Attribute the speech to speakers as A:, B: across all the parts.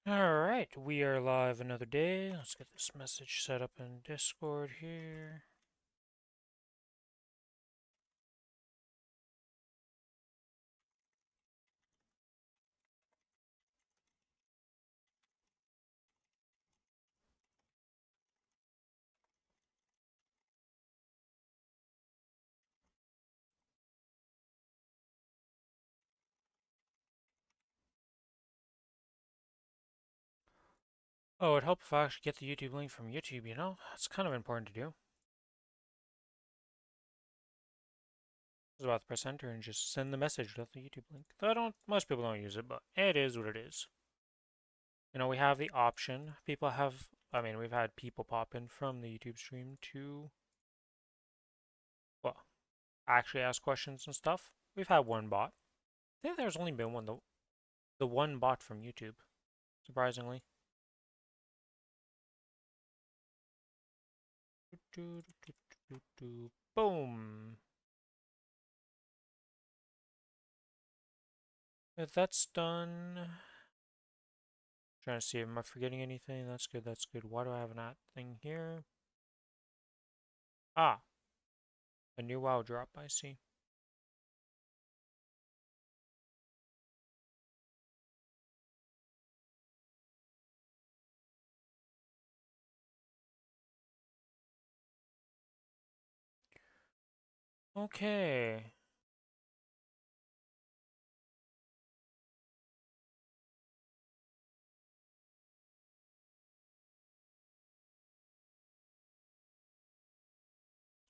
A: Alright, we are live another day. Let's get this message set up in Discord here. Oh, it'd help if I actually get the YouTube link from YouTube, you know? It's kind of important to do. I was about to press enter and just send the message without the YouTube link. Though most people don't use it, but it is what it is. You know, we have the option. We've had people pop in from the YouTube stream to, well, actually ask questions and stuff. We've had one bot. I think there's only been the one bot from YouTube, surprisingly. Boom. If that's done, trying to see, am I forgetting anything? That's good, that's good. Why do I have an at thing here? Ah, a new WoW drop, I see. Okay.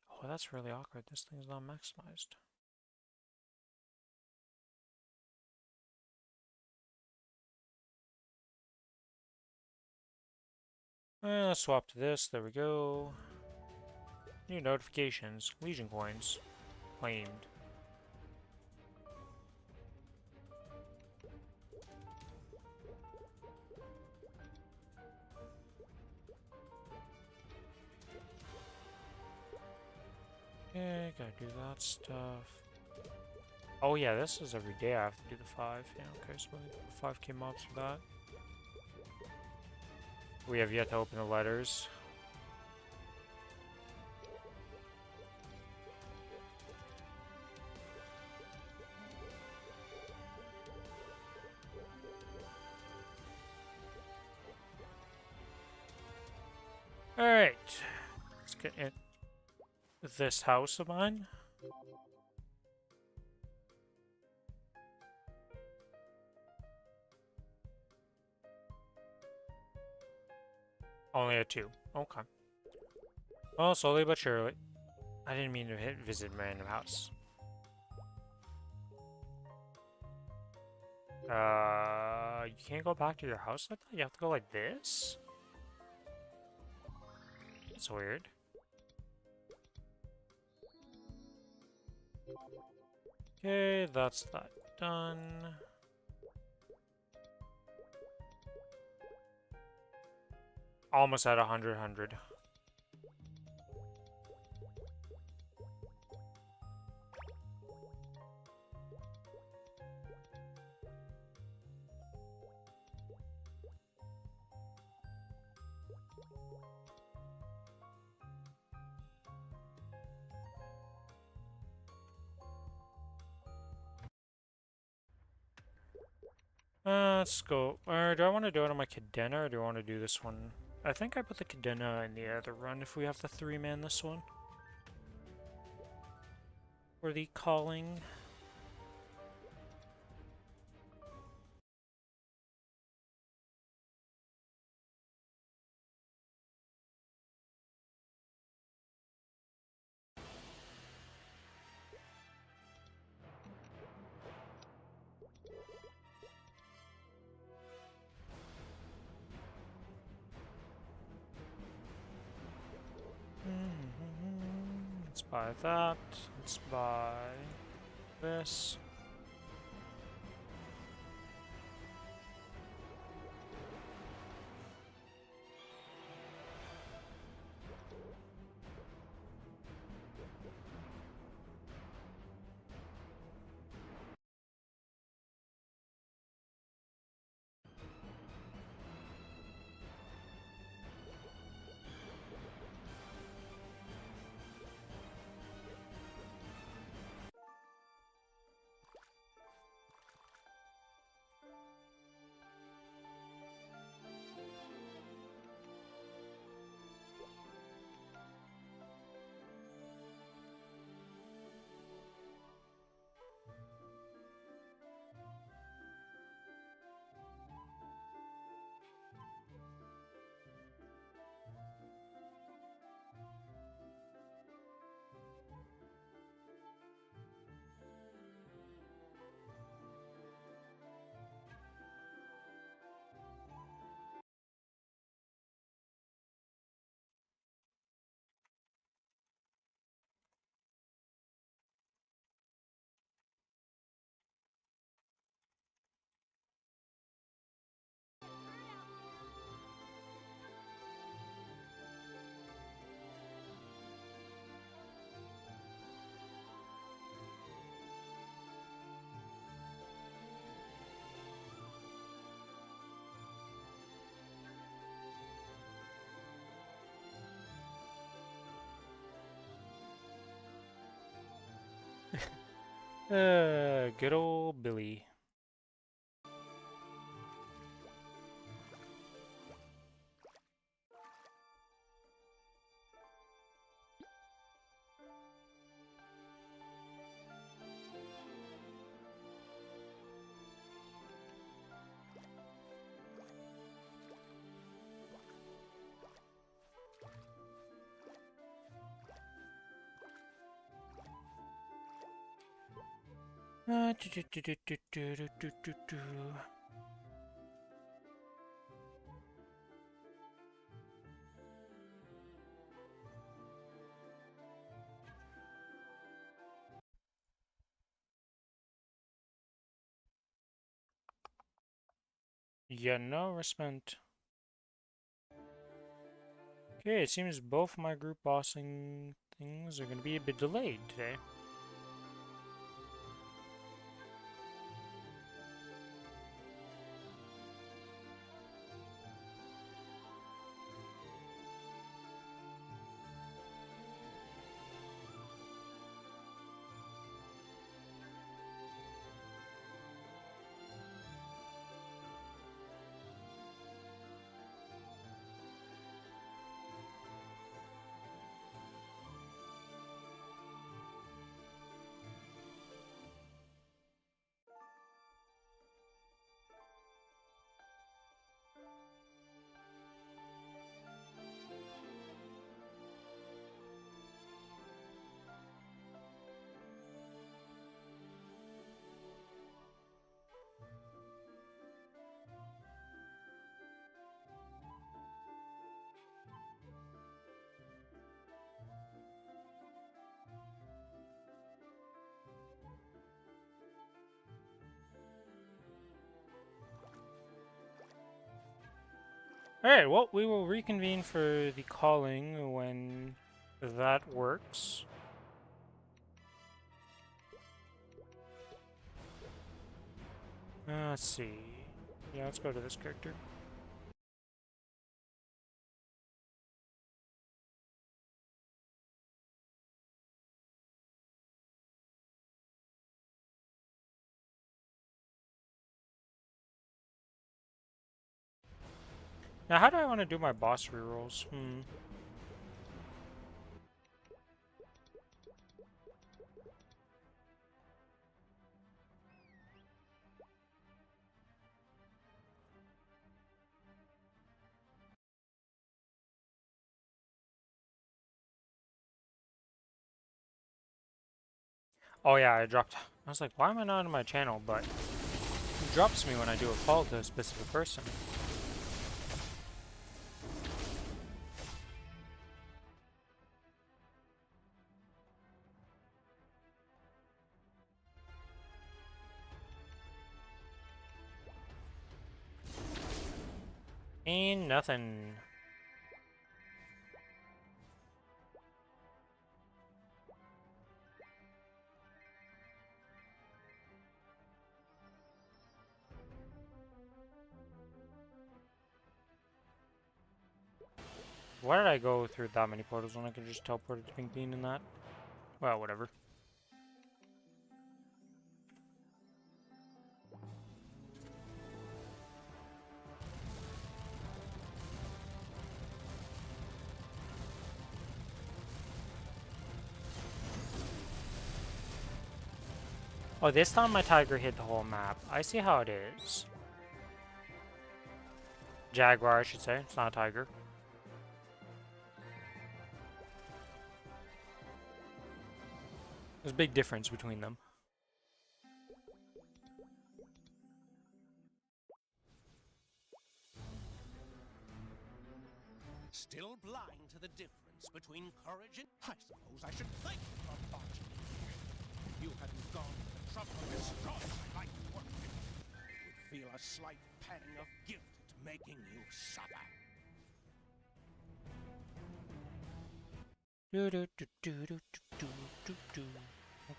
A: Oh, that's really awkward. This thing's not maximized. Let's swap to this. There we go. New notifications. Legion coins. Claimed. Okay, gotta do that stuff. Oh yeah, this is every day I have to do the 5. Yeah, okay, so we need 5k mobs for that. We have yet to open the letters. Alright. Let's get in this house of mine. Only a 2. Okay. Well, slowly but surely. I didn't mean to visit random house. You can't go back to your house like that? You have to go like this? That's weird. Okay, that's that done. Almost at 100. Let's go. Do I want to do it on my Cadena or do I want to do this one? I think I put the Cadena in the other run if we have the 3-man this one. For the calling. Let's buy that. Let's buy this. Good old Billy. Yeah, no respect. Okay, it seems both my group bossing things are going to be a bit delayed today. Alright, well, we will reconvene for the calling when that works. Let's see. Yeah, let's go to this character. Now, how do I want to do my boss rerolls? Oh yeah, I dropped. I was like, why am I not on my channel? But it drops me when I do a call to a specific person. Ain't nothing. Why did I go through that many portals when I could just teleport to Pink Bean in that? Well, whatever. Oh, this time my tiger hit the whole map. I see how it is. Jaguar, I should say. It's not a tiger. There's a big difference between them.
B: Still blind to the difference between courage and... I suppose I should thank you for barging in here. If you hadn't gone to the trouble of destroying my life work, I would feel a slight pang of guilt at making you suffer.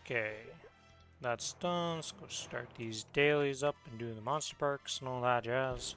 A: Okay. That's done. Let's go start these dailies up and do the monster parks and all that jazz.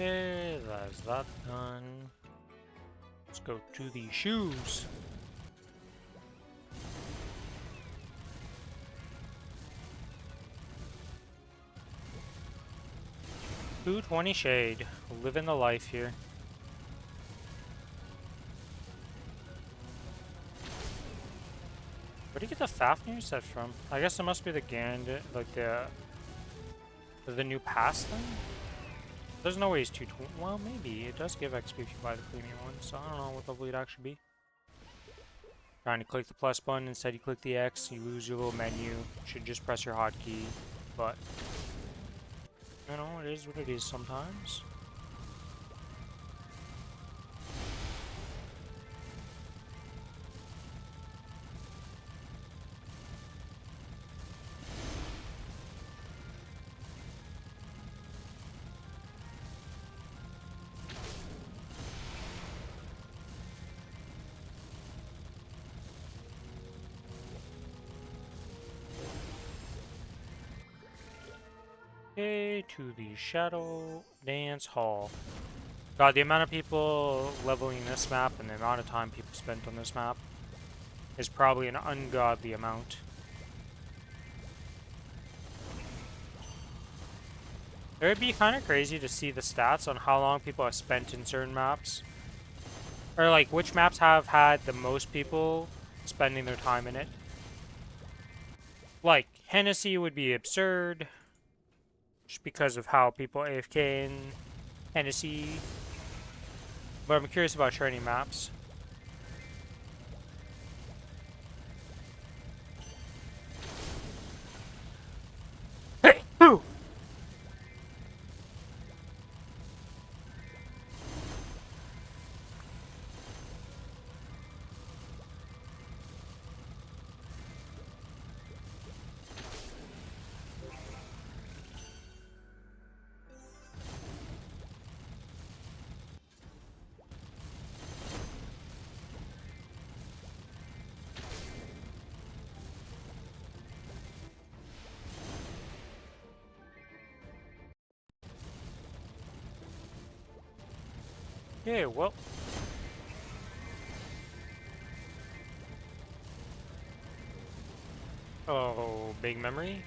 A: Okay, that's that done. Let's go to the shoes. 220 shade. Living the life here. Where do you get the Fafnir set from? I guess it must be the Gand, like the new pass thing? There's no way he's 220. Well, maybe. It does give XP if you buy the premium one, so I don't know what level it'd actually be. Trying to click the plus button, instead you click the X, you lose your little menu. You should just press your hotkey, but you know, it is what it is sometimes. Okay, to the Shadow Dance Hall. God, the amount of people leveling this map and the amount of time people spent on this map is probably an ungodly amount. It would be kind of crazy to see the stats on how long people have spent in certain maps. Or like, which maps have had the most people spending their time in it. Like, Hennessy would be absurd. Just because of how people AFK in Hennessy. But I'm curious about training maps. Hey! Ooh! Yeah, well. Oh, big memory?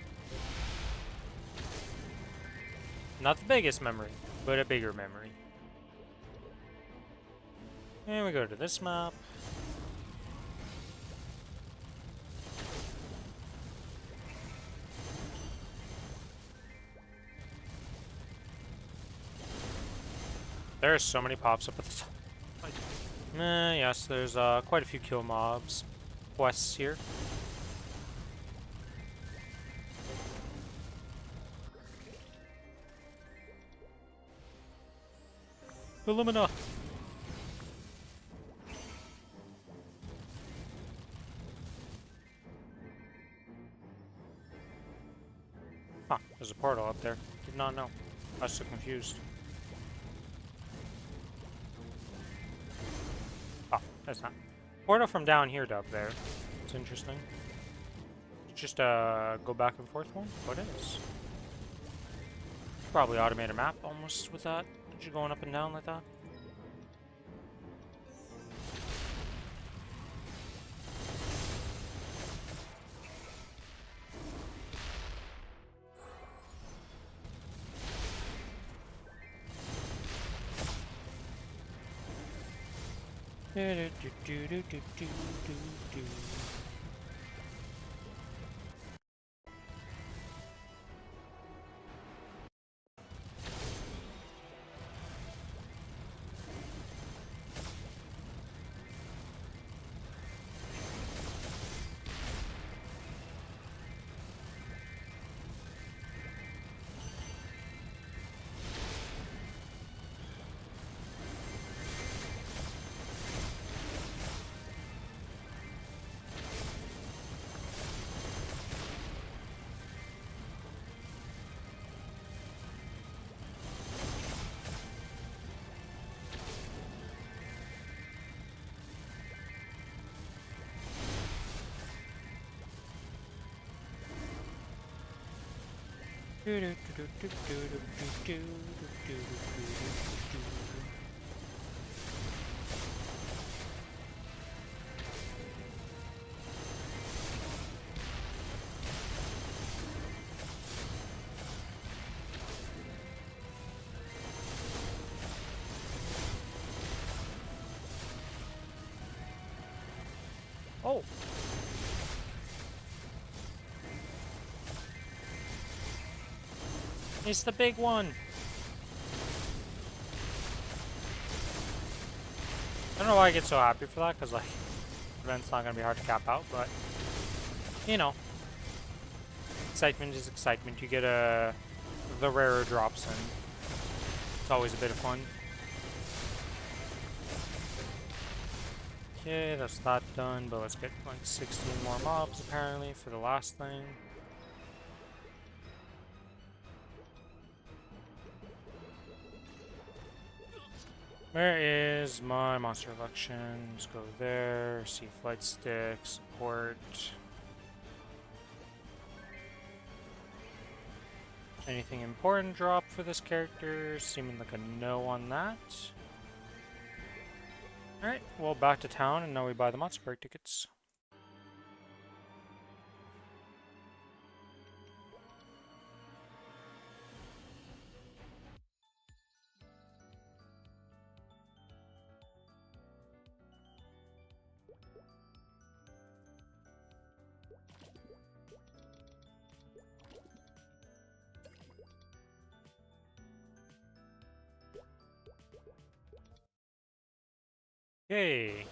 A: Not the biggest memory, but a bigger memory. And we go to this map. There are so many pops up at the top. Yes, there's quite a few kill mobs quests here. Illumina! Huh, there's a portal up there. Did not know. I was so confused. Oh, that's not. Portal from down here to up there. It's interesting. Just go back and forth one? What is? Probably automate a map almost with that. Just going up and down like that. Oh! It's the big one! I don't know why I get so happy for that, because, like, event's not gonna be hard to cap out, but, you know, excitement is excitement. You get the rarer drops, and it's always a bit of fun. Okay, that's that done, but let's get like 16 more mobs apparently for the last thing. Where is my monster collection? Let's go there, see flight stick, support. Anything important drop for this character? Seeming like a no on that. Alright, well back to town and now we buy the monster park tickets. Yay!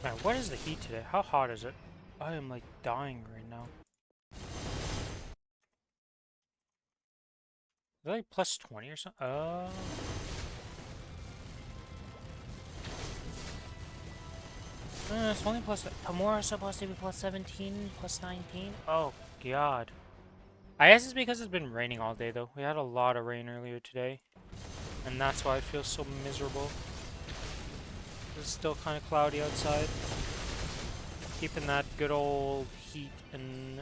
A: Man, what is the heat today? How hot is it? I am like dying right now. Is that like plus 20 or something? It's only plus. Tomorrow is supposed to be plus 17, plus 19. Oh, God. I guess it's because it's been raining all day, though. We had a lot of rain earlier today. And that's why I feel so miserable. It's still kind of cloudy outside. Keeping that good old heat and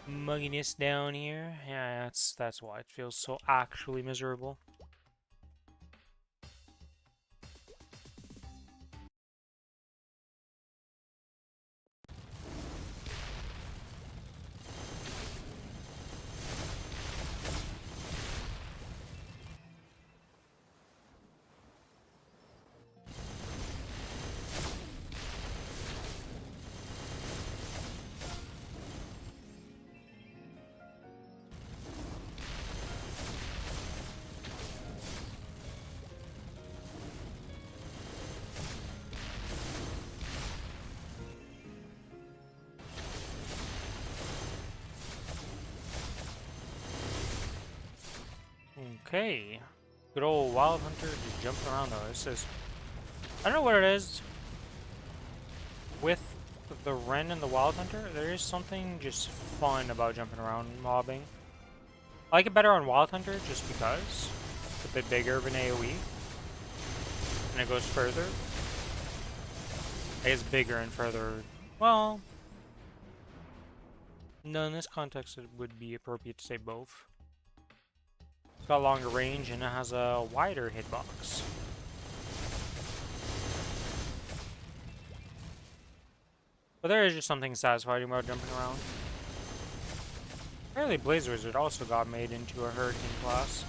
A: mugginess down here. Yeah, that's why it feels so actually miserable. Okay. Good old Wild Hunter just jumping around though. This is... I don't know what it is with the Wren and the Wild Hunter. There is something just fun about jumping around mobbing. I like it better on Wild Hunter just because it's a bit bigger of an AoE. And it goes further. I guess bigger and further. Well, no, in this context it would be appropriate to say both. It's got longer range and it has a wider hitbox. But there is just something satisfying about jumping around. Apparently Blaze Wizard also got made into a Hurricane class.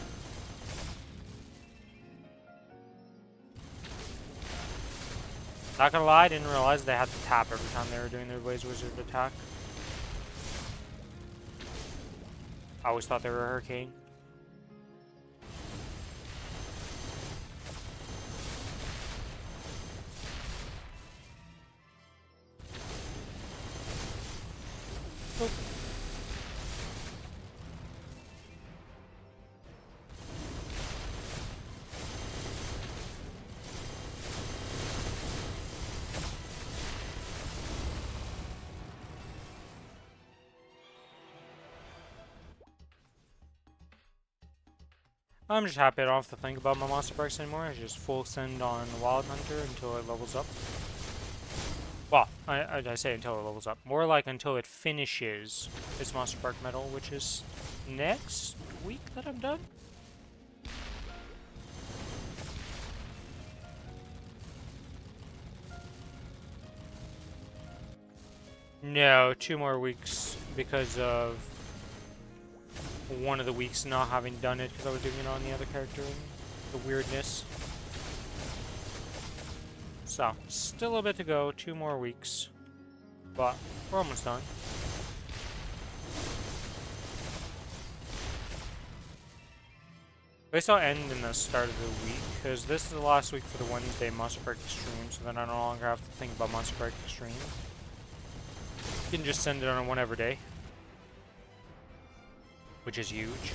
A: Not gonna lie, I didn't realize they had to tap every time they were doing their Blaze Wizard attack. I always thought they were a Hurricane. Oop. I'm just happy I don't have to think about my monster perks anymore. I just full send on Wild Hunter until it levels up. Well, I say until it levels up. More like until it finishes its monster perk medal, which is next week that I'm done. No, 2 more weeks because of one of the weeks not having done it because I was doing it on the other character and the weirdness. So, still a bit to go, 2 more weeks, but we're almost done. At least I'll end in the start of the week, because this is the last week for the Wednesday Monster Park Extreme, so then I no longer have to think about Monster Park Extreme. You can just send it on a whenever day, which is huge.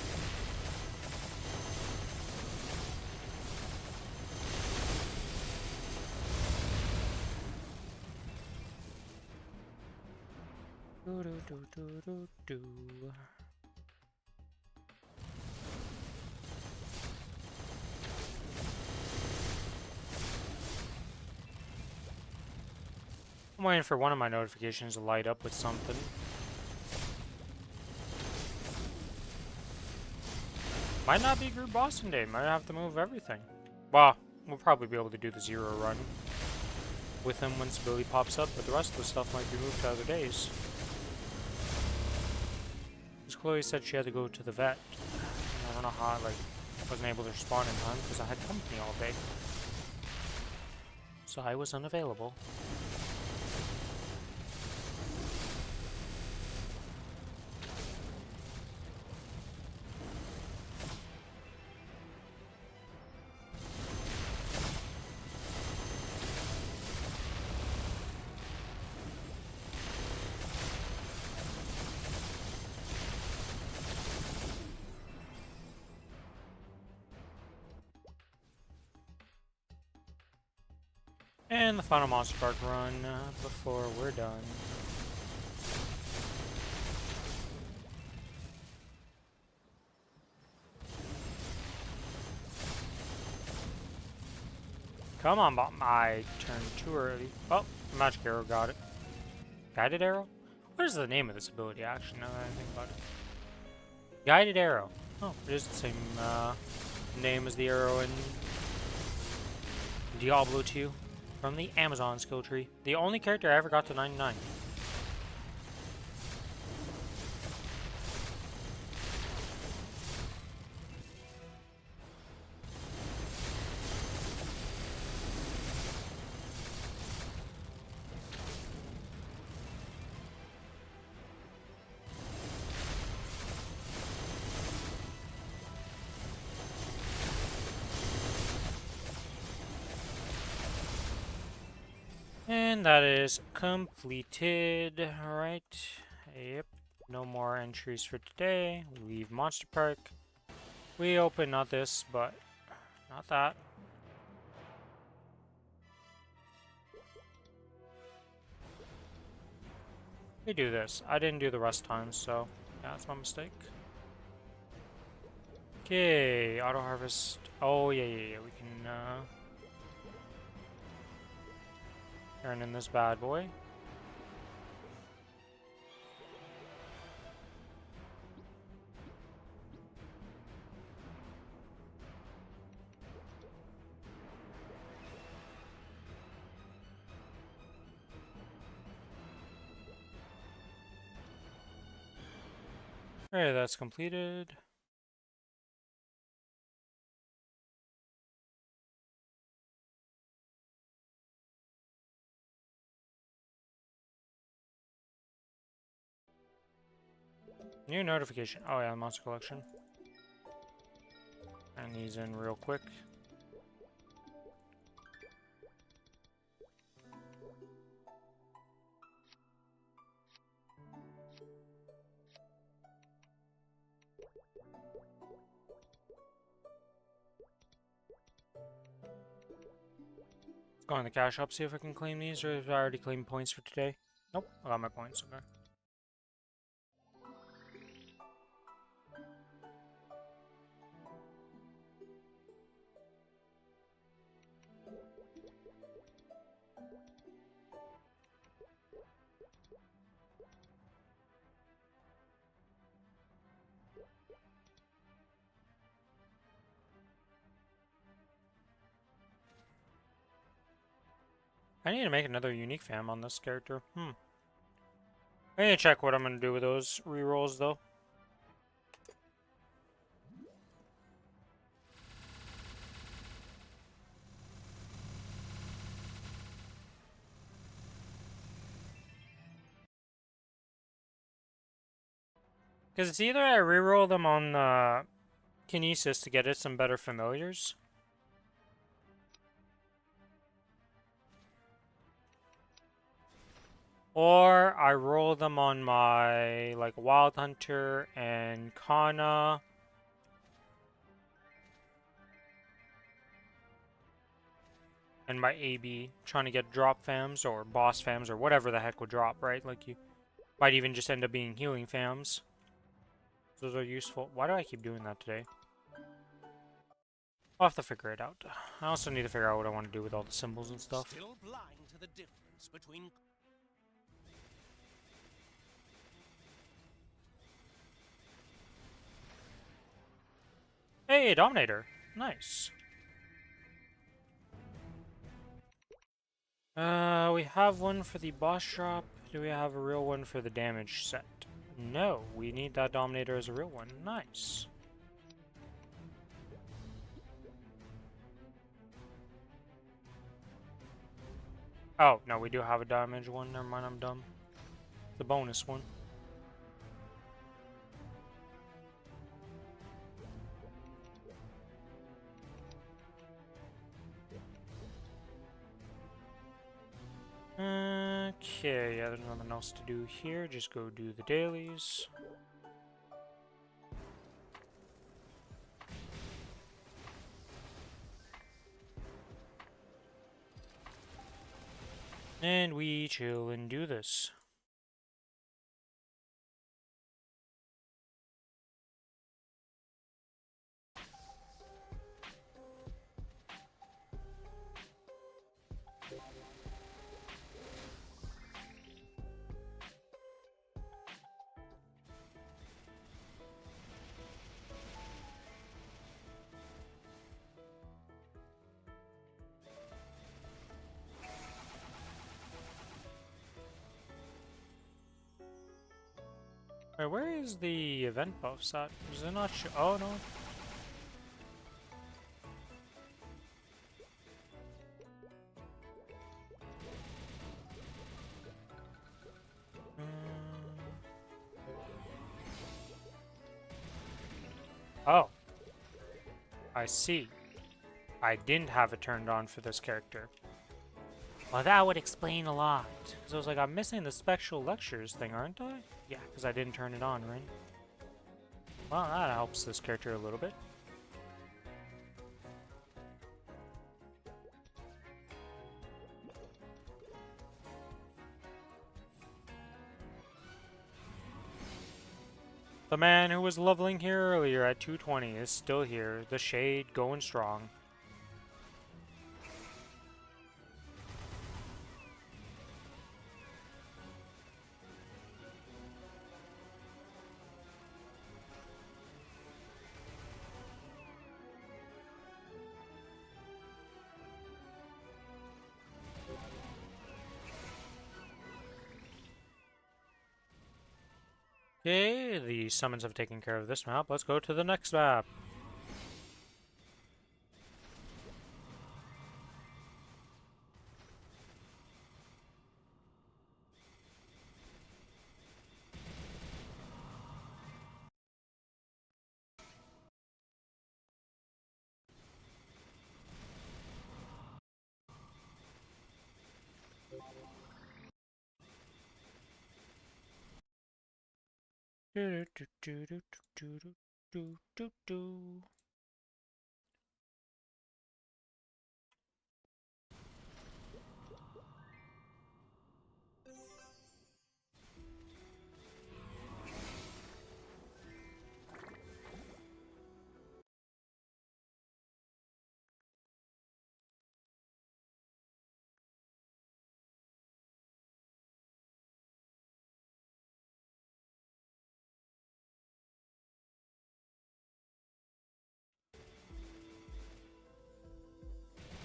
A: Do do do do do do. I'm waiting for one of my notifications to light up with something. Might not be Group Boston Day. Might have to move everything. Well, we'll probably be able to do the 0 run with him when Billy pops up, but the rest of the stuff might be moved to other days. Because Chloe said she had to go to the vet. I don't know how I wasn't able to respond in time because I had company all day. So I was unavailable. And the final Monster Park run before we're done. Come on, my turn too early. Oh, Magic Arrow got it. Guided Arrow? What is the name of this ability, actually, now that I think about it? Guided Arrow. Oh, it is the same name as the arrow in Diablo 2. From the Amazon skill tree. The only character I ever got to 99. And that is completed. Alright. Yep. No more entries for today. We leave Monster Park. We open not this, but not that. We do this. I didn't do the rest times, so yeah, that's my mistake. Okay, auto harvest. Oh yeah, we can turn in this bad boy. Alright, that's completed. New notification. Oh yeah, monster collection. And these in real quick. Let's go in the cash shop, see if I can claim these, or if I already claimed points for today. Nope, I got my points, okay. I need to make another unique fam on this character. I need to check what I'm gonna do with those rerolls though. Because it's either I reroll them on Kinesis to get it some better familiars, or I roll them on my like Wild Hunter and Kana. And my AB, trying to get drop fams or boss fams or whatever the heck would drop, right? Like you might even just end up being healing fams. Those are useful. Why do I keep doing that today? I'll have to figure it out. I also need to figure out what I want to do with all the symbols and stuff.
B: Still blind to the difference between...
A: Hey, Dominator. Nice. We have one for the boss drop. Do we have a real one for the damage set? No, we need that Dominator as a real one. Nice. Oh, no, we do have a damage one. Never mind, I'm dumb. The bonus one. Okay, yeah, there's nothing else to do here. Just go do the dailies. And we chill and do this. Wait, where is the event buffs at? Is it not oh, no. Oh. I see. I didn't have it turned on for this character. Well, that would explain a lot. Because I was like, I'm missing the spectral lectures thing, aren't I? Yeah, because I didn't turn it on, right? Well, that helps this character a little bit. The man who was leveling here earlier at 220 is still here. The shade going strong. Okay, the summons have taken care of this map. Let's go to the next map. Do do do do do do do do do.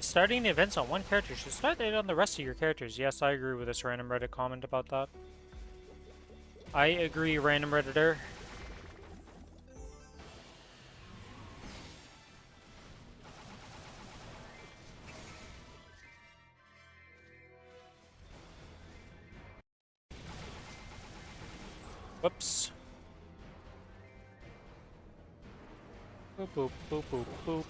A: Starting events on one character should start it on the rest of your characters. Yes, I agree with this random Reddit comment about that. I agree, random Redditor. Whoops. Boop boop boop boop boop.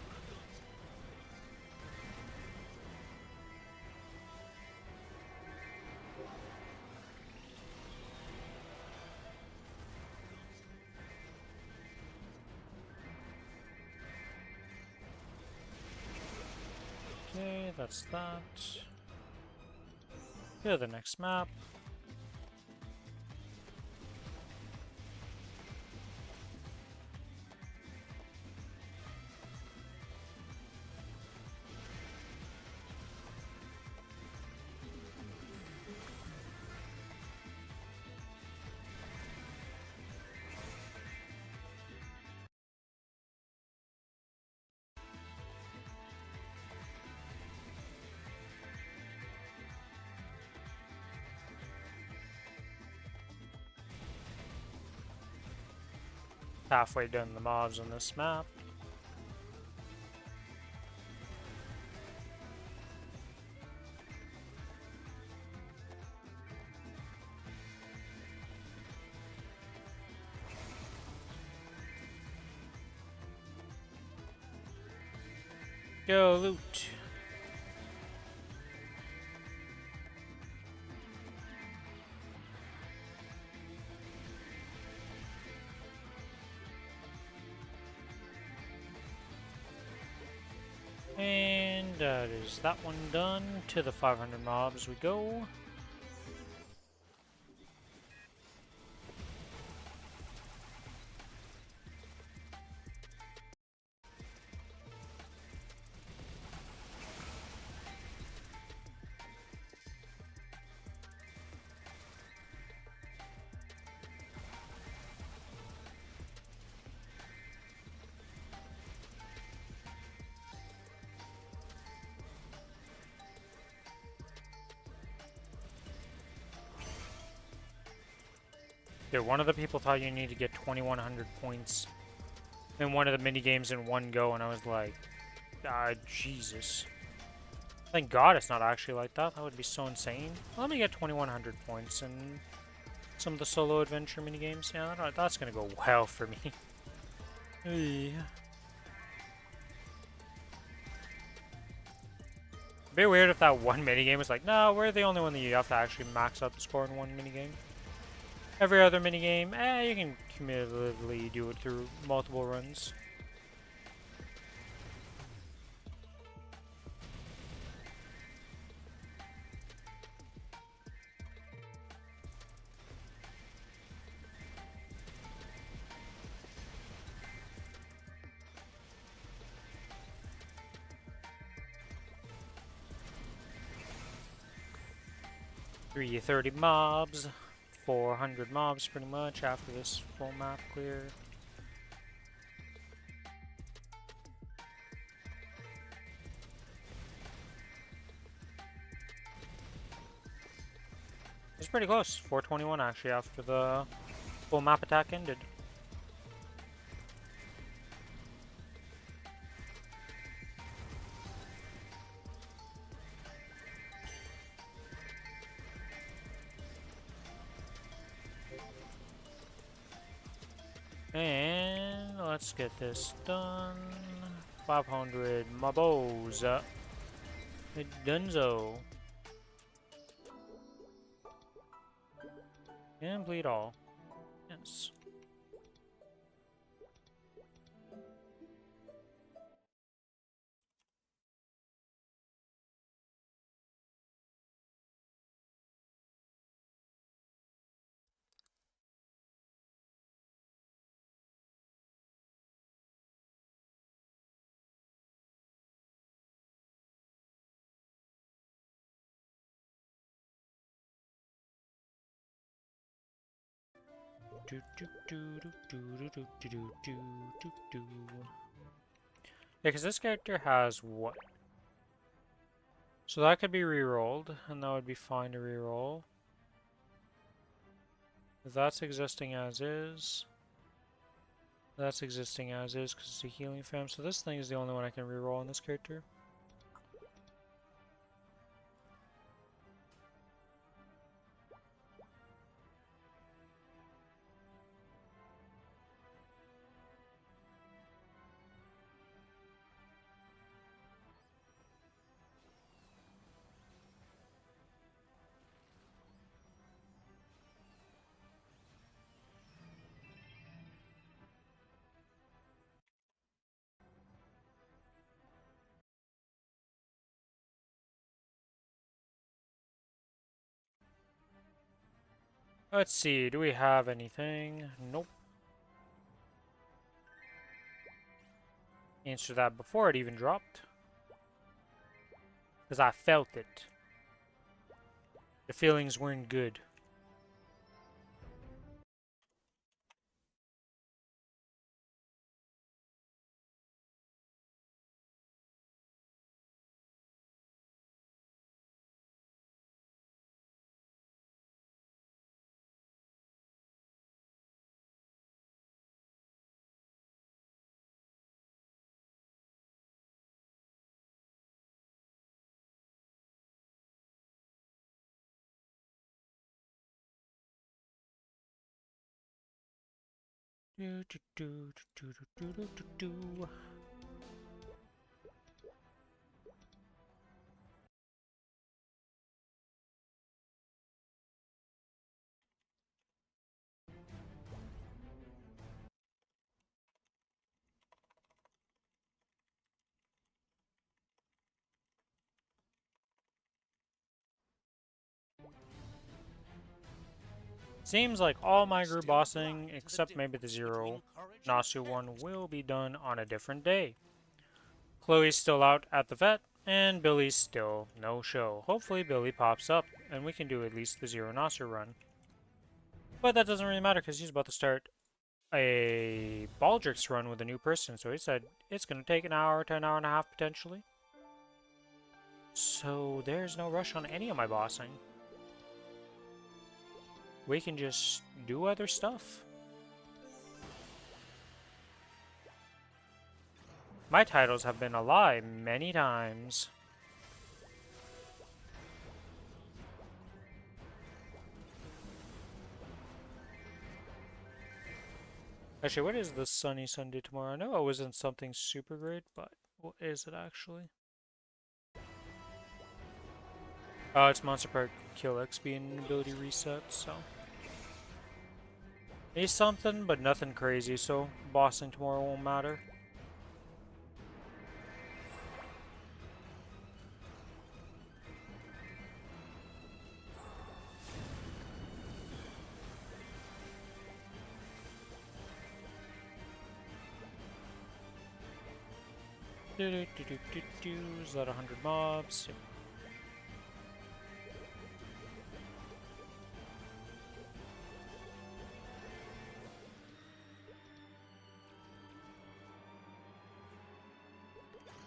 A: Okay, that's that. Go to the next map. Halfway done the mobs on this map. Go loot. And that is that one done. To the 500 mobs we go. Dude, one of the people thought you need to get 2,100 points in one of the mini games in one go, and I was like, ah, Jesus. Thank God it's not actually like that. That would be so insane. Let me get 2,100 points in some of the solo adventure mini games. Yeah, that's gonna go well for me. It'd be weird if that one minigame was like, no, we're the only one that you have to actually max out the score in one minigame. Every other minigame, you can cumulatively do it through multiple runs. 330 mobs, 400 mobs pretty much after this full map clear. It's pretty close, 421 actually after the full map attack ended. And let's get this done. 500 mobos. Dunzo. Complete all. Yes. Do do do do do do do do do do do. Yeah, because this character has what? So that could be re-rolled, and that would be fine to re-roll. That's existing as is. That's existing as is because it's a healing fam. So this thing is the only one I can re-roll on this character. Let's see, do we have anything? Nope. Answer that before it even dropped. Because I felt it. The feelings weren't good. Do, do, do, do, do, do, do, do. Seems like all my group bossing, except maybe the Zero Nasu one, will be done on a different day. Chloe's still out at the vet, and Billy's still no show. Hopefully Billy pops up, and we can do at least the Zero Nasu run. But that doesn't really matter, because he's about to start a Baldrix run with a new person, so he said it's going to take an hour to an hour and a half, potentially. So there's no rush on any of my bossing. We can just do other stuff. My titles have been a lie many times. Actually, what is the sunny Sunday tomorrow? I know it wasn't something super great, but what is it actually? Oh, it's Monster Park Kill XP and ability reset, so. It's something, but nothing crazy, so bossing tomorrow won't matter. Is that 100 mobs? Yep.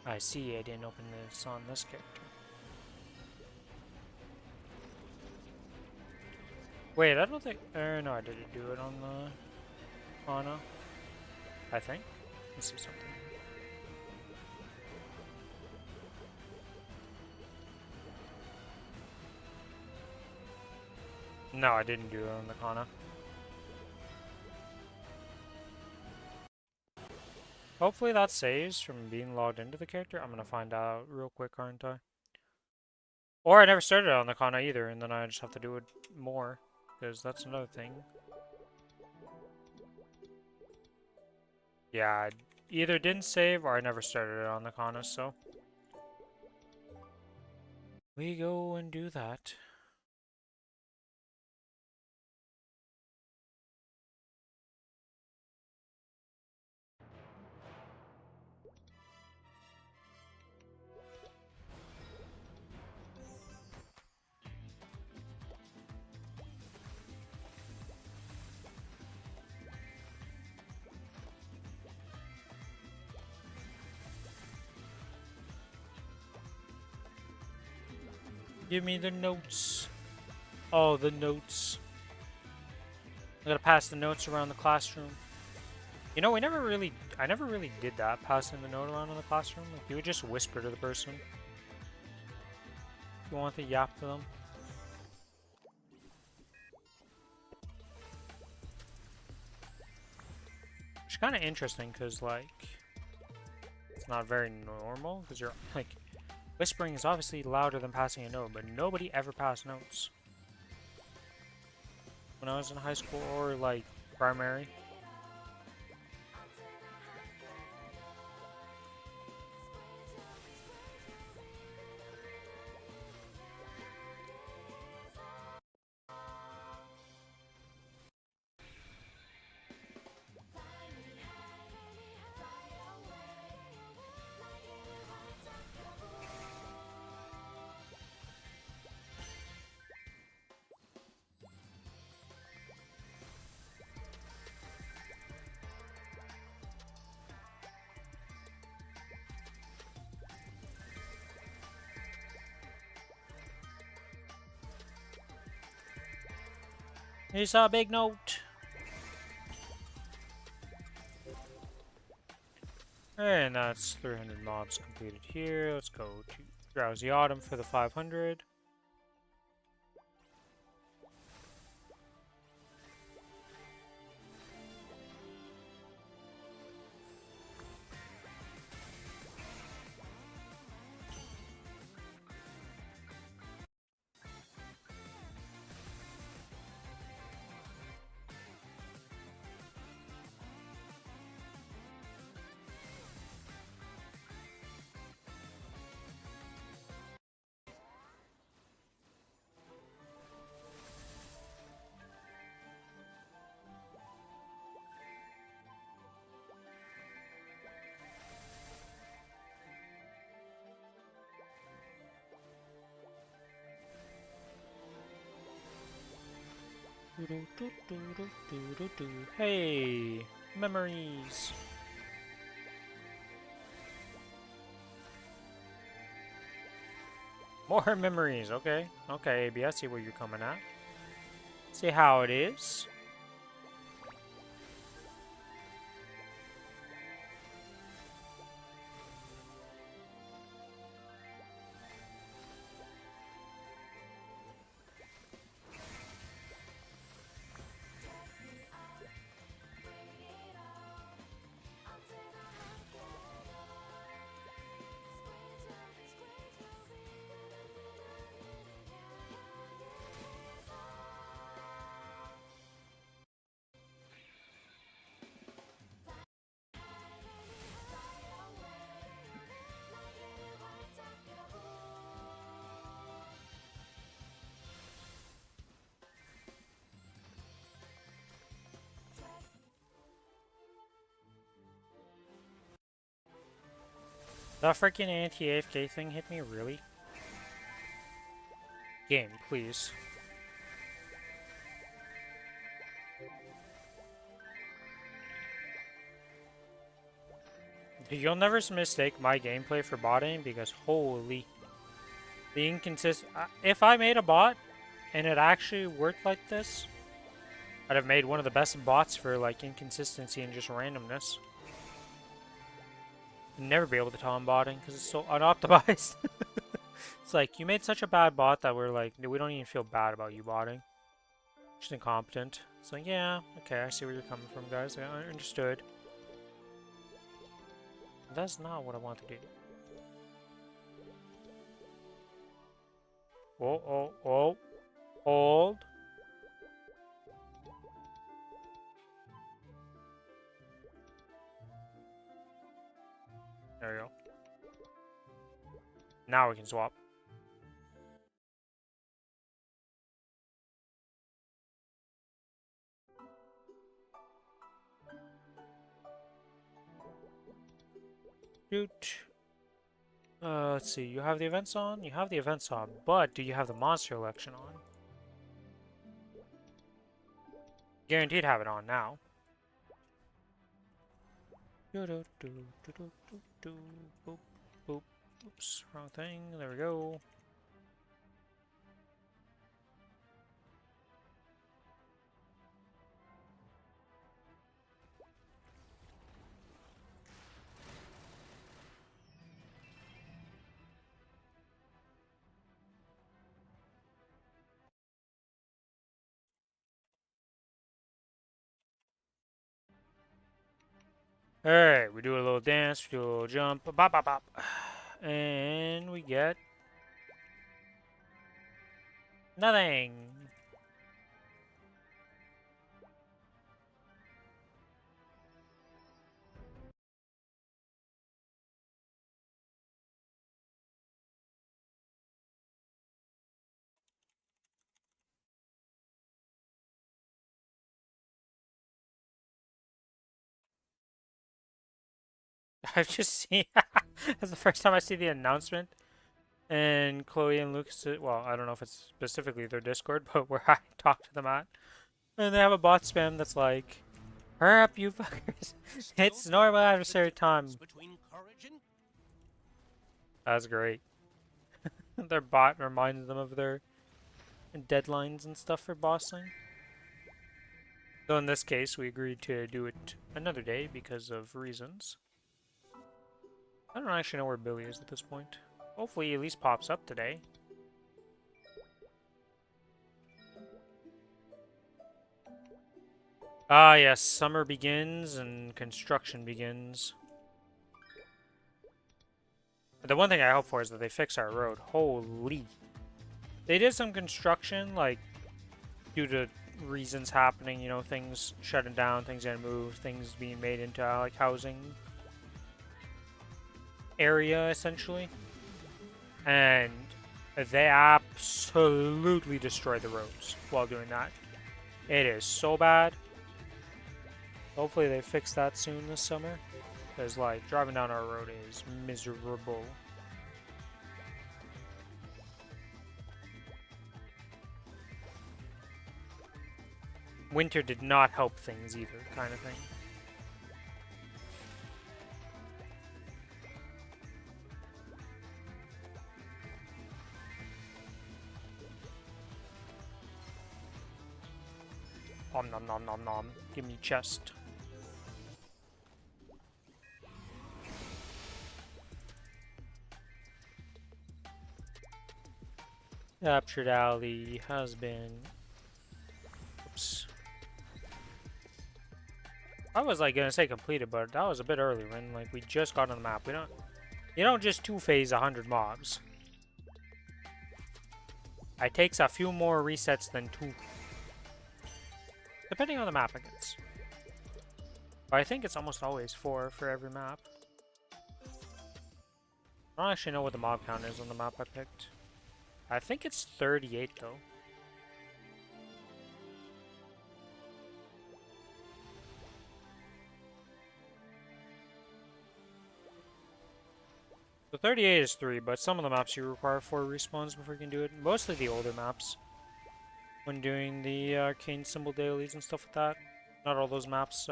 A: I see, I didn't open this on this character. Wait, I don't think... no, I didn't do it on the Ana. I think. Let's see something. No, I didn't do it on the Kana. Hopefully that saves from being logged into the character. I'm gonna find out real quick, aren't I? Or I never started on the Kana either, and then I just have to do it more, because that's another thing. Yeah, I either didn't save or I never started it on the Kana, so... we go and do that. Give me the notes. Oh, the notes. I gotta pass the notes around the classroom. You know, I never really did that, passing the note around in the classroom. Like, you would just whisper to the person. You want to yap to them. It's kind of interesting, because, like, it's not very normal, because you're, like, whispering is obviously louder than passing a note, but nobody ever passed notes. When I was in high school or, like, primary. Here's a big note. And that's 300 mobs completed here. Let's go to Drowsy Autumn for the 500. Hey, memories. More memories. Okay, okay, AB, I see where you're coming at. See how it is. That freaking anti-AFK thing hit me, really? Game, please. You'll never mistake my gameplay for botting because holy, the inconsistent. If I made a bot and it actually worked like this, I'd have made one of the best bots for like inconsistency and just randomness. I'd never be able to tell I'm botting because it's so unoptimized. It's like you made such a bad bot that we're like, we don't even feel bad about you botting. Just incompetent. It's like, yeah, okay, I see where you're coming from, guys. I understood. That's not what I want to do. Oh, oh, oh. Hold. There we go. Now we can swap. Doot. Let's see. You have the events on? You have the events on, but do you have the monster election on? Guaranteed have it on now. Boop, boop. Oops, wrong thing. There we go. Alright, we do a little dance, we do a little jump, bop, bop, bop. And we get nothing. I've just seen that's the first time I see the announcement. And Chloe and Lucas, well, I don't know if it's specifically their Discord, but where I talk to them at. And they have a bot spam that's like, hurry up, you fuckers. It's normal adversary time. That's great. Their bot reminds them of their deadlines and stuff for bossing. Though in this case, we agreed to do it another day because of reasons. I don't actually know where Billy is at this point. Hopefully he at least pops up today. Ah yes, summer begins and construction begins. The one thing I hope for is that they fix our road. Holy. They did some construction, like, due to reasons happening, you know, things shutting down, things getting moved, things being made into, like, housing area, essentially. And they absolutely destroy the roads while doing that. It is so bad. Hopefully they fix that soon this summer. Because, like, driving down our road is miserable. Winter did not help things either, kind of thing. Om nom nom nom nom. Give me chest. Captured alley has been. Oops. I was like gonna say completed, but that was a bit early when like we just got on the map. You don't just two-phase 100 mobs. It takes a few more resets than two. Depending on the map, I guess. But I think it's almost always 4 for every map. I don't actually know what the mob count is on the map I picked. I think it's 38 though. So 38 is 3, but some of the maps you require 4 respawns before you can do it. Mostly the older maps. When doing the arcane symbol dailies and stuff like that. Not all those maps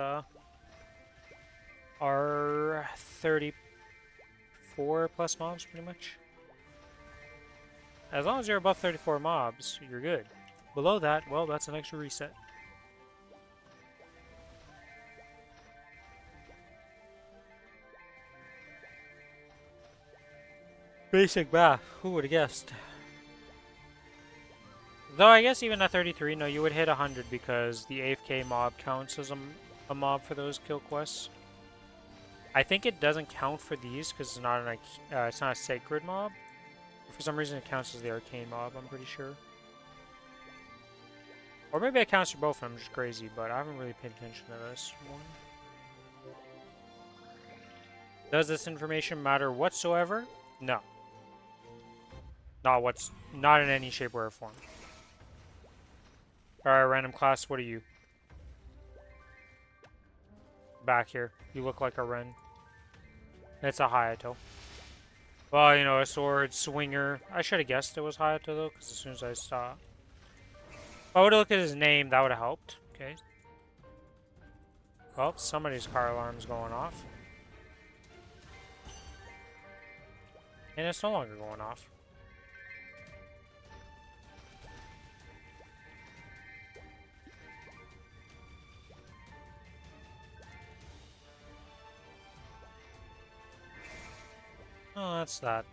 A: are 34 plus mobs, pretty much. As long as you're above 34 mobs, you're good. Below that, well, that's an extra reset. Basic math. Who would have guessed? Though I guess even at 33, no, you would hit 100 because the AFK mob counts as a mob for those kill quests. I think it doesn't count for these because it's not a sacred mob. For some reason, it counts as the arcane mob. I'm pretty sure. Or maybe it counts for both of them. I'm just crazy, but I haven't really paid attention to this one. Does this information matter whatsoever? No. Not in any shape or form. Alright, random class, what are you? Back here. You look like a Ren. It's a Hayato. Well, you know, a sword swinger. I should have guessed it was Hayato though, because as soon as I saw. If I would have looked at his name, that would have helped. Okay. Well, somebody's car alarm's going off. And it's no longer going off. Oh, that's that.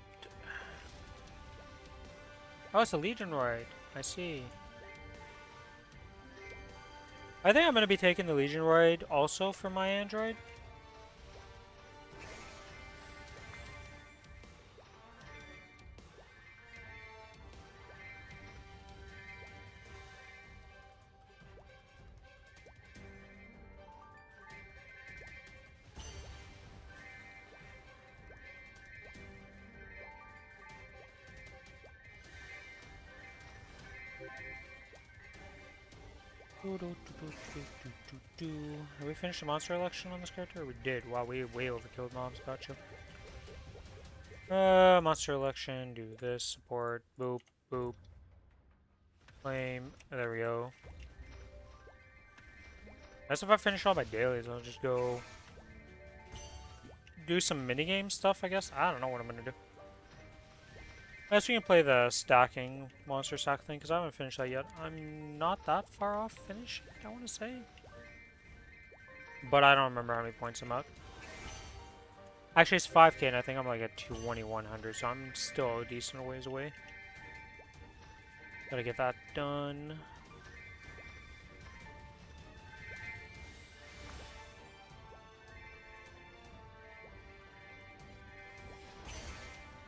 A: Oh, it's a Legion Ride. I see. I think I'm going to be taking the Legion Ride also for my Android. Have we finished the monster election on this character? We did. Wow, we way overkilled mobs. Gotcha. Monster election. Do this. Support. Boop. Boop. Flame. There we go. That's if I finish all my dailies. I'll just go do some minigame stuff, I guess. I don't know what I'm gonna do. I guess we can play the stacking monster stack thing because I haven't finished that yet. I'm not that far off finishing, I want to say. But I don't remember how many points I'm at. Actually, it's 5k and I think I'm like at 2100, so I'm still a decent ways away. Gotta get that done.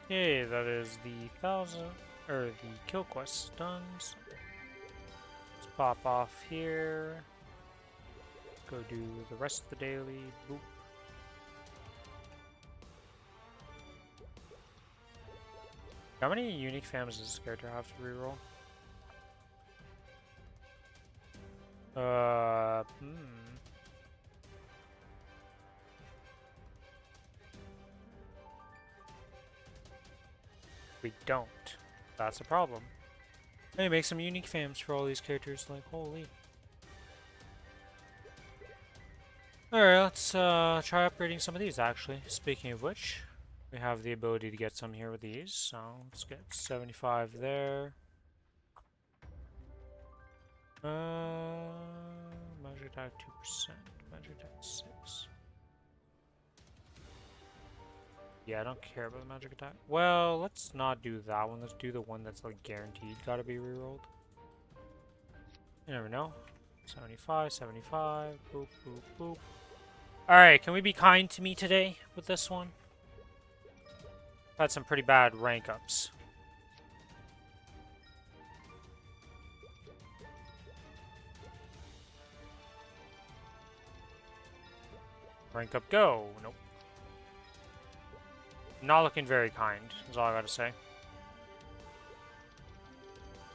A: Okay, that is the kill quest done. So let's pop off here. Go do the rest of the daily. Boop. How many unique fams does this character have to reroll? We don't. That's a problem. Hey, make some unique fams for all these characters, like, holy. Alright, let's try upgrading some of these, actually. Speaking of which, we have the ability to get some here with these, so let's get 75 there. Magic attack 2%, magic attack 6. Yeah, I don't care about the magic attack. Well, let's not do that one. Let's do the one that's like guaranteed gotta be rerolled. You never know. 75, 75, boop, boop, boop. Alright, can we be kind to me today with this one? I've had some pretty bad rank ups. Rank up, go. Nope. Not looking very kind, is all I gotta say.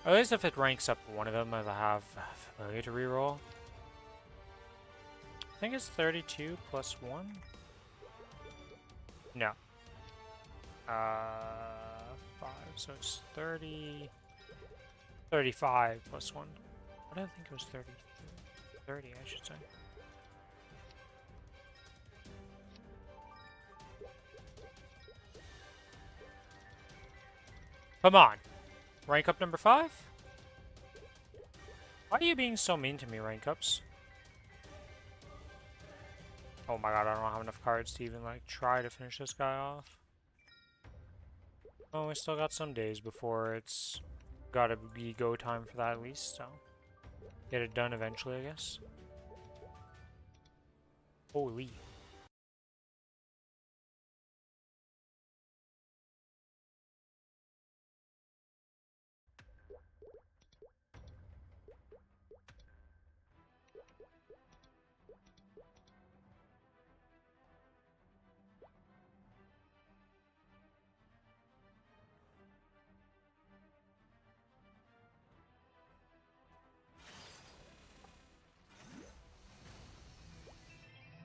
A: At least if it ranks up one of them, as I have familiar to reroll. I think it's 32 plus 1? No. 5, so it's 30... 35 plus 1. What did I think it was 30? 30, I should say. Come on. Rank up number 5? Why are you being so mean to me, rank ups? Oh my god, I don't have enough cards to even, like, try to finish this guy off. Oh, we still got some days before it's gotta be go time for that at least, so get it done eventually, I guess. Holy.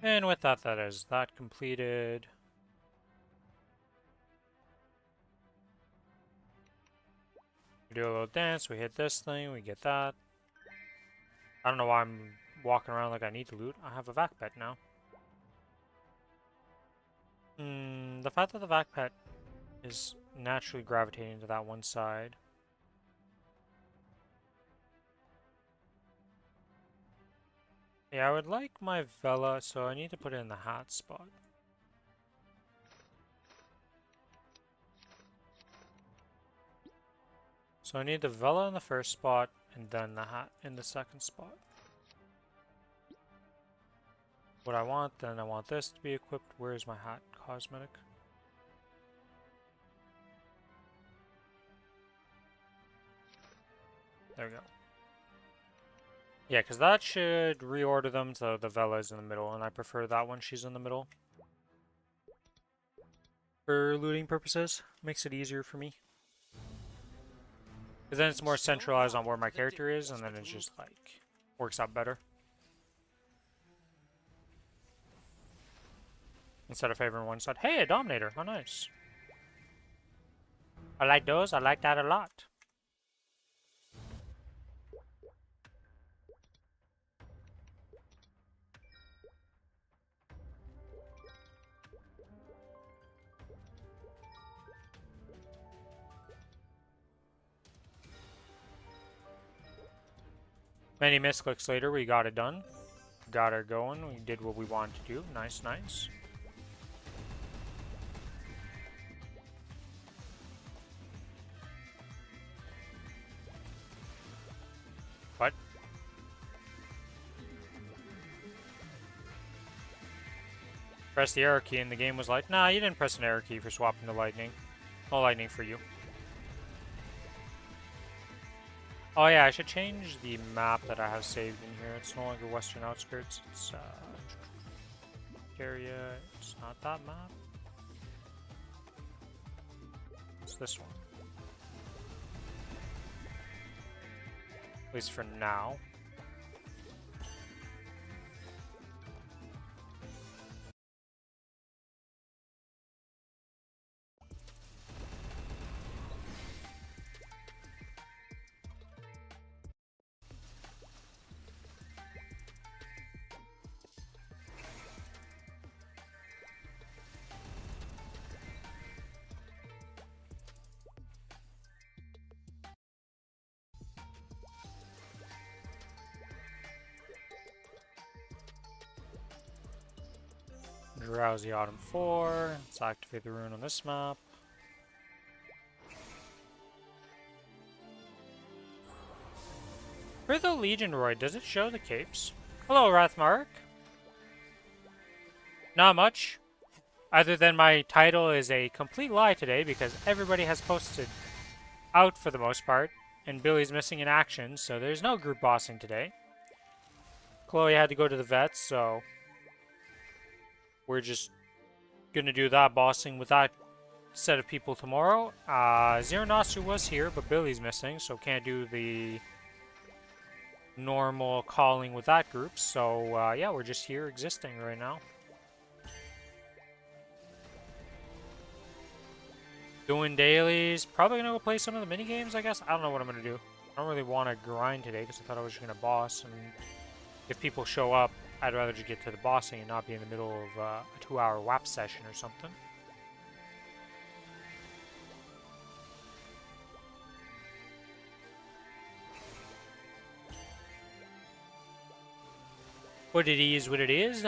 A: And with that, that is that completed. We do a little dance, we hit this thing, we get that. I don't know why I'm walking around like I need to loot. I have a vac pet now. The fact that the vac pet is naturally gravitating to that one side. Yeah, I would like my Vela, so I need to put it in the hat spot. So I need the Vela in the first spot, and then the hat in the second spot. What I want, then I want this to be equipped. Where's my hat cosmetic? There we go. Yeah, because that should reorder them so the Vela is in the middle, and I prefer that one she's in the middle. For looting purposes, makes it easier for me. Because then it's more centralized on where my character is, and then it's just like, works out better. Instead of favoring one side. Hey, a Dominator, how nice. I like those, I like that a lot. Many misclicks later, we got it done. Got her going, we did what we wanted to do. Nice, nice. What? Press the arrow key and the game was like, nah, you didn't press an arrow key for swapping to lightning. No lightning for you. Oh yeah, I should change the map that I have saved in here. It's no longer Western Outskirts. It's area. It's not that map. It's this one. At least for now. Drowsy Autumn 4. Let's activate the rune on this map. For the Legion Roy, does it show the capes? Hello, Rathmark. Not much. Other than my title is a complete lie today because everybody has posted out for the most part, and Billy's missing in action, so there's no group bossing today. Chloe had to go to the vet, so we're just gonna do that bossing with that set of people tomorrow. Xeranoster was here, but Billy's missing, so can't do the normal calling with that group. So yeah, we're just here existing right now. Doing dailies. Probably gonna go play some of the mini games, I guess. I don't know what I'm gonna do. I don't really want to grind today because I thought I was just gonna boss, and if people show up, I'd rather just get to the bossing and not be in the middle of a 2-hour WAP session or something. But it is what it is.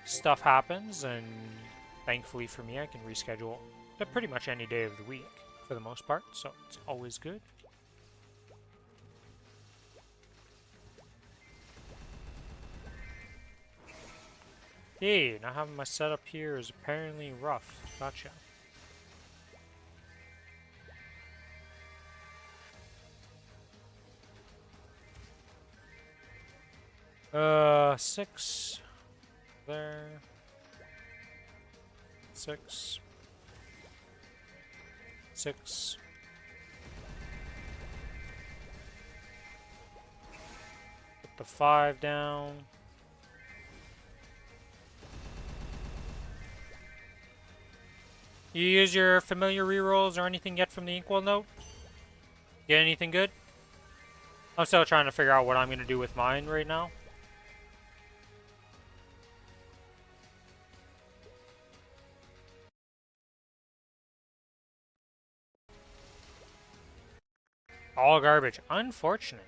A: Stuff happens, and thankfully for me, I can reschedule to pretty much any day of the week for the most part, so it's always good. Hey, not having my setup here is apparently rough. Gotcha. 6 there. 6. 6. Put the 5 down. You use your familiar rerolls or anything yet from the Inkwell note? Get anything good? I'm still trying to figure out what I'm going to do with mine right now. All garbage. Unfortunate.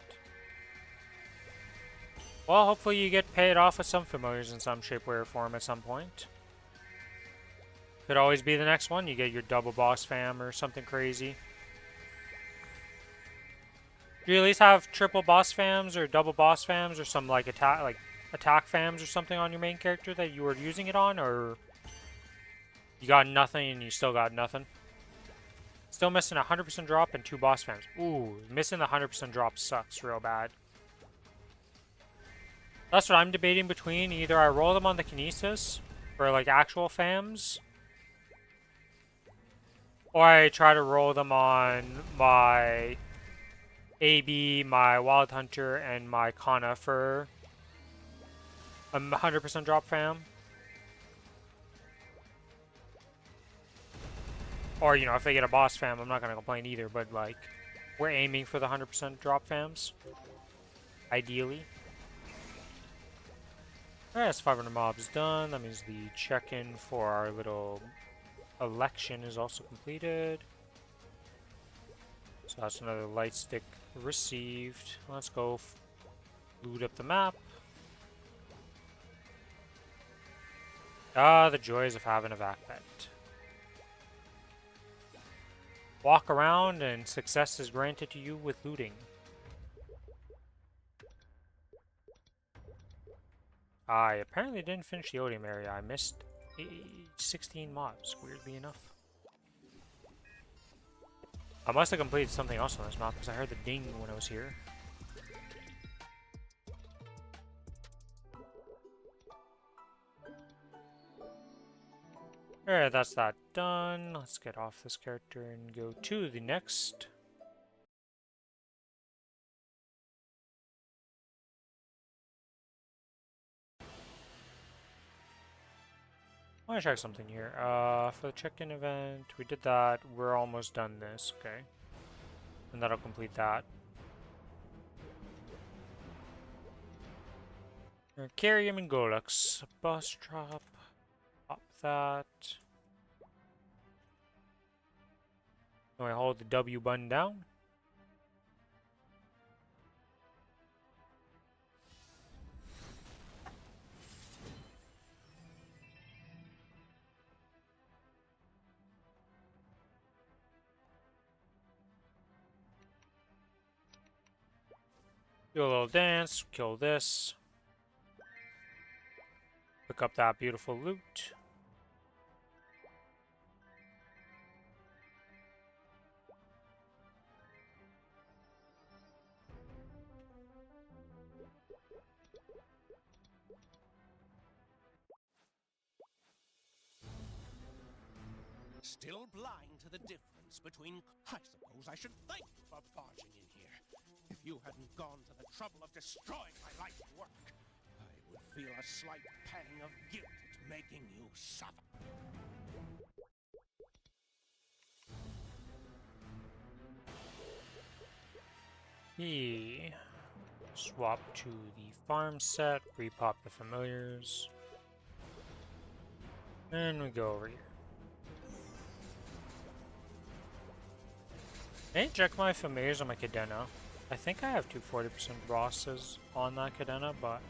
A: Well, hopefully you get paid off with some familiars in some shape, way, or form at some point. Could always be the next one. You get your double boss fam or something crazy. Do you at least have triple boss fams or double boss fams or some like attack fams or something on your main character that you were using it on, or you got nothing and you still got nothing? Still missing 100% drop and 2 boss fams. Ooh, missing the 100% drop sucks real bad. That's what I'm debating between. Either I roll them on the Kinesis for like actual fams, or I try to roll them on my AB, my Wild Hunter, and my Kana for a 100% drop fam. Or, you know, if they get a boss fam, I'm not going to complain either, but like, we're aiming for the 100% drop fams. Ideally. Alright, that's 500 mobs done. That means the check-in for our little election is also completed. So that's another light stick received. Let's go loot up the map. Ah, the joys of having a vac pet. Walk around and success is granted to you with looting. I apparently didn't finish the Odium area. I missed 16 mobs, weirdly enough. I must have completed something else on this map because I heard the ding when I was here. Alright, that's that done. Let's get off this character and go to the next. I want to check something here. For the check-in event, we did that. We're almost done this, okay. And that'll complete that. Mercurium and Golux. Boss drop. Pop that. Then we hold the W button down. Do a little dance, kill this. Pick up that beautiful loot.
B: Still blind to the difference between... I suppose I should thank you for barging in here. If you hadn't gone to the trouble of destroying my life's work, I would feel a slight pang of guilt at making you suffer.
A: Swap to the farm set, repop the familiars. And we go over here. Hey, check my familiars on my Cadena. I think I have 240% bosses on that Cadena, but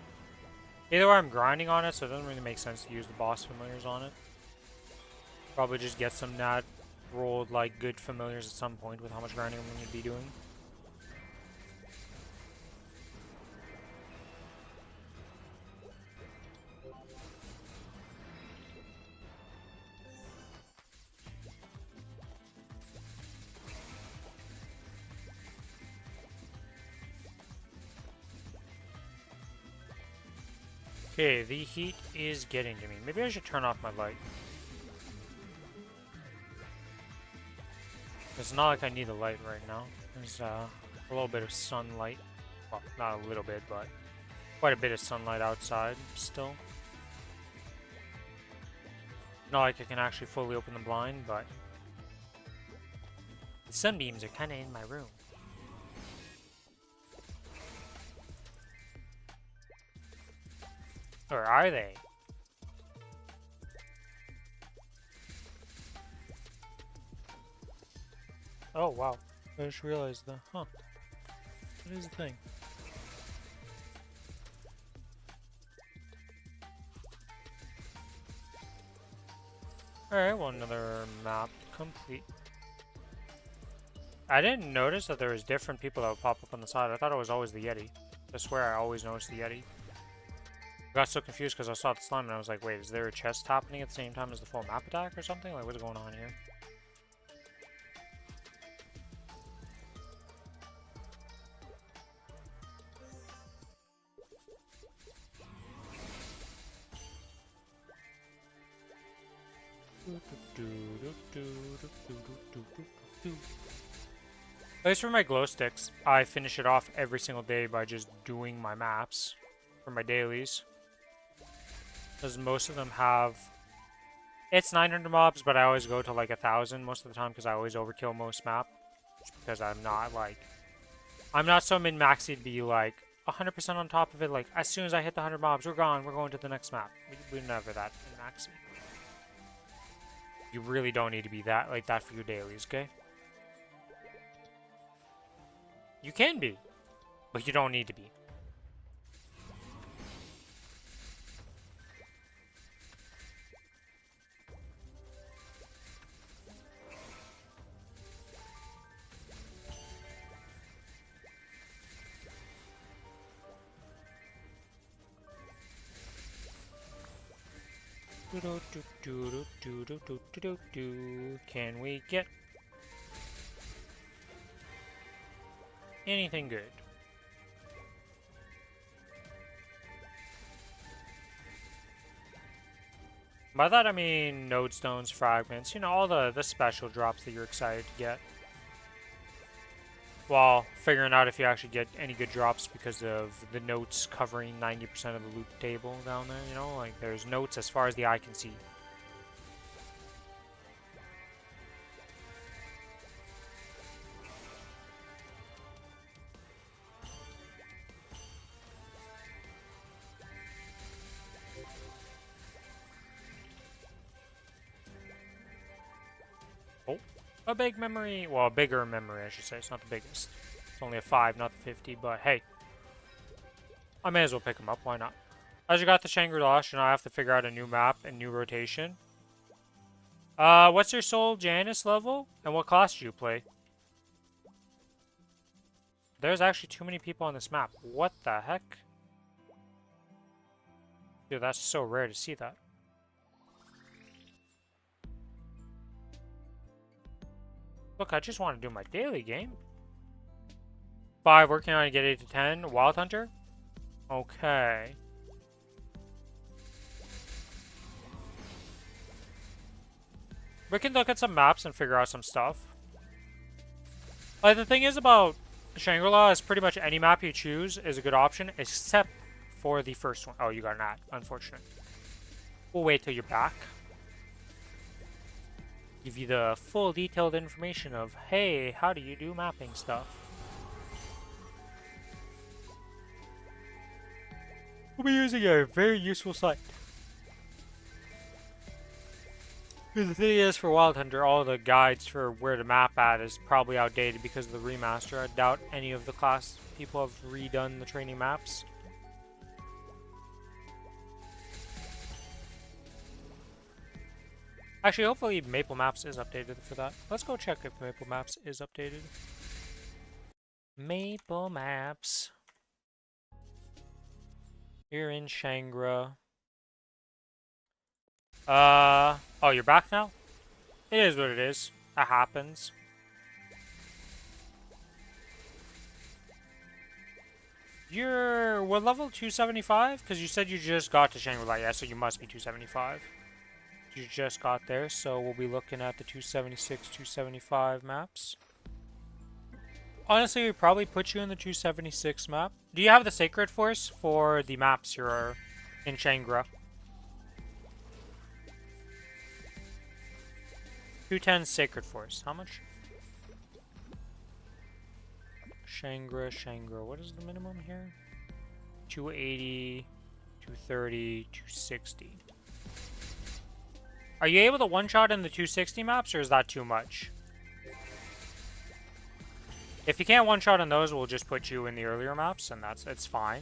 A: Either way, I'm grinding on it, so it doesn't really make sense to use the boss familiars on it. Probably just get some nat rolled like good familiars at some point with how much grinding I'm going to be doing. Okay, the heat is getting to me. Maybe I should turn off my light. It's not like I need the light right now. There's a little bit of sunlight. Well, not a little bit, but quite a bit of sunlight outside still. Not like I can actually fully open the blind, but the sunbeams are kind of in my room. Or are they? Oh, wow. I just realized that. Huh. What is the thing? Alright, well, another map complete. I didn't notice that there was different people that would pop up on the side. I thought it was always the Yeti. I swear I always noticed the Yeti. I got so confused because I saw the slime and I was like, wait, is there a chest happening at the same time as the full map attack or something? Like, what's going on here? At least for my glow sticks, I finish it off every single day by just doing my maps for my dailies. Because most of them have... It's 900 mobs, but I always go to like 1,000 most of the time because I always overkill most map. Because I'm not like... I'm not so min-maxy to be like 100% on top of it. Like, as soon as I hit the 100 mobs, we're gone. We're going to the next map. We're never that min-maxy. You really don't need to be that like that for your dailies, okay? You can be, but you don't need to be. Can we get anything good? By that I mean node stones, fragments, you know, all the special drops that you're excited to get. While figuring out if you actually get any good drops because of the notes covering 90% of the loot table down there, you know? Like, there's notes as far as the eye can see. Oh, a big memory. Well, a bigger memory, I should say. It's not the biggest. It's only a 5, not the 50, but hey. I may as well pick them up. Why not? As you got the Shangri-La, and I have to figure out a new map and new rotation. What's your Soul Janus level? And what class do you play? There's actually too many people on this map. What the heck? Dude, that's so rare to see that. Look, I just want to do my daily game. 5, working on to get 8 to 10. Wild Hunter? Okay. We can look at some maps and figure out some stuff. Like, the thing is about Shangri-La is pretty much any map you choose is a good option, except for the first one. Oh, you got an ad. Unfortunate. We'll wait till you're back. Give you the full detailed information of, hey, how do you do mapping stuff? We'll be using a very useful site. The thing is, for Wild Hunter, all the guides for where to map at is probably outdated because of the remaster. I doubt any of the class people have redone the training maps. Actually, hopefully Maple Maps is updated for that. Let's go check if Maple Maps is updated. Maple Maps. You're in Shangra. Oh, you're back now? It is what it is. That happens. You're, what level? 275? Because you said you just got to Shangri-La, yeah, so you must be 275. You just got there, so we'll be looking at the 276, 275 maps. Honestly, we probably put you in the 276 map. Do you have the Sacred Force for the maps you're in Shangra? 210 Sacred Force. How much? Shangra. What is the minimum here? 280, 230, 260. Are you able to one-shot in the 260 maps, or is that too much? If you can't one-shot in those, we'll just put you in the earlier maps, and it's fine.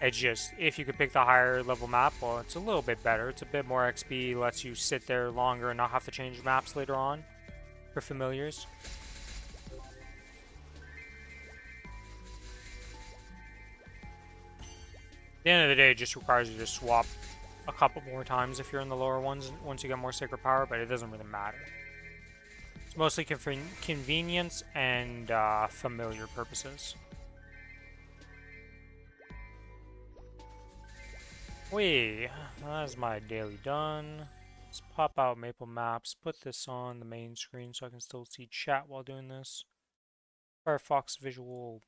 A: It's just, if you could pick the higher level map, well, it's a little bit better. It's a bit more XP, lets you sit there longer and not have to change maps later on for familiars. At the end of the day, it just requires you to swap a couple more times if you're in the lower ones once you get more Sacred Power, but it doesn't really matter. It's mostly convenience and familiar purposes. That's my daily done. Let's pop out Maple Maps, put this on the main screen so I can still see chat while doing this. Firefox Visual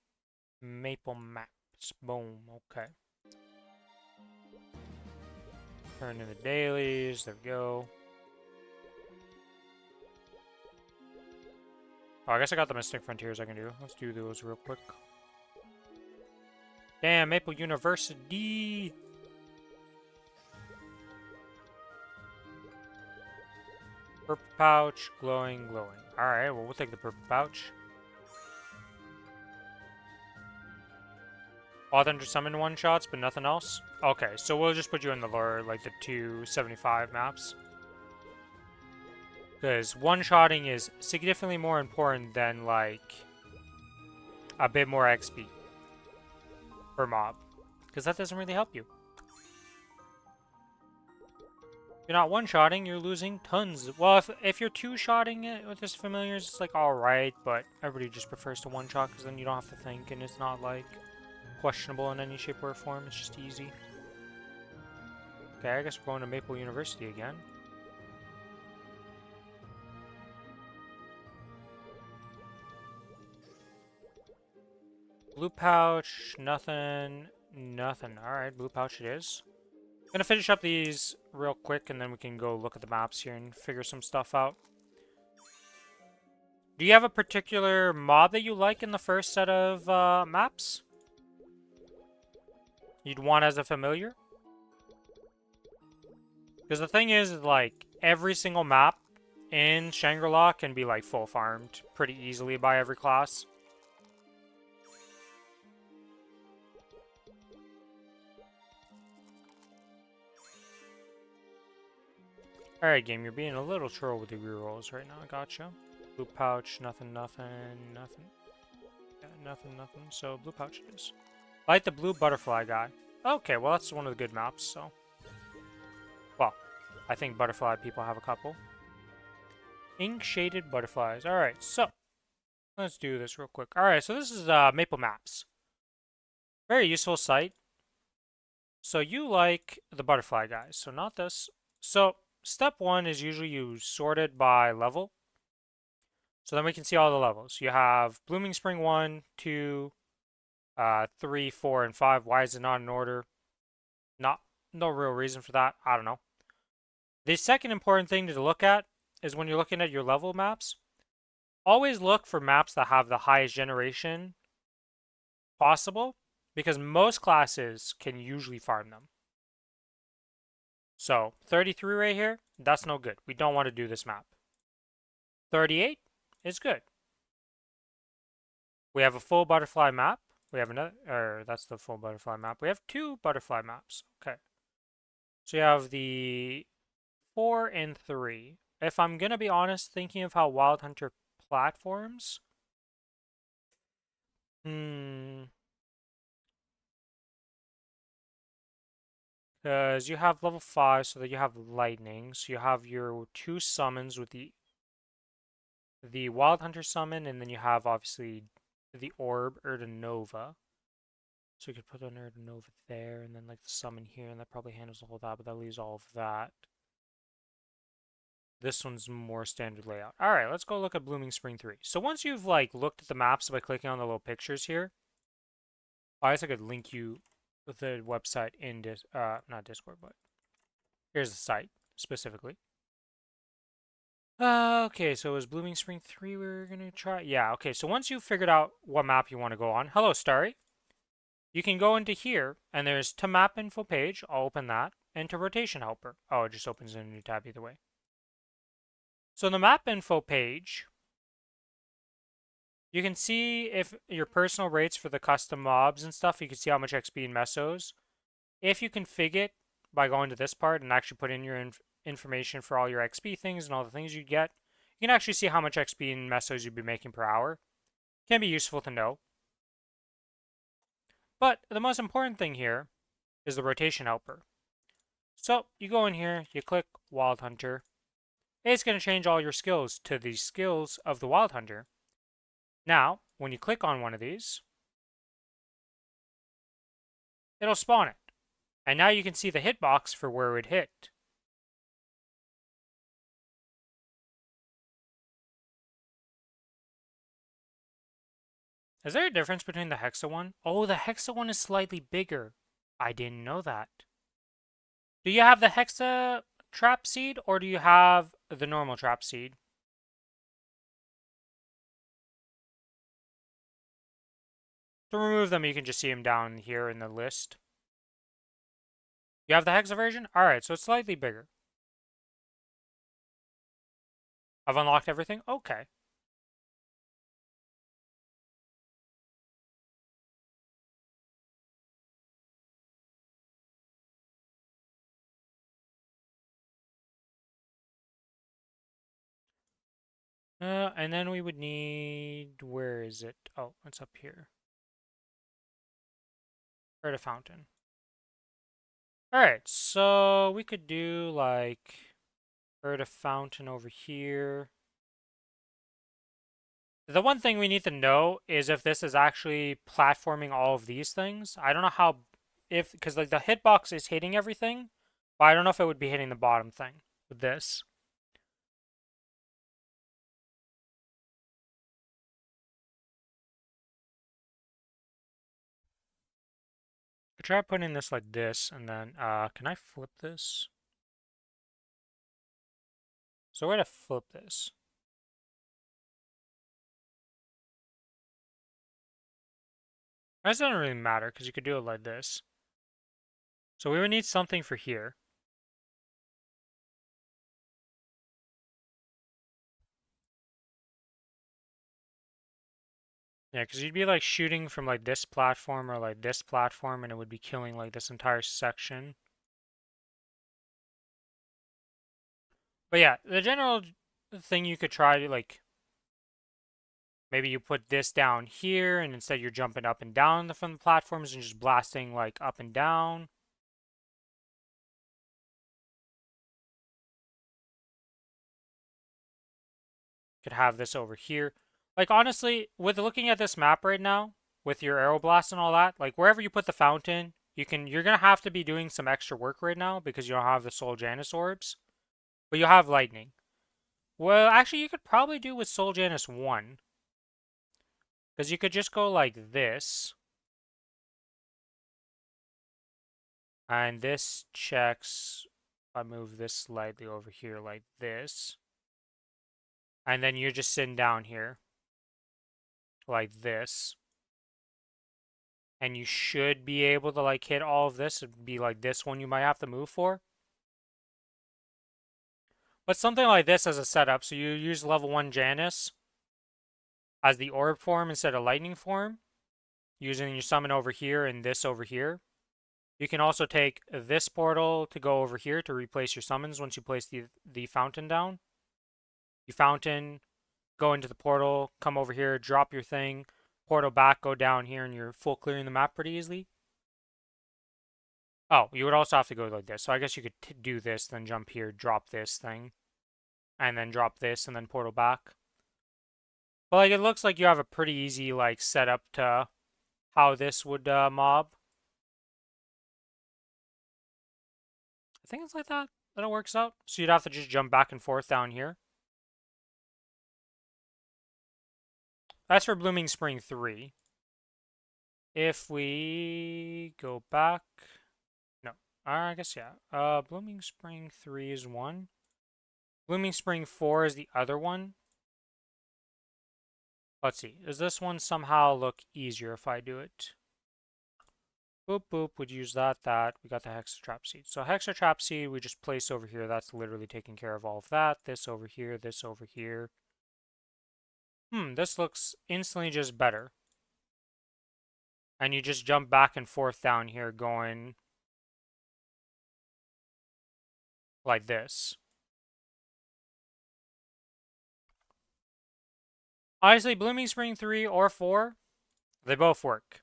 A: Maple Maps. Boom. Okay. Turn in the dailies. There we go. Oh, I guess I got the Mystic Frontiers I can do. Let's do those real quick. Damn, Maple University! Purple pouch, glowing. Alright, well, we'll take the purple pouch. Authentic summon one-shots, but nothing else? Okay, so we'll just put you in the lower, like the 275 maps. Because one-shotting is significantly more important than, like, a bit more XP per mob. Because that doesn't really help you. If you're not one-shotting, you're losing tons. Well, if you're two-shotting it with this familiars, it's like alright, but everybody just prefers to one-shot because then you don't have to think and it's not like questionable in any shape or form. It's just easy. Okay, I guess we're going to Maple University again. Blue pouch, nothing. Alright, blue pouch it is. Gonna finish up these real quick and then we can go look at the maps here and figure some stuff out. Do you have a particular mob that you like in the first set of maps? You'd want as a familiar? Because the thing is, like, every single map in Shangri-La can be, like, full farmed pretty easily by every class. Alright, game, you're being a little troll with the rerolls right now. I gotcha. Blue pouch, nothing. Yeah, nothing. So, blue pouch it is. Like the blue butterfly guy. Okay, well, that's one of the good maps, so. Well, I think butterfly people have a couple. Ink-shaded butterflies. Alright, so. Let's do this real quick. Alright, so this is Maple Maps. Very useful site. So you like the butterfly guys, so not this. So, step one is usually you sort it by level. So then we can see all the levels. You have Blooming Spring 1, 2, 3, 4, and 5. Why is it not in order? No real reason for that. I don't know. The second important thing to look at is when you're looking at your level maps, always look for maps that have the highest generation possible, because most classes can usually farm them. So, 33 right here, that's no good. We don't want to do this map. 38 is good. We have a full butterfly map. We have another, that's the full butterfly map. We have two butterfly maps. Okay. So you have the 4 and 3. If I'm gonna be honest, thinking of how Wild Hunter platforms, hmm, because you have level 5, so that you have lightning. So you have your 2 summons with the Wild Hunter summon, and then you have obviously the orb or the Nova. So you could put an Nova there, and then like the summon here, and that probably handles all of that, but that leaves all of that. This one's more standard layout. All right, let's go look at Blooming Spring 3. So once you've like looked at the maps by clicking on the little pictures here, I guess I could link you with the website in not Discord, but here's the site specifically. Okay, so it was Blooming Spring 3 we were gonna try? Yeah, okay, so once you've figured out what map you want to go on, hello Starry, you can go into here, and there's to map info page, I'll open that, and to rotation helper. Oh, it just opens in a new tab either way. So the map info page, you can see if your personal rates for the custom mobs and stuff, you can see how much XP and mesos. If you config it by going to this part and actually put in your information for all your XP things and all the things you get, you can actually see how much XP and mesos you'd be making per hour. Can be useful to know. But the most important thing here is the rotation helper. So you go in here, you click Wild Hunter. It's going to change all your skills to the skills of the Wild Hunter. Now, when you click on one of these, it'll spawn it. And now you can see the hitbox for where it hit. Is there a difference between the Hexa one? Oh, the Hexa one is slightly bigger. I didn't know that. Do you have the Hexa trap seed or do you have the normal trap seed? To remove them, you can just see them down here in the list. You have the Hexa version? Alright, so it's slightly bigger. I've unlocked everything? Okay. And then we would need... Where is it? Oh, it's up here. Or the fountain. Alright, so we could do like... Or the fountain over here. The one thing we need to know is if this is actually platforming all of these things. I don't know how... Because like the hitbox is hitting everything, but I don't know if it would be hitting the bottom thing with this. I try putting this like this, and then, can I flip this? So we're gonna flip this. That doesn't really matter, because you could do it like this. So we would need something for here. Yeah, because you'd be like shooting from like this platform or like this platform, and it would be killing like this entire section. But yeah, the general thing you could try to like, maybe you put this down here, and instead you're jumping up and down from the platforms and just blasting like up and down. Could have this over here. Like honestly, with looking at this map right now, with your arrow blast and all that, like wherever you put the fountain, you're gonna have to be doing some extra work right now because you don't have the Soul Janus orbs. But you have lightning. Well, actually you could probably do with Soul Janus 1. Because you could just go like this. And this checks, I move this slightly over here like this. And then you're just sitting down here. Like this. And you should be able to like hit all of this. It'd be like this one you might have to move for. But something like this as a setup. So you use level 1 Janus as the orb form instead of lightning form. Using your summon over here and this over here. You can also take this portal to go over here to replace your summons once you place the fountain down. You fountain, go into the portal, come over here, drop your thing, portal back, go down here, and you're full clearing the map pretty easily. Oh, you would also have to go like this. So I guess you could do this, then jump here, drop this thing, and then drop this, and then portal back. But like it looks like you have a pretty easy like setup to how this would mob. I think it's like that it works out. So you'd have to just jump back and forth down here. That's for Blooming Spring 3. If we go back, no, I guess yeah. Blooming Spring 3 is one. Blooming Spring 4 is the other one. Let's see. Does this one somehow look easier if I do it? Boop, boop, would use that. We got the Hexatrap Seed. So Hexatrap Seed, we just place over here. That's literally taking care of all of that. This over here, this over here. This looks instantly just better. And you just jump back and forth down here going like this. Honestly, Blooming Spring 3 or 4, they both work.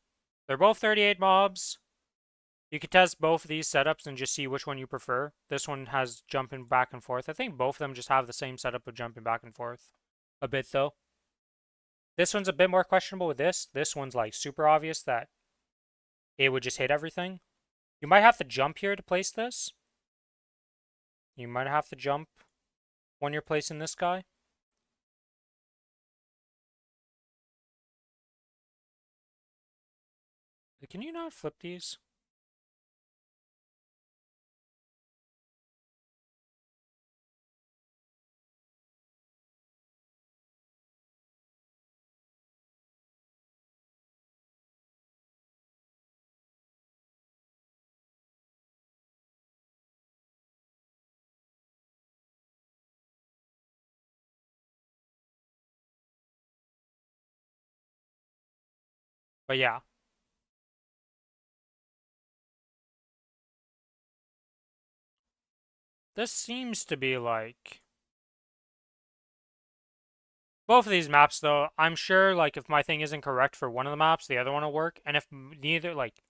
A: They're both 38 mobs. You could test both of these setups and just see which one you prefer. This one has jumping back and forth. I think both of them just have the same setup of jumping back and forth a bit though. This one's a bit more questionable with this. This one's like super obvious that it would just hit everything. You might have to jump here to place this. You might have to jump when you're placing this guy. Can you not flip these? But yeah. This seems to be like... Both of these maps, though, I'm sure, like, if my thing isn't correct for one of the maps, the other one will work. And if neither, like...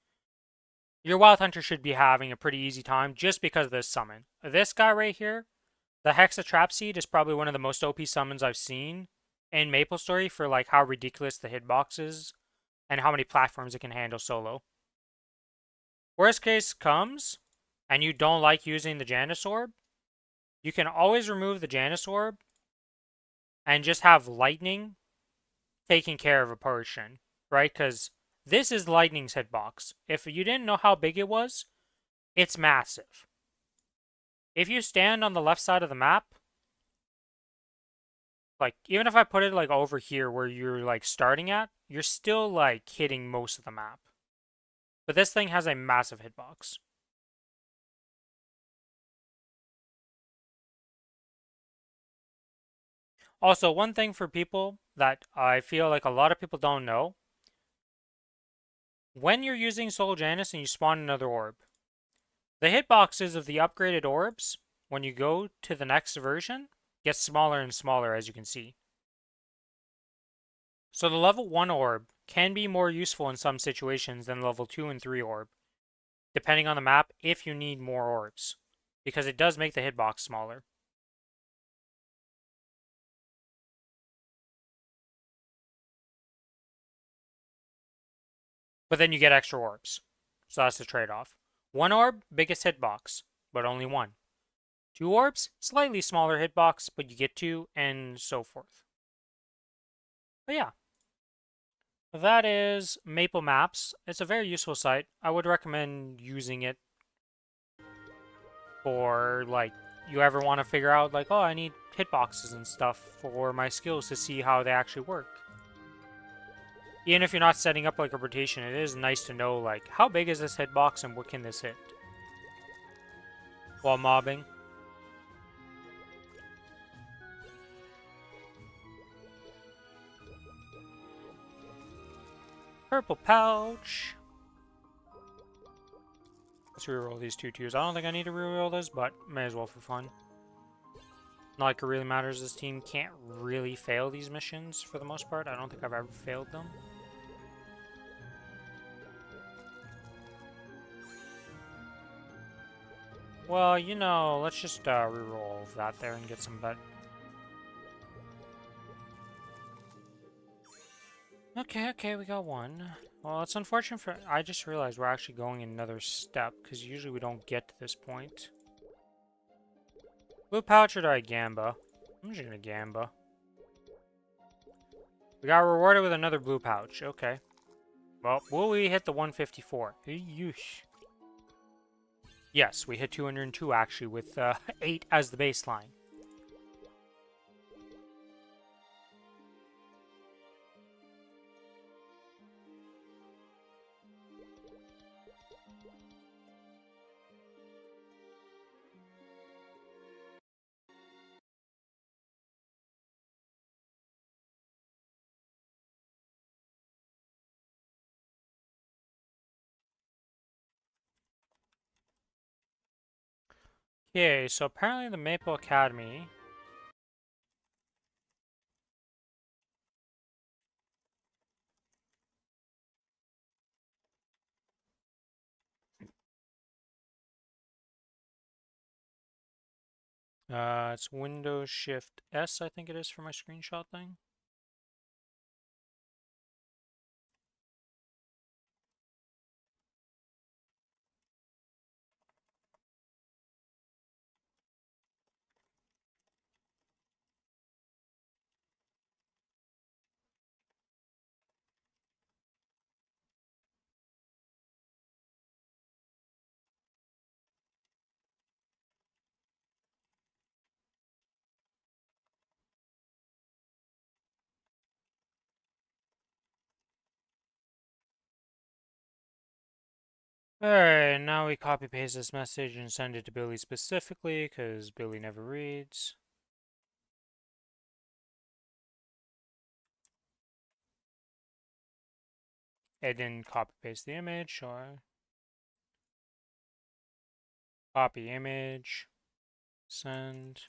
A: Your Wild Hunter should be having a pretty easy time just because of this summon. This guy right here, the Hexatrap Seed, is probably one of the most OP summons I've seen in Maplestory for, like, how ridiculous the hitbox is and how many platforms it can handle solo. Worst case comes, and you don't like using the Janus Orb, you can always remove the Janus Orb and just have Lightning taking care of a portion, right? Because this is Lightning's hitbox. If you didn't know how big it was, it's massive. If you stand on the left side of the map, like, even if I put it, like, over here where you're, like, starting at, you're still, like, hitting most of the map. But this thing has a massive hitbox. Also, one thing for people that I feel like a lot of people don't know, when you're using Soul Janus and you spawn another orb, the hitboxes of the upgraded orbs, when you go to the next version, get smaller and smaller, as you can see. So the level 1 orb can be more useful in some situations than level 2 and 3 orb, depending on the map if you need more orbs, because it does make the hitbox smaller. But then you get extra orbs, so that's the trade-off. 1 orb, biggest hitbox, but only 1. 2 orbs, slightly smaller hitbox, but you get 2, and so forth. But yeah. That is Maple Maps. It's a very useful site. I would recommend using it for, like, you ever want to figure out, like, oh, I need hitboxes and stuff for my skills to see how they actually work. Even if you're not setting up, like, a rotation, it is nice to know, like, how big is this hitbox and what can this hit while mobbing. Purple pouch. Let's reroll these 2-2s. I don't think I need to reroll this, but may as well for fun. Not like it really matters. This team can't really fail these missions for the most part. I don't think I've ever failed them. Well, you know, let's just reroll that there and get some bet. Okay, we got one. Well, it's unfortunate for... I just realized we're actually going another step, because usually we don't get to this point. Blue pouch or do I gamba? I'm just gonna gamba. We got rewarded with another blue pouch. Okay. Well, will we hit the 154? Yeesh. Yes, we hit 202 actually with 8 as the baseline. Okay, so apparently the Maple Academy... it's Windows Shift S, I think it is, for my screenshot thing. Alright, now we copy paste this message and send it to Billy specifically, because Billy never reads. I didn't copy paste the image, or copy image, send.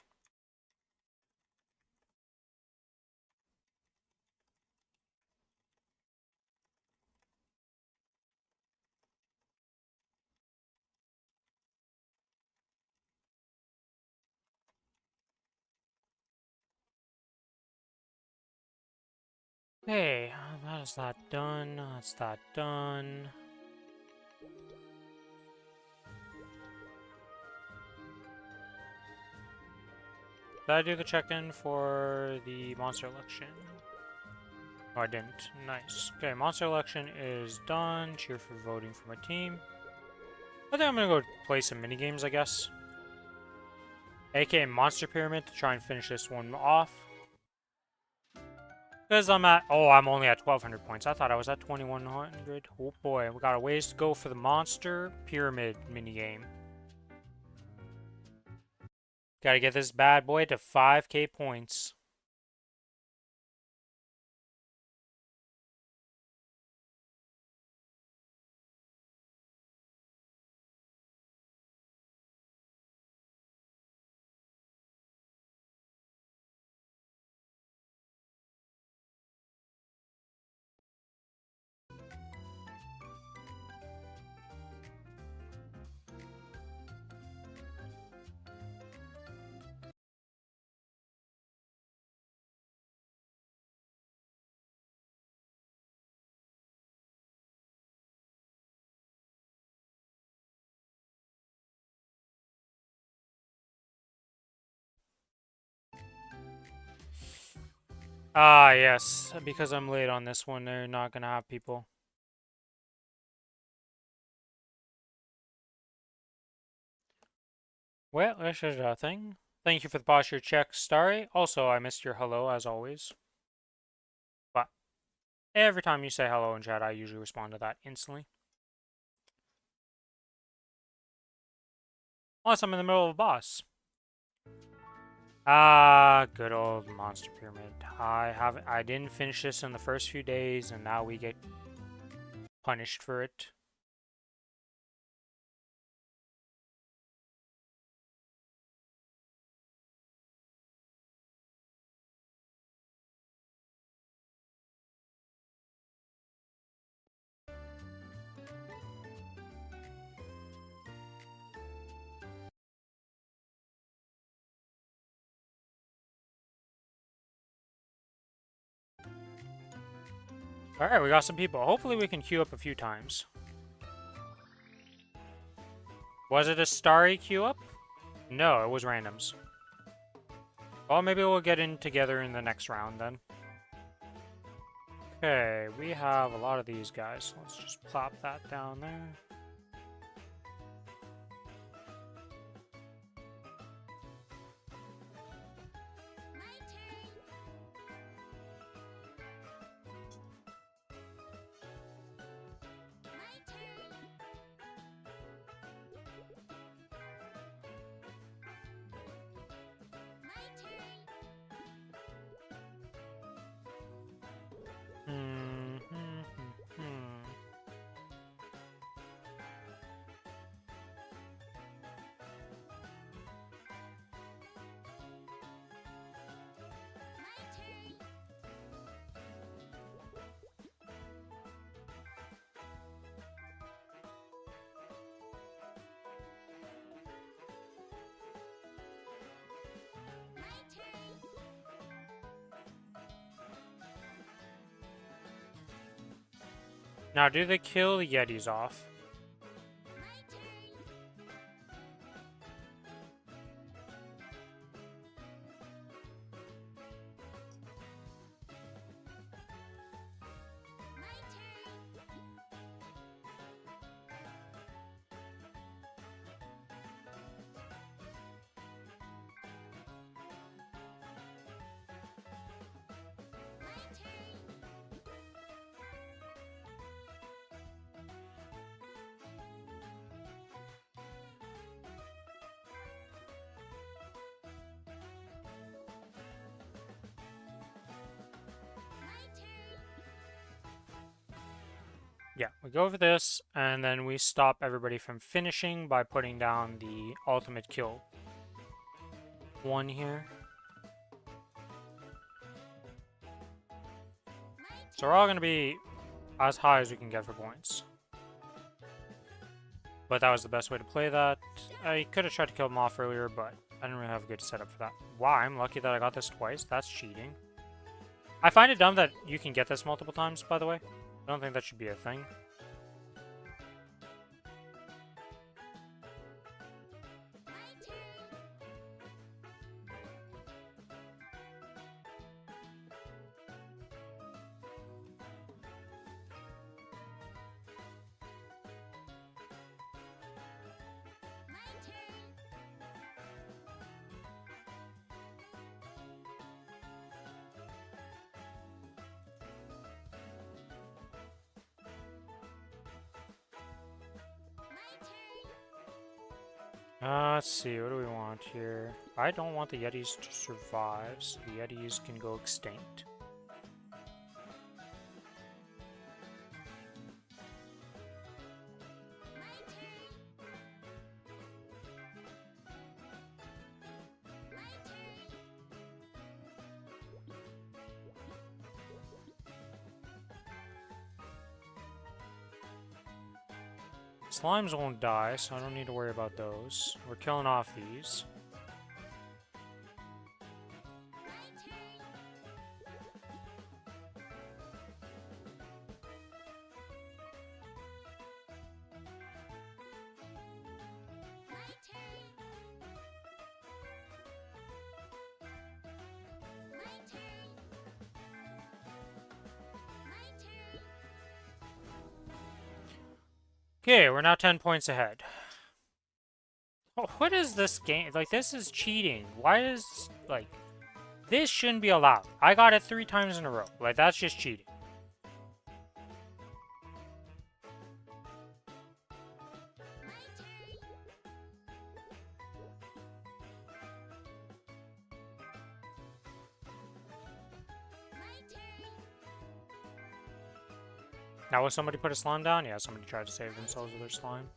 A: Okay, that is that done. That's that done. Did I do the check-in for the monster election? Oh, I didn't. Nice. Okay, monster election is done. Cheer for voting for my team. I think I'm gonna go play some mini games, I guess. AKA Monster Pyramid to try and finish this one off. Because I'm at... Oh, I'm only at 1,200 points. I thought I was at 2,100. Oh boy, we got a ways to go for the Monster Pyramid minigame. Gotta get this bad boy to 5k points. Ah, yes. Because I'm late on this one, they're not gonna have people. Well, this is a thing. Thank you for the posture check, Starry. Also, I missed your hello, as always. But every time you say hello in chat, I usually respond to that instantly. Unless I'm in the middle of a boss. Ah, good old Monster Pyramid. I didn't finish this in the first few days, and now we get punished for it. Alright, we got some people. Hopefully we can queue up a few times. Was it a starry queue up? No, it was randoms. Well, maybe we'll get in together in the next round then. Okay, we have a lot of these guys. Let's just plop that down there. Now, do they kill the Yetis off? Yeah, we go over this, and then we stop everybody from finishing by putting down the ultimate kill one here. So we're all going to be as high as we can get for points. But that was the best way to play that. I could have tried to kill them off earlier, but I didn't really have a good setup for that. Wow, I'm lucky that I got this twice. That's cheating. I find it dumb that you can get this multiple times, by the way. I don't think that should be a thing. Let's see, what do we want here? I don't want the Yetis to survive, so the Yetis can go extinct. Slimes won't die, so I don't need to worry about those. We're killing off these. Okay, we're now 10 points ahead. Oh, what is this game? Like, this is cheating. Why is, like, this shouldn't be allowed. I got it 3 times in a row. Like, that's just cheating. Now, will somebody put a slime down? Yeah, somebody tried to save themselves with their slime.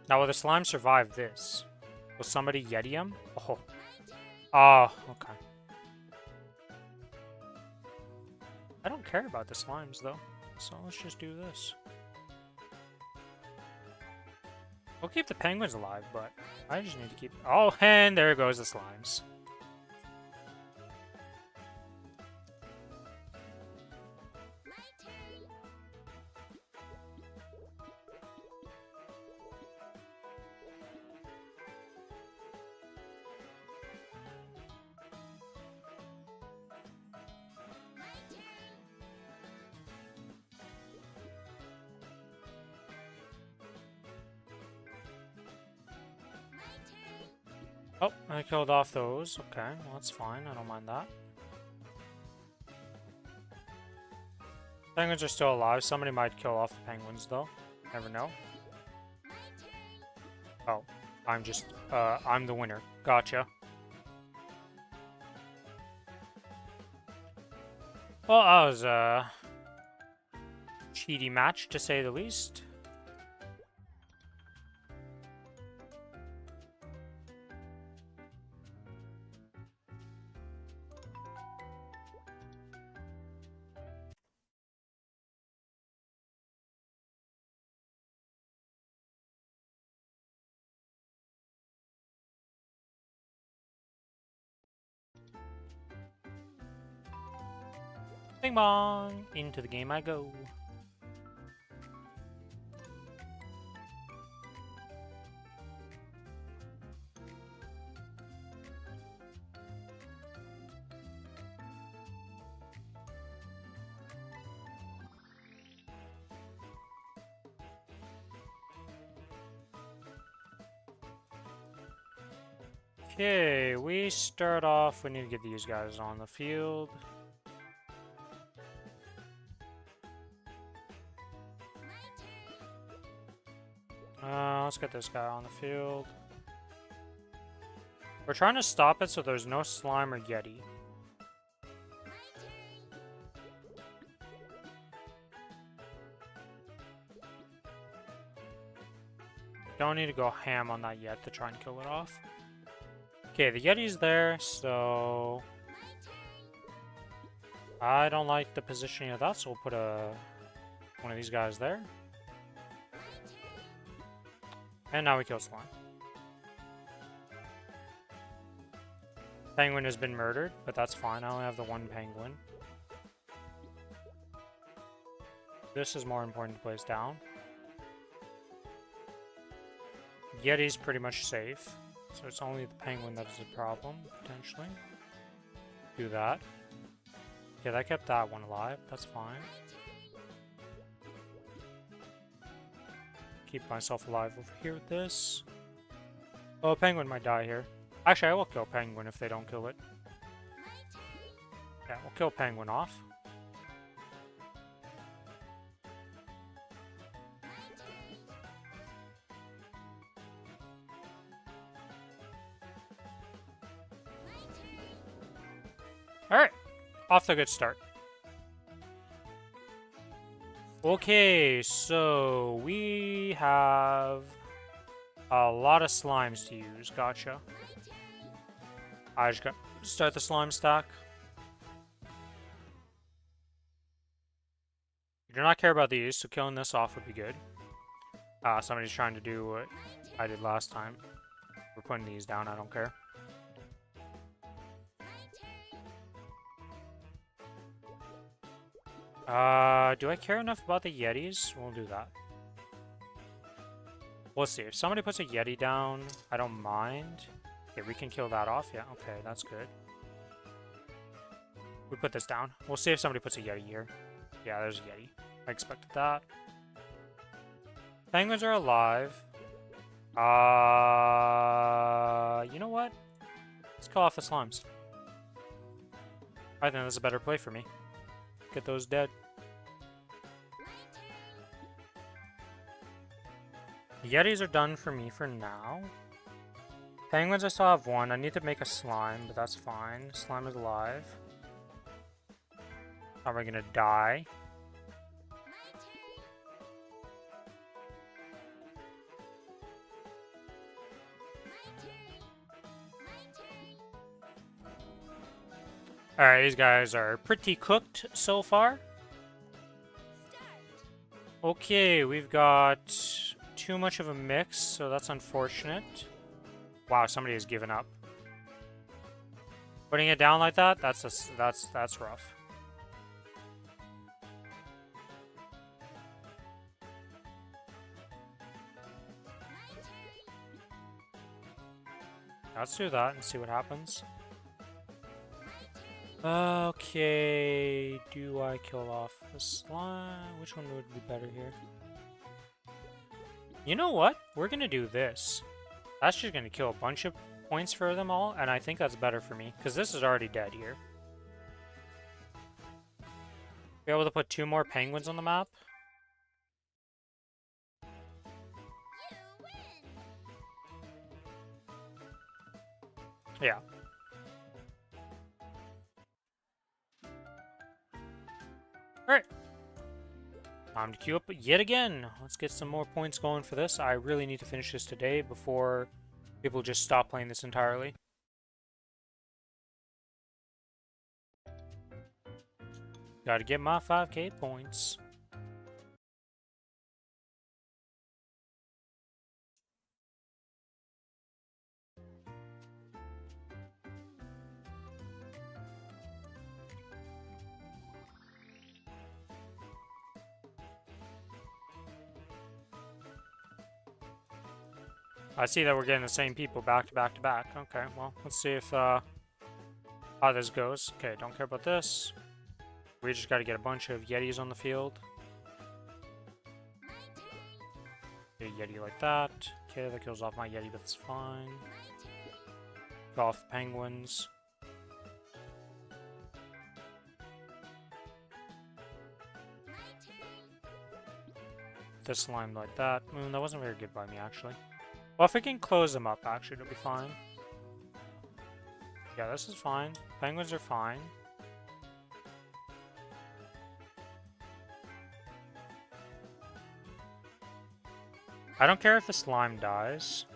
A: Now, will the slime survive this? Will somebody Yeti him? Oh. Oh, okay. I don't care about the slimes, though. So let's just do this. We'll keep the penguins alive, but I just need to keep... Oh, and there goes the slimes. Oh, I killed off those. Okay, well, that's fine. I don't mind that. Penguins are still alive. Somebody might kill off the penguins, though. Never know. Oh, I'm the winner. Gotcha. Well, that was a cheaty match, to say the least. Bing bong! Into the game I go. Okay, we start off. We need to get these guys on the field. Let's get this guy on the field. We're trying to stop it so there's no slime or yeti. Don't need to go ham on that yet to try and kill it off. Okay, the yeti's there, so I don't like the positioning of that, so we'll put one of these guys there. And now we kill slime. Penguin has been murdered, but that's fine. I only have the one penguin. This is more important to place down. Yeti's pretty much safe, so it's only the penguin that is a problem, potentially. Do that. Yeah, that kept that one alive. That's fine. Keep myself alive over here with this. Oh, a penguin might die here. Actually, I will kill penguin if they don't kill it. Yeah, we'll kill penguin off. Alright, off to a good start. Okay, so we have a lot of slimes to use. Gotcha. I just got start the slime stack. We do not care about these, so killing this off would be good. Somebody's trying to do what I did last time. We're putting these down, I don't care. Do I care enough about the yetis? We'll do that. We'll see. If somebody puts a yeti down, I don't mind. Okay, we can kill that off. Yeah, okay, that's good. We put this down. We'll see if somebody puts a yeti here. Yeah, there's a yeti. I expected that. Penguins are alive. You know what? Let's kill off the slimes. I think that's a better play for me. Get those dead. The yetis are done for me for now. Penguins, I still have one. I need to make a slime, but that's fine. Slime is alive. Are we gonna die? Alright, these guys are pretty cooked so far. Okay, we've got too much of a mix, so that's unfortunate. Wow, somebody has given up. Putting it down like that, that's rough. Let's do that and see what happens. Okay, do I kill off the slime? Which one would be better here? You know what? We're gonna do this. That's just gonna kill a bunch of points for them all, and I think that's better for me, because this is already dead here. Be able to put 2 more penguins on the map. Yeah. Alright. Time to queue up yet again. Let's get some more points going for this. I really need to finish this today before people just stop playing this entirely. Gotta get my 5k points. I see that we're getting the same people back to back to back. Okay, well, let's see if how this goes. Okay, don't care about this. We just gotta get a bunch of Yetis on the field. Get a Yeti like that. Okay, that kills off my Yeti, but that's fine. Kill off the penguins. This slime like that. That wasn't very good by me, actually. Well, if we can close them up, actually, it'll be fine. Yeah, this is fine. Penguins are fine. I don't care if the slime dies.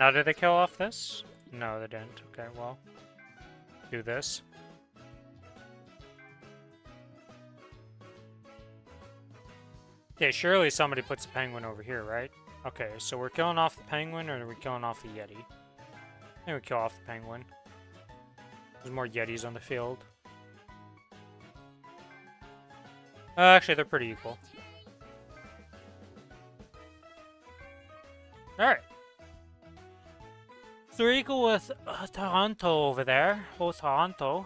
A: Now, did they kill off this? No, they didn't. Okay, well. Do this. Okay, surely somebody puts a penguin over here, right? Okay, so we're killing off the penguin, or are we killing off the Yeti? I think we kill off the penguin. There's more Yetis on the field. Actually, they're pretty equal. Alright. So we're equal with Toronto over there. Oh, Toronto.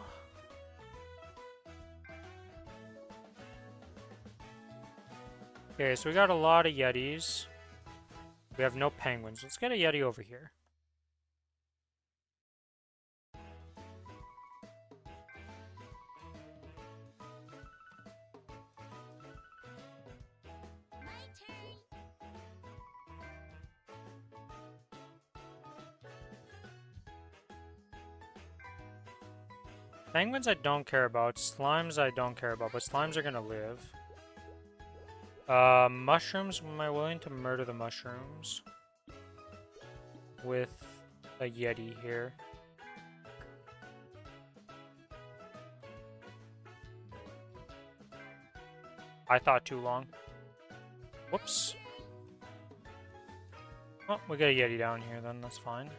A: Okay, so we got a lot of Yetis. We have no penguins. Let's get a Yeti over here. Penguins I don't care about. Slimes I don't care about, but slimes are gonna live. Mushrooms, am I willing to murder the mushrooms? With a Yeti here. I thought too long. Whoops. Oh, we got a Yeti down here then, that's fine.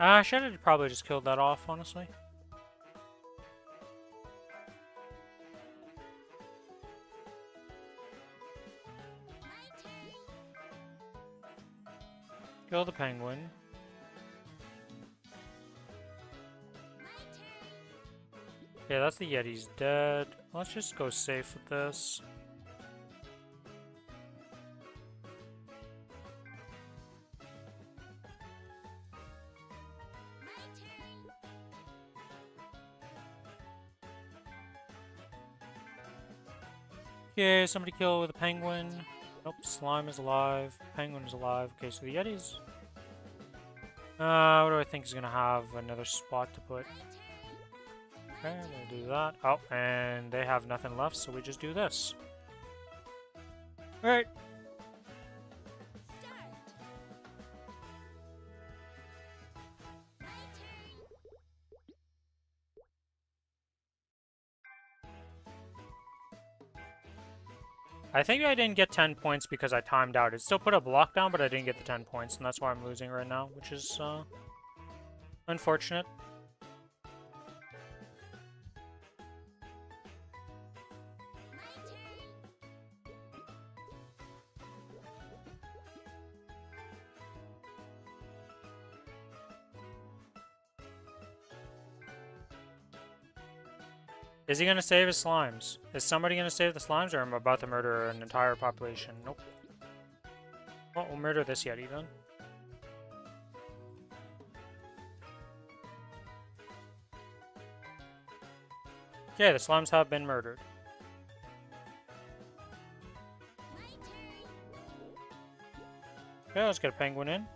A: I should have probably just killed that off, honestly. Kill the penguin. Okay, that's the Yeti's dead. Let's just go safe with this. Okay, somebody kill with a penguin. Nope, slime is alive. Penguin is alive. Okay, so the Yeti's... what do I think is gonna have another spot to put? Okay, we'll do that. Oh, and they have nothing left, so we just do this. Alright. I think I didn't get 10 points because I timed out. It still put a block down, but I didn't get the 10 points, and that's why I'm losing right now, which is unfortunate. Is he gonna save his slimes? Is somebody gonna save the slimes, or am I about to murder an entire population? Nope. Well, we'll murder this Yeti then. Okay, the slimes have been murdered. Okay, let's get a penguin in.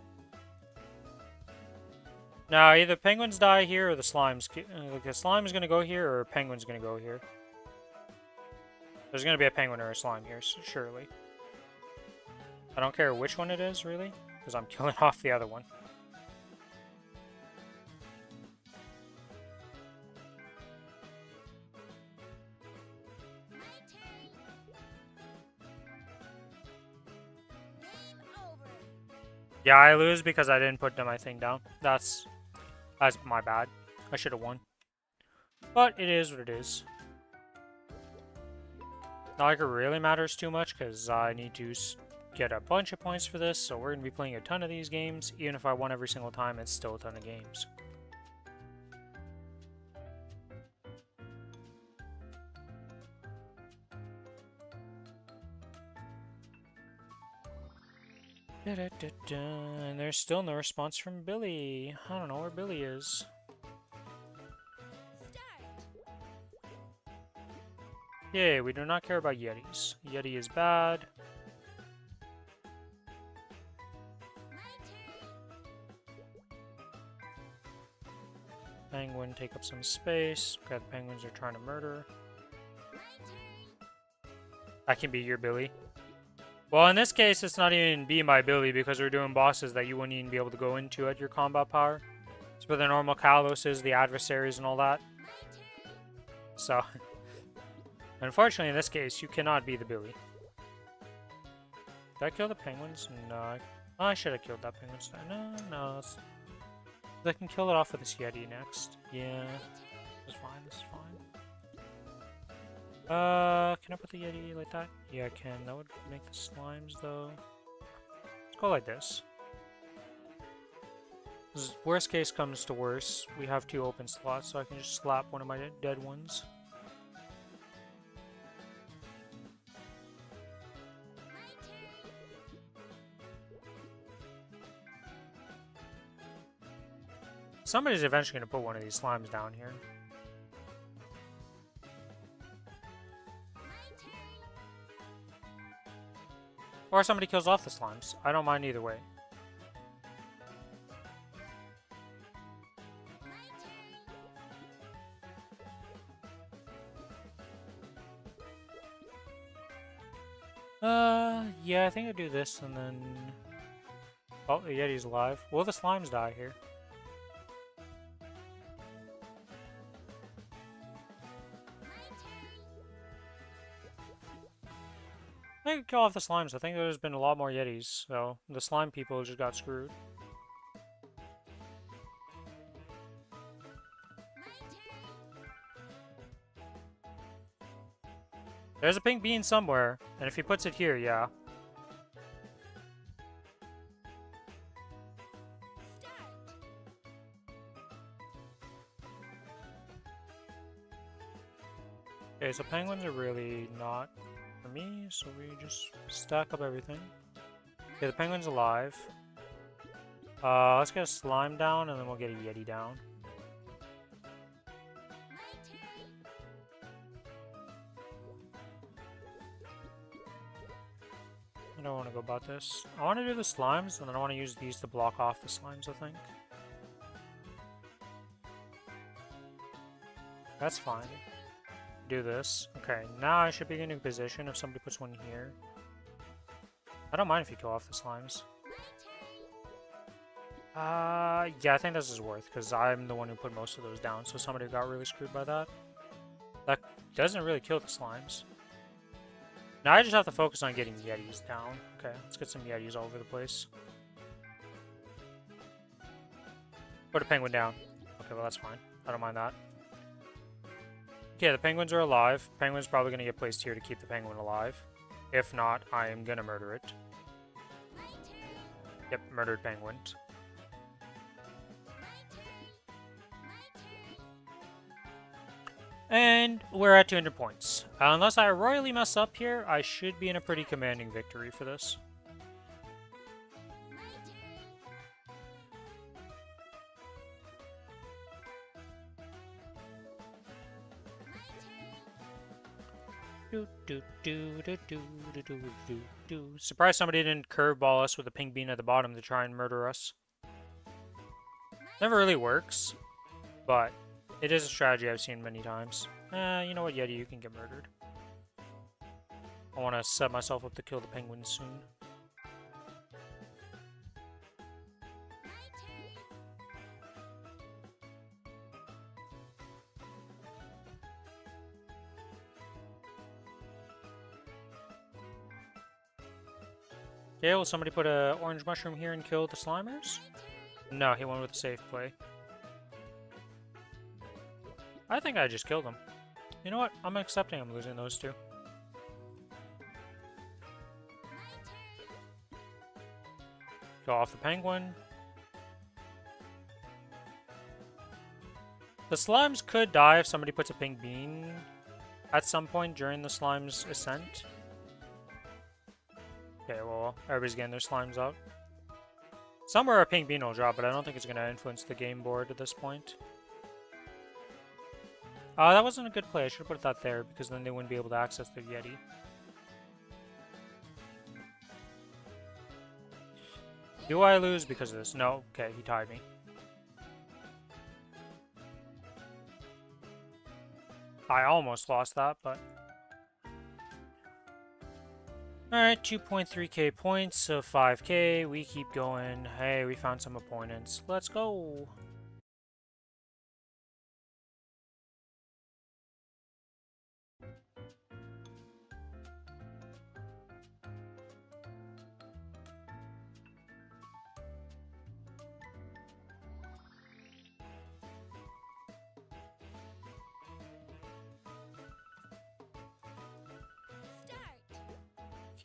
A: Now, either penguins die here or the slimes. Like the slime is gonna go here, or a penguin's gonna go here. There's gonna be a penguin or a slime here, surely. I don't care which one it is, really, because I'm killing off the other one. Yeah, I lose because I didn't put my thing down. That's my bad. I should have won. But it is what it is. Not like it really matters too much because I need to get a bunch of points for this, so we're going to be playing a ton of these games. Even if I won every single time, it's still a ton of games. And there's still no response from Billy. I don't know where Billy is. Yay, we do not care about Yetis. Yeti is bad. Penguin, take up some space. Okay, the penguins are trying to murder. I can be your Billy. Well, in this case, it's not even be my Billy because we're doing bosses that you wouldn't even be able to go into at your combat power. It's for the normal Kaloses, the adversaries, and all that. So, unfortunately, in this case, you cannot be the Billy. Did I kill the penguins? No. Oh, I should have killed that penguin. No. I can kill it off with this Yeti next. Yeah. This is fine. Can I put the Yeti like that? Yeah, I can. That would make the slimes, though. Let's go like this. Worst case comes to worst. We have 2 open slots, so I can just slap one of my dead ones. Somebody's eventually going to put one of these slimes down here. Or somebody kills off the slimes. I don't mind either way. Yeah, I think I'll do this and then... Oh, the Yeti's alive. Will the slimes die here? I could kill off the slimes. I think there's been a lot more Yetis, so the slime people just got screwed. There's a pink bean somewhere, and if he puts it here, yeah. Okay, so penguins are really not for me, so we just stack up everything. Okay, the penguin's alive. Let's get a slime down, and then we'll get a Yeti down. I don't want to go about this. I want to do the slimes, and then I want to use these to block off the slimes, I think. That's fine. Do this. Okay, now I should be in a position if somebody puts one here. I don't mind if you kill off the slimes. Yeah, I think this is worth, because I'm the one who put most of those down, so somebody got really screwed by that. That doesn't really kill the slimes. Now I just have to focus on getting Yetis down. Okay, let's get some Yetis all over the place. Put a penguin down. Okay, well that's fine. I don't mind that. Okay, the penguins are alive. Penguin's probably going to get placed here to keep the penguin alive. If not, I am going to murder it. Yep, murdered penguin. And we're at 200 points. Unless I royally mess up here, I should be in a pretty commanding victory for this. Surprised somebody didn't curveball us with a pink bean at the bottom to try and murder us. Never really works, but it is a strategy I've seen many times. You know what, Yeti, you can get murdered. I want to set myself up to kill the penguins soon. Okay, will somebody put a orange mushroom here and kill the Slimers? No, he went with a safe play. I think I just killed him. You know what? I'm accepting I'm losing those two. Go off the penguin. The slimes could die if somebody puts a pink bean at some point during the slime's ascent. Okay, well, everybody's getting their slimes out. Somewhere a pink bean will drop, but I don't think it's going to influence the game board at this point. That wasn't a good play. I should have put that there, because then they wouldn't be able to access their Yeti. Do I lose because of this? No. Okay, he tied me. I almost lost that, but... Alright, 2.3k points, so 5k. We keep going. Hey, we found some opponents. Let's go!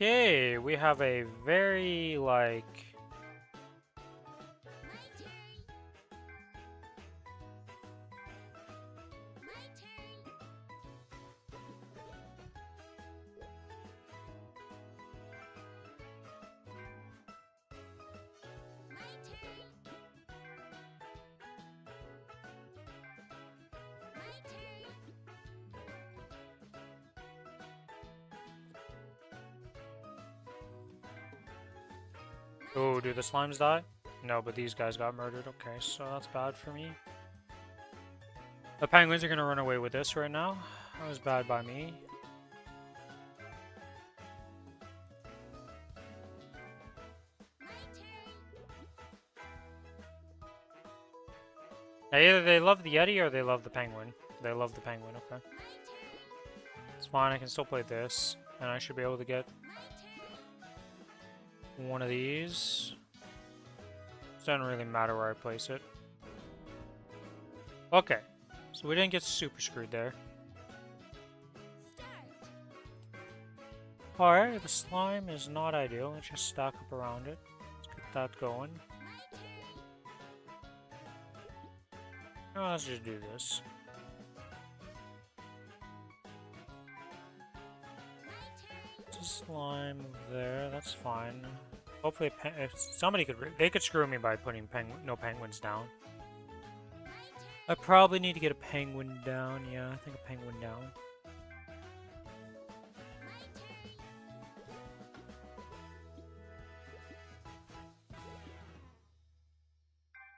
A: Okay, we have a very, like... Oh, do the slimes die? No, but these guys got murdered. Okay, so that's bad for me. The penguins are gonna run away with this right now. That was bad by me. Now, either they love the Yeti or they love the penguin. They love the penguin, okay. It's fine, I can still play this. And I should be able to get one of these. It doesn't really matter where I place it. Okay, so we didn't get super screwed there. Alright, the slime is not ideal. Let's just stack up around it. Let's get that going. Oh, let's just do this. It's a slime there, that's fine. Hopefully, if somebody they could screw me by putting no penguins down. I probably need to get a penguin down. Yeah, I think a penguin down.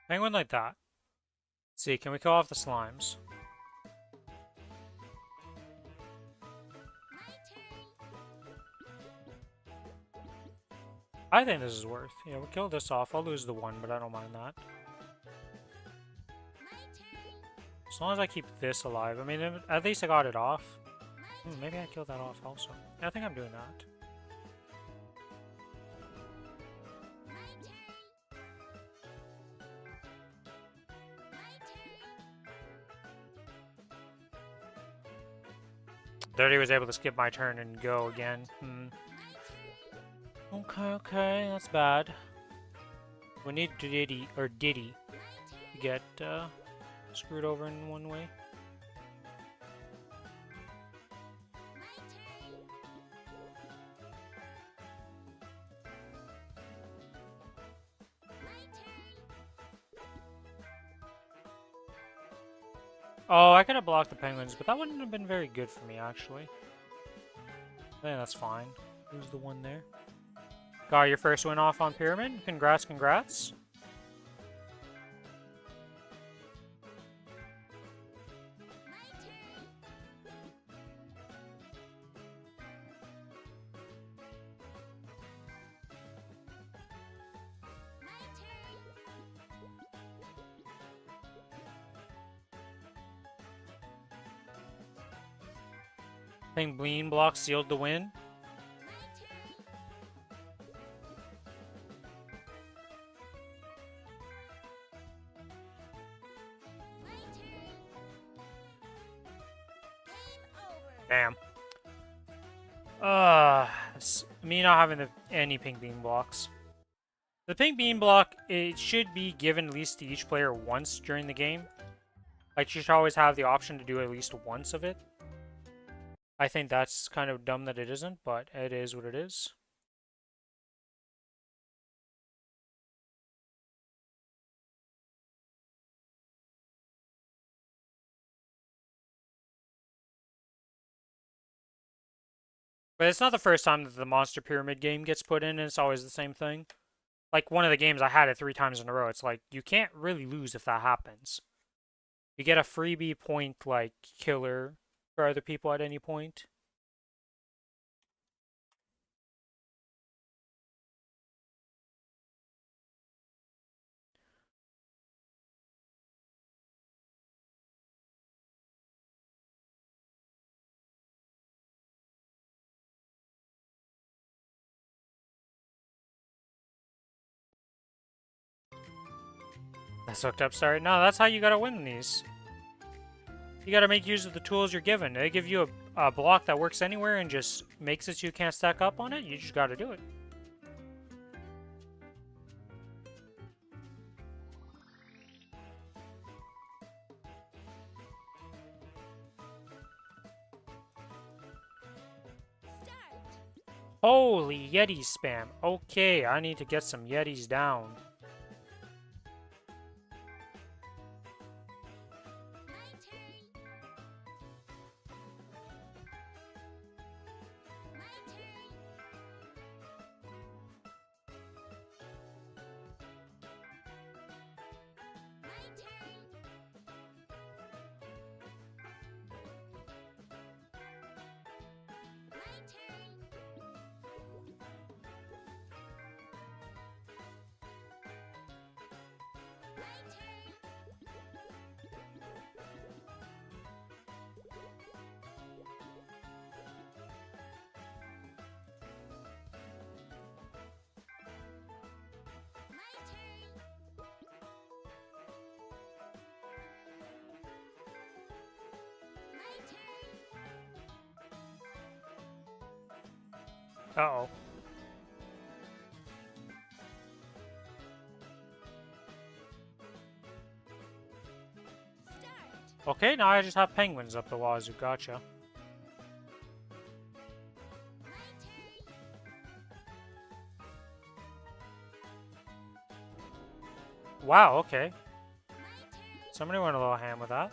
A: Penguin like that. Let's see, can we kill off the slimes? I think this is worth. Yeah, we'll kill this off. I'll lose the one, but I don't mind that. As long as I keep this alive. I mean, at least I got it off. Maybe I killed that off also. I think I'm doing that. Dirty was able to skip my turn and go again. Okay, that's bad. We need Diddy to get screwed over in one way. Oh, I could have blocked the penguins, but that wouldn't have been very good for me, actually. I think that's fine. Who's the one there? Got your first win off on Pyramid. Congrats. I think Bleen block sealed the win. Damn. Me not having any pink beam blocks. The pink beam block, it should be given at least to each player once during the game. Like, you should always have the option to do at least once of it. I think that's kind of dumb that it isn't, but it is what it is. But it's not the first time that the Monster Pyramid game gets put in, and it's always the same thing. Like, one of the games I had it 3 times in a row. It's like, you can't really lose if that happens. You get a freebie point, like, killer for other people at any point. That's hooked up, sorry. No, that's how you gotta win these. You gotta make use of the tools you're given. They give you a block that works anywhere and just makes it so you can't stack up on it. You just gotta do it. Holy Yeti spam. Okay, I need to get some Yetis down. Uh-oh. Okay, now I just have penguins up the wazoo. Gotcha. Wow, okay. Somebody went a little ham with that.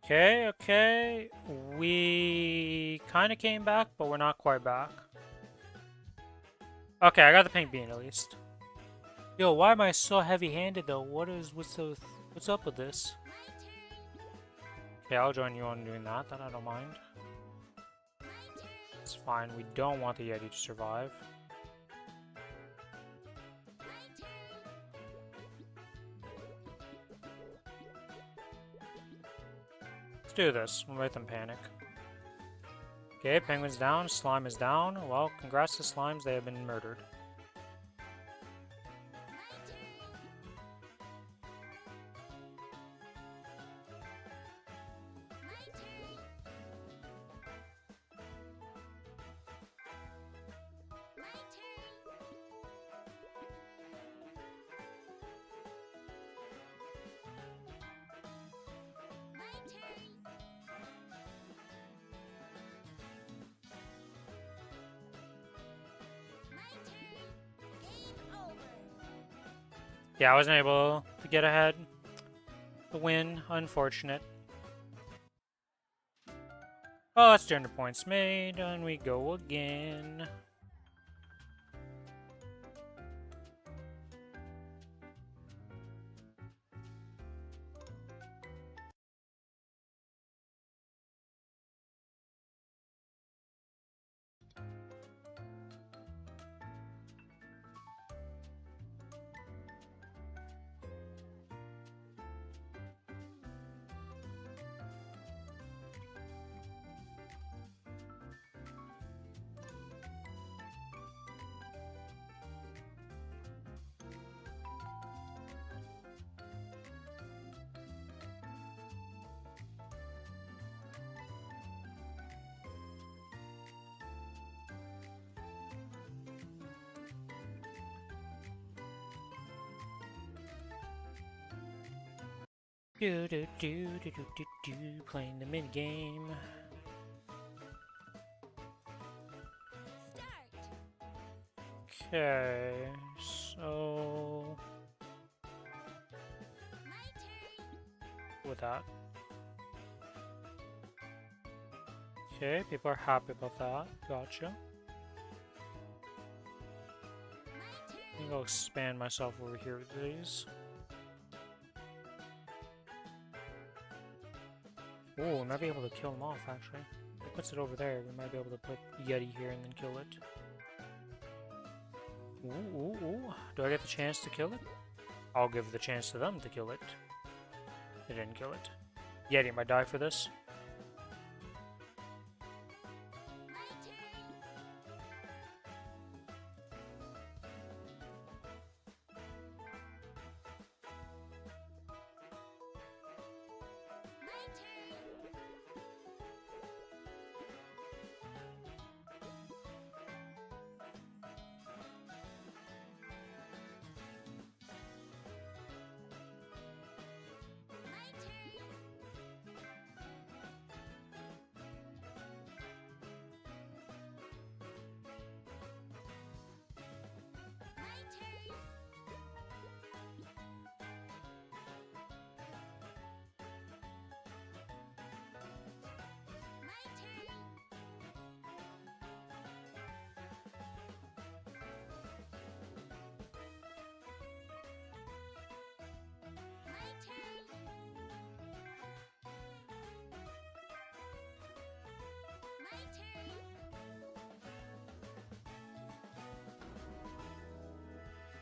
A: Okay, okay. We kind of came back, but we're not quite back. Okay, I got the pink bean at least. Yo, why am I so heavy-handed though? What's up with this? Okay, I'll join you on doing that, then I don't mind. It's fine, we don't want the Yeti to survive. Let's do this, we'll make them panic. Okay, penguin's down, slime is down. Well, congrats to slimes, they have been murdered. Yeah, I wasn't able to get ahead. The win, unfortunate. Well, that's 200 points made, and we go again. Playing the mid game. Okay, so with that. Okay, people are happy about that. Gotcha. I think I'll expand myself over here with these. Oh, we might be able to kill them off, actually. If it puts it over there, we might be able to put Yeti here and then kill it. Ooh, ooh, ooh. Do I get the chance to kill it? I'll give the chance to them to kill it. They didn't kill it. Yeti might die for this.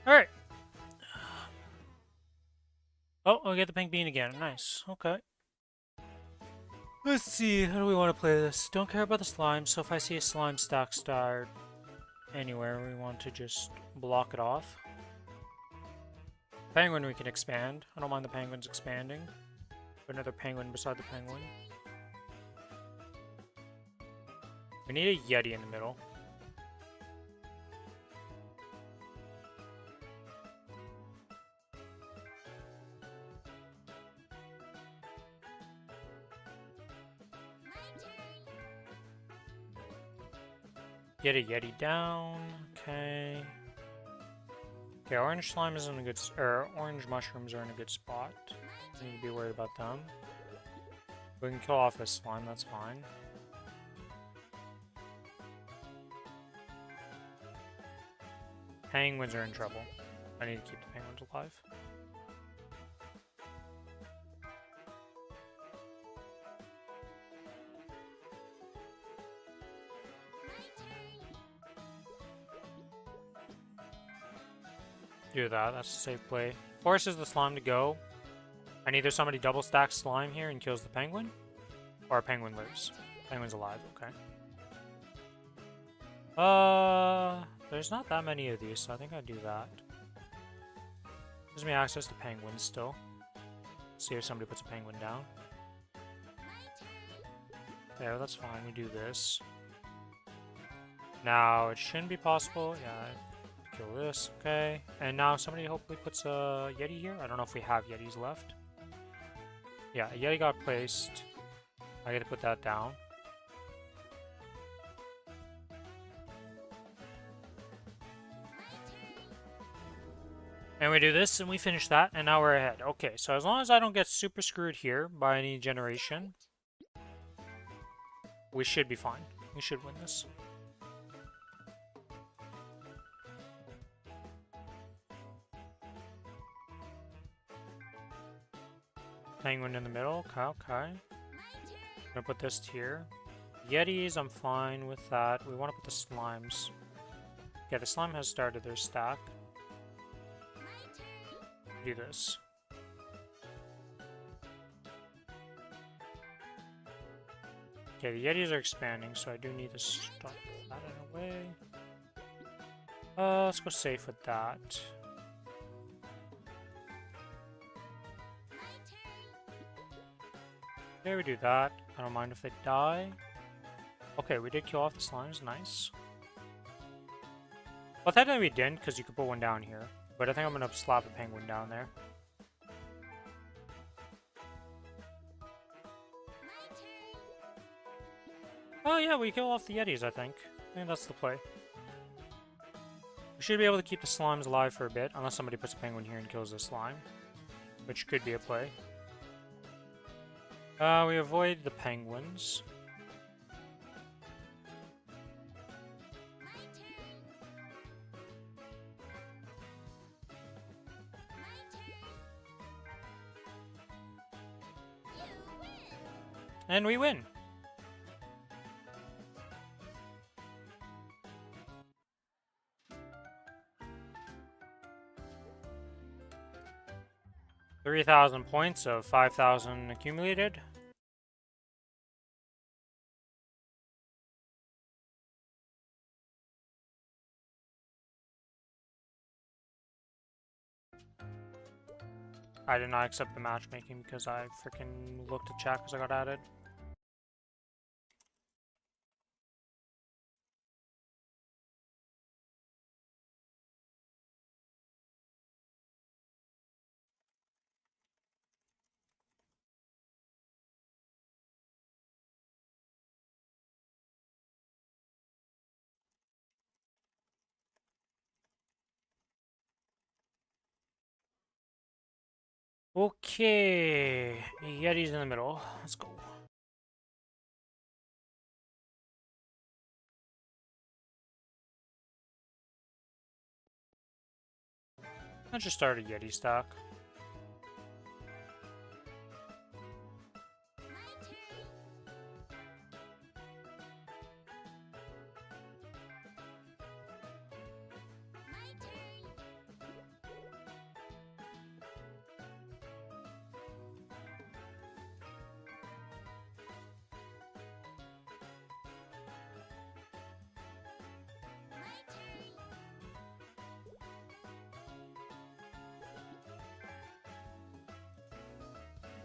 A: Alright. Oh, I'll get the pink bean again. Nice. Okay. Let's see. How do we want to play this? Don't care about the slime, so if I see a slime stack start anywhere, we want to just block it off. Penguin we can expand. I don't mind the penguins expanding. Put another penguin beside the penguin. We need a Yeti in the middle. Get a Yeti down. Okay. Okay, orange slime is in a good, or orange mushrooms are in a good spot. I need to be worried about them. We can kill off this slime, that's fine. Penguins are in trouble. I need to keep the penguins alive. Do that, that's a safe play. Forces the slime to go. And either somebody double stacks slime here and kills the penguin, or a penguin lives. Penguin's alive, okay. There's not that many of these, so I think I'd do that. Gives me access to penguins still. See if somebody puts a penguin down. There, that's fine, we do this. Now, it shouldn't be possible, yeah, kill this, okay. And now somebody hopefully puts a Yeti here. I don't know if we have Yetis left. Yeah, a Yeti got placed. I get to put that down. And we do this, and we finish that, and now we're ahead. Okay, so as long as I don't get super screwed here by any generation, we should be fine. We should win this. Penguin in the middle, okay. I'm gonna put this here. Yetis, I'm fine with that. We want to put the slimes. Yeah, the slime has started their stack. Do this. Okay, the Yetis are expanding, so I do need to stop that in a way. Let's go safe with that. Okay, we do that. I don't mind if they die. Okay, we did kill off the slimes, nice. Well, technically we didn't, because you could put one down here. But I think I'm gonna slap a penguin down there. Oh yeah, we kill off the Yetis, I think. I think that's the play. We should be able to keep the slimes alive for a bit, unless somebody puts a penguin here and kills the slime. Which could be a play. We avoid the penguins. And we win! $3,000 points of 5,000 accumulated. I did not accept the matchmaking because I freaking looked at chat because I got added. Okay, Yeti's in the middle. Let's go. Let's just start a Yeti stack.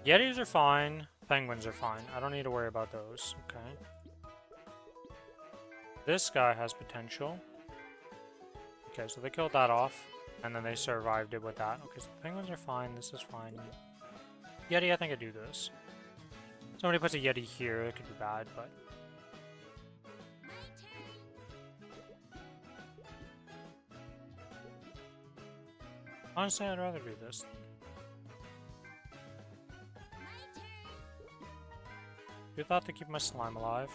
A: Yetis are fine. Penguins are fine. I don't need to worry about those. Okay. This guy has potential. Okay, so they killed that off. And then they survived it with that. Okay, so the penguins are fine. This is fine. Yeti, I think I do this. Somebody puts a Yeti here. It could be bad, but... honestly, I'd rather do this. Do that to keep my slime alive.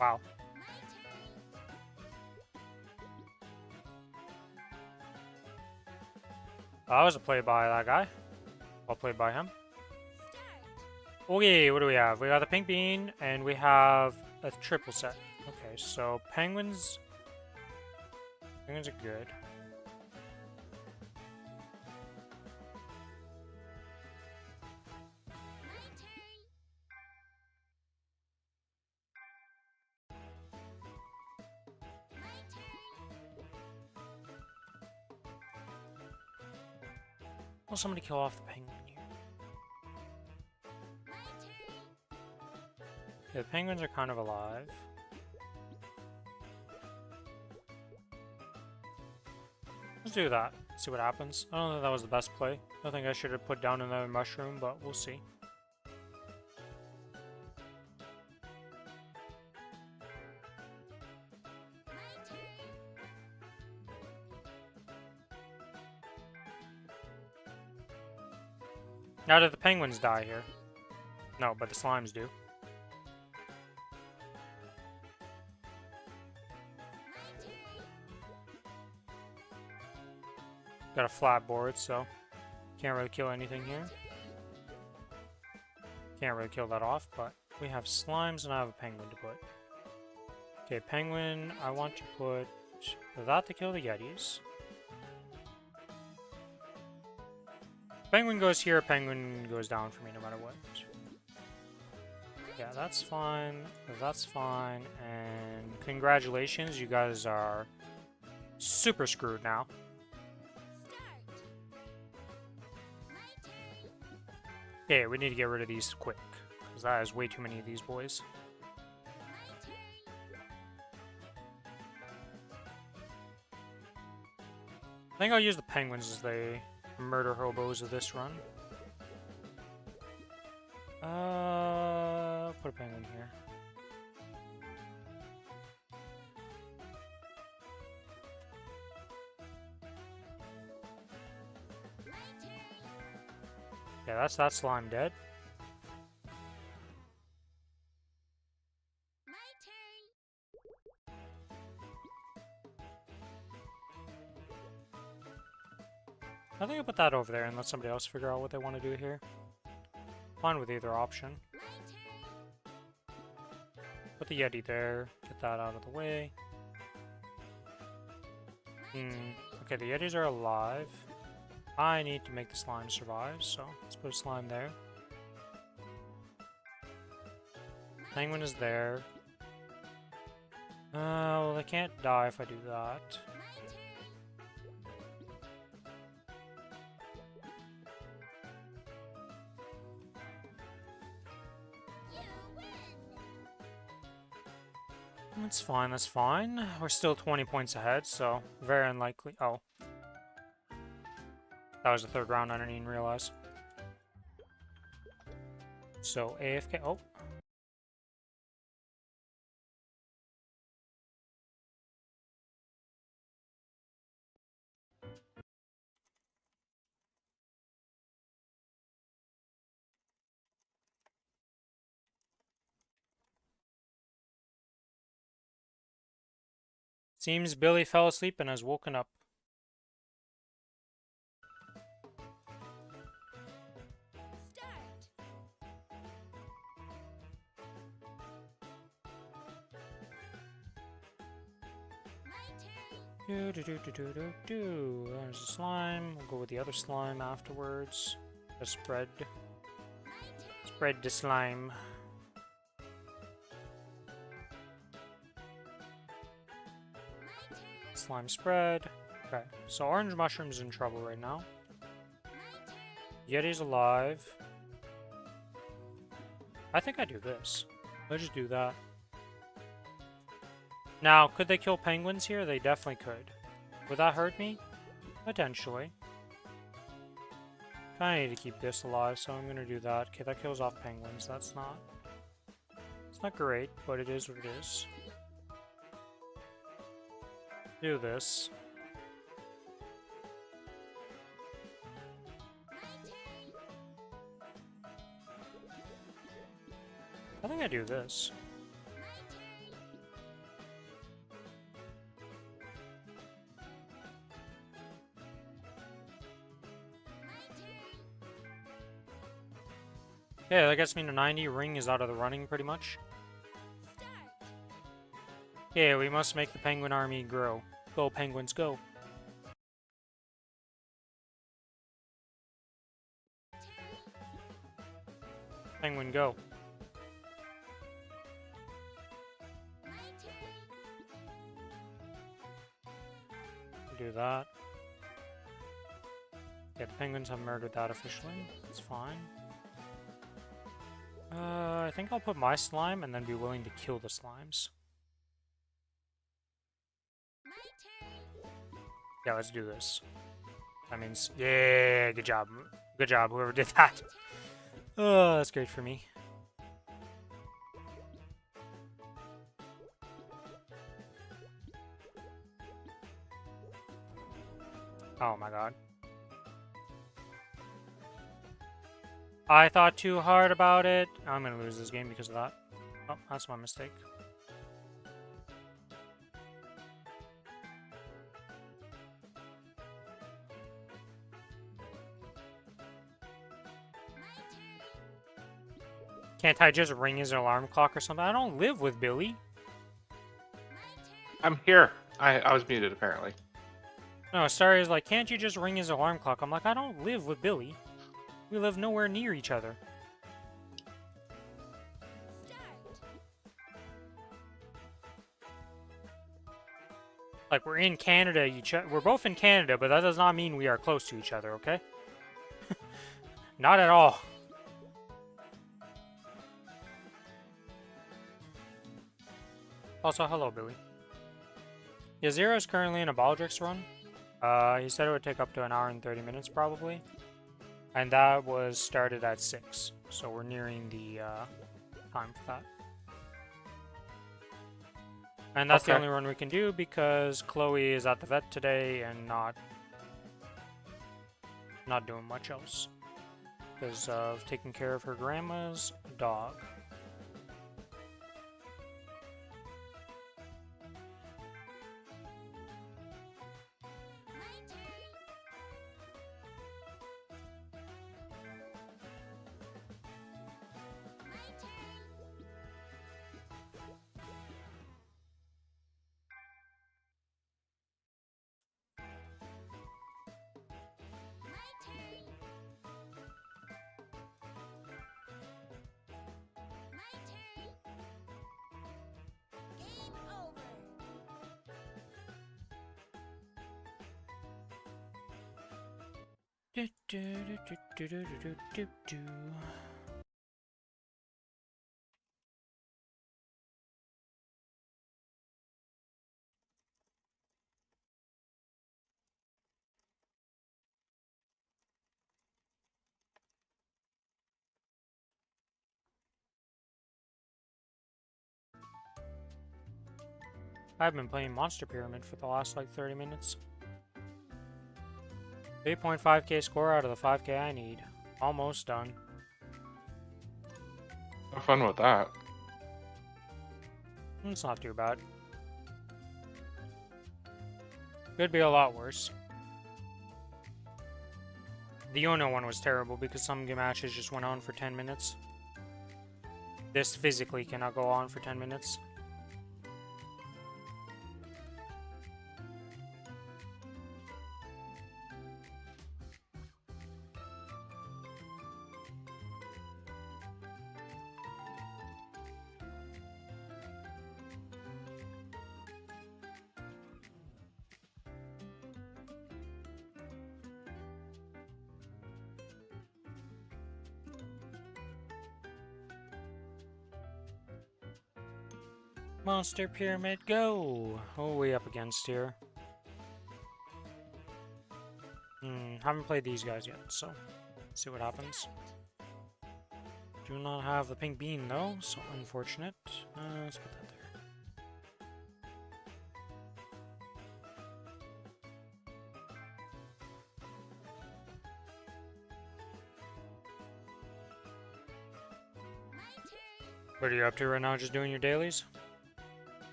A: Wow. That was a play by that guy. Well played by him. Okay, what do we have? We got the pink bean, and we have a triple set. Okay, so penguins... Penguins are good. Will somebody kill off the penguin here? Yeah, the penguins are kind of alive. Let's do that. See what happens. I don't think that was the best play. I think I should have put down another mushroom, but we'll see. Now, did the penguins die here? No, but the slimes do. Got a flat board, so can't really kill anything here. Can't really kill that off, but we have slimes and I have a penguin to put. Okay, penguin, I want to put that to kill the yetis. Penguin goes here, penguin goes down for me no matter what. Yeah, that's fine, and congratulations, you guys are super screwed now. Okay, we need to get rid of these quick, because that is way too many of these boys. I think I'll use the penguins as the murder hobos of this run. Put a penguin here. Yeah, that's that slime dead. I think I'll put that over there and let somebody else figure out what they want to do here. Fine with either option. Put the Yeti there, get that out of the way. Okay, the Yetis are alive. I need to make the slime survive, so let's put a slime there. Penguin is there. Well, they can't die if I do that. That's fine, that's fine. We're still 20 points ahead, so very unlikely. Oh. That was the third round, I didn't even realize. So, AFK. Oh. Seems Billy fell asleep and has woken up. There's a slime. We'll go with the other slime afterwards. The spread the slime. Slime spread. Okay, so orange mushroom's in trouble right now. Yeti's alive. I think I do this. Let's just do that. Now, could they kill penguins here? They definitely could. Would that hurt me? Potentially. Kinda need to keep this alive, so I'm gonna do that. Okay, that kills off penguins. It's not great, but it is what it is. Do this. I think I do this. Yeah, that gets me to 90. Ring is out of the running pretty much. Yeah, we must make the penguin army grow. Go, penguins, go. Penguin, go. Do that. Yeah, the penguins have murdered that officially. It's fine. I think I'll put my slime and then be willing to kill the slimes. Yeah, let's do this. That means, yeah, good job. Good job, whoever did that. Oh, that's great for me. Oh my god. I thought too hard about it. I'm gonna lose this game because of that. Oh, that's my mistake. Can't I just ring his alarm clock or something? I don't live with Billy.
C: I'm here. I was muted apparently.
A: No, Starry is like, can't you just ring his alarm clock? I'm like, I don't live with Billy. We live nowhere near each other. Like, we're in Canada, we're both in Canada, but that does not mean we are close to each other, okay? Not at all. Also, hello, Billy. Yeah, Zero is currently in a Baldrix run. He said it would take up to an hour and 30 minutes, probably. And that was started at 6. So we're nearing the time for that. And that's the only run we can do because Chloe is at the vet today and not doing much else. Because of taking care of her grandma's dog. I've been playing Monster Pyramid for the last like 30 minutes. 8.5k score out of the 5k I need. Almost done.
C: Have fun with that.
A: It's not too bad. Could be a lot worse. The Ono one was terrible because some matches just went on for 10 minutes. This physically cannot go on for 10 minutes. Monster Pyramid, go! Who are we up against here? Haven't played these guys yet, so see what happens. Do not have the pink bean though, so unfortunate. Let's put that there. What are you up to right now? Just doing your dailies?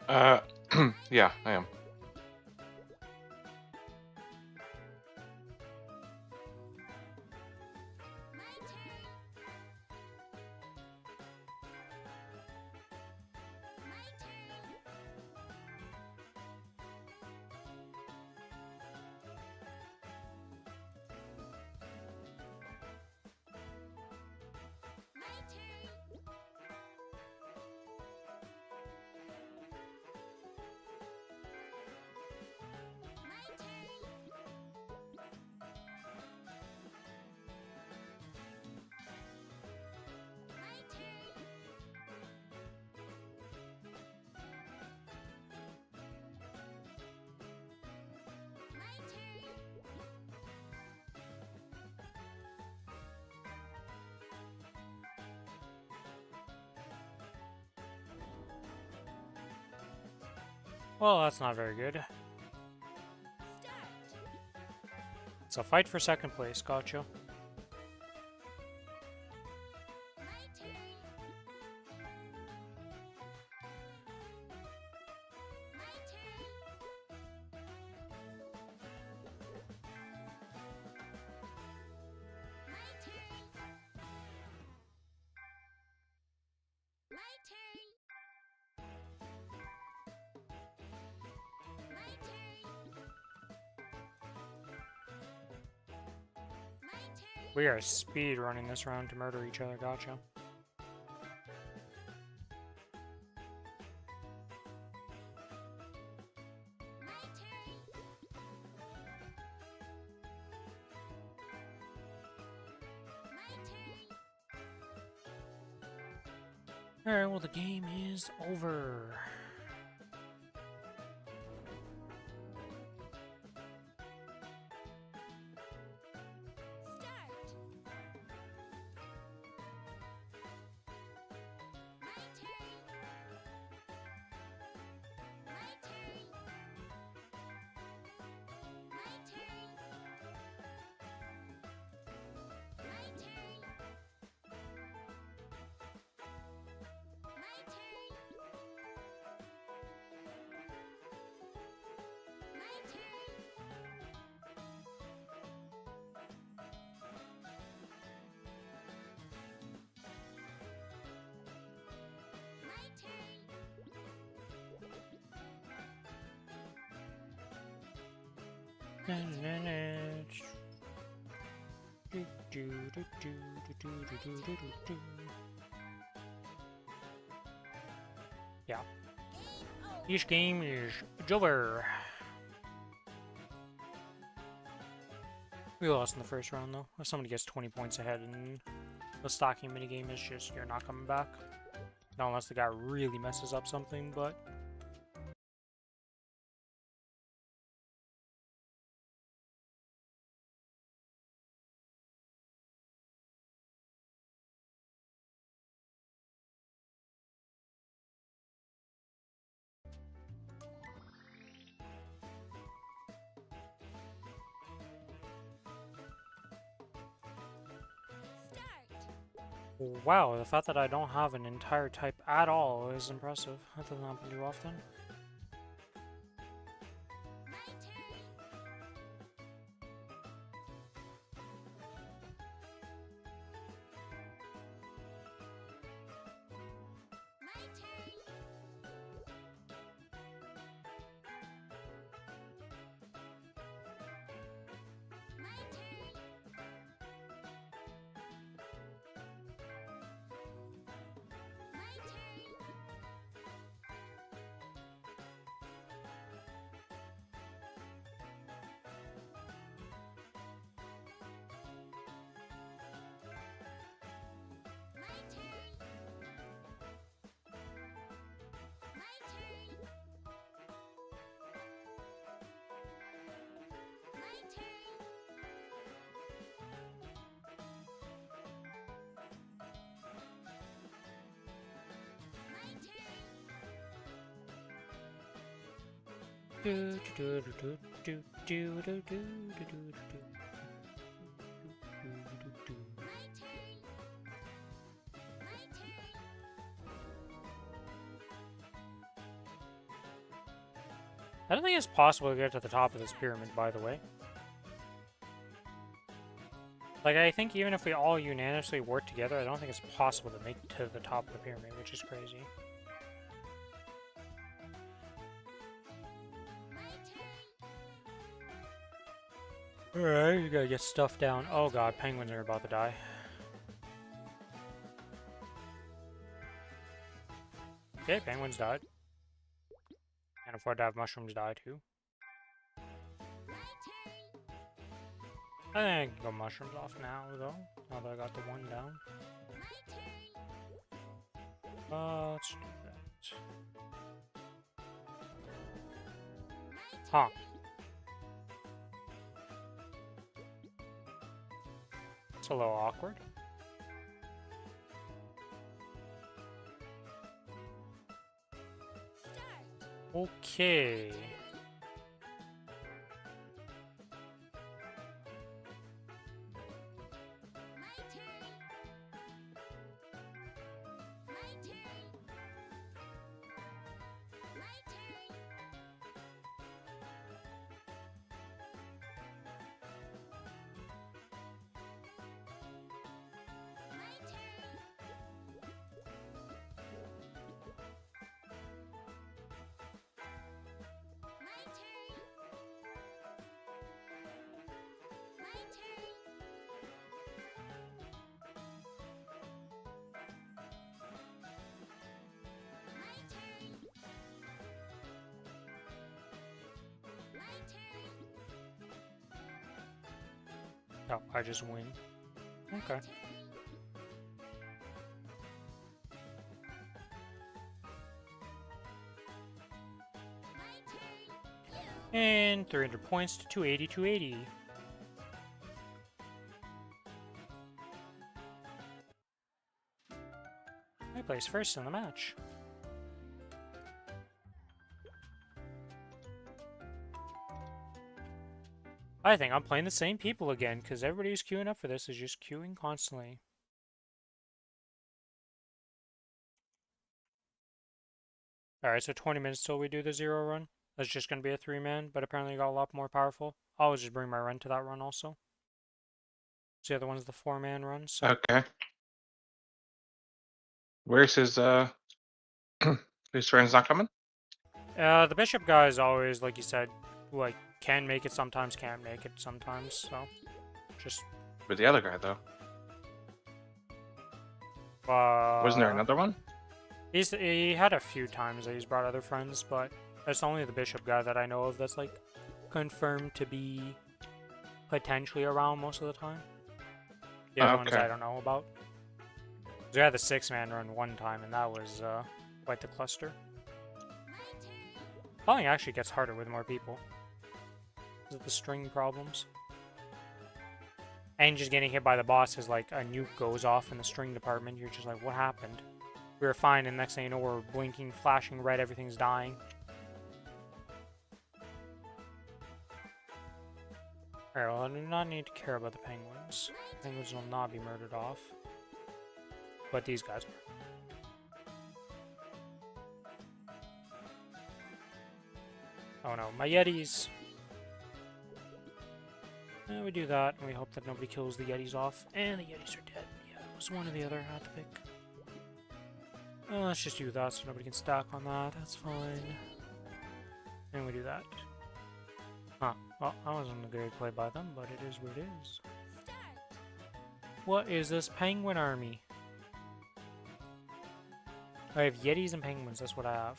C: Uh, yeah, I am.
A: Well, that's not very good. It's a fight for second place, gotcha. We are speed running this round to murder each other, gotcha. Alright, well the game is over. Yeah. Each game is over. We lost in the first round though. If somebody gets 20 points ahead and the stocking minigame is just you're not coming back. Not unless the guy really messes up something, but wow, the fact that I don't have an entire type at all is impressive. That doesn't happen too often. I don't think it's possible to get to the top of this pyramid, by the way. Like, I think even if we all unanimously work together, I don't think it's possible to make it to the top of the pyramid, which is crazy. Alright, you gotta get stuff down. Oh god, penguins are about to die. Okay, penguins died. Can't afford to have mushrooms die too. I think I can go mushrooms off now, though. Now that I got the one down. Let's do that. Huh. It's a little awkward. Okay. Oh, I just win. Okay. And 300 points to 280, 280. I placed first in the match. I think I'm playing the same people again, because everybody who's queuing up for this is just queuing constantly. Alright, so 20 minutes till we do the 0 run. That's just going to be a 3-man, but apparently got a lot more powerful. I'll just bring my run to that run also. So the other one's the 4-man run, so...
C: Okay. Where's his his friends not coming?
A: The bishop guy is always, like you said, like, can make it sometimes, can't make it sometimes, so... Just...
C: With the other guy, though. Wasn't there another one?
A: He had a few times that he's brought other friends, but it's only the bishop guy that I know of that's, like, confirmed to be potentially around most of the time. The other ones I don't know about. We had the 6-man run one time, and that was quite the cluster. Calling actually gets harder with more people. Is it the string problems? And just getting hit by the boss is like a nuke goes off in the string department. You're just like, what happened? We were fine, and next thing you know, we're blinking, flashing red, everything's dying. Alright, well, I do not need to care about the penguins. Penguins will not be murdered off. But these guys are. Oh no, my Yetis! And we do that, and we hope that nobody kills the Yetis off. And the Yetis are dead. Yeah, it was one or the other I had to pick. Let's just do that so nobody can stack on that. That's fine. And we do that. Huh. Well, that wasn't a great play by them, but it is what it is. What is this penguin army? I have Yetis and penguins, that's what I have.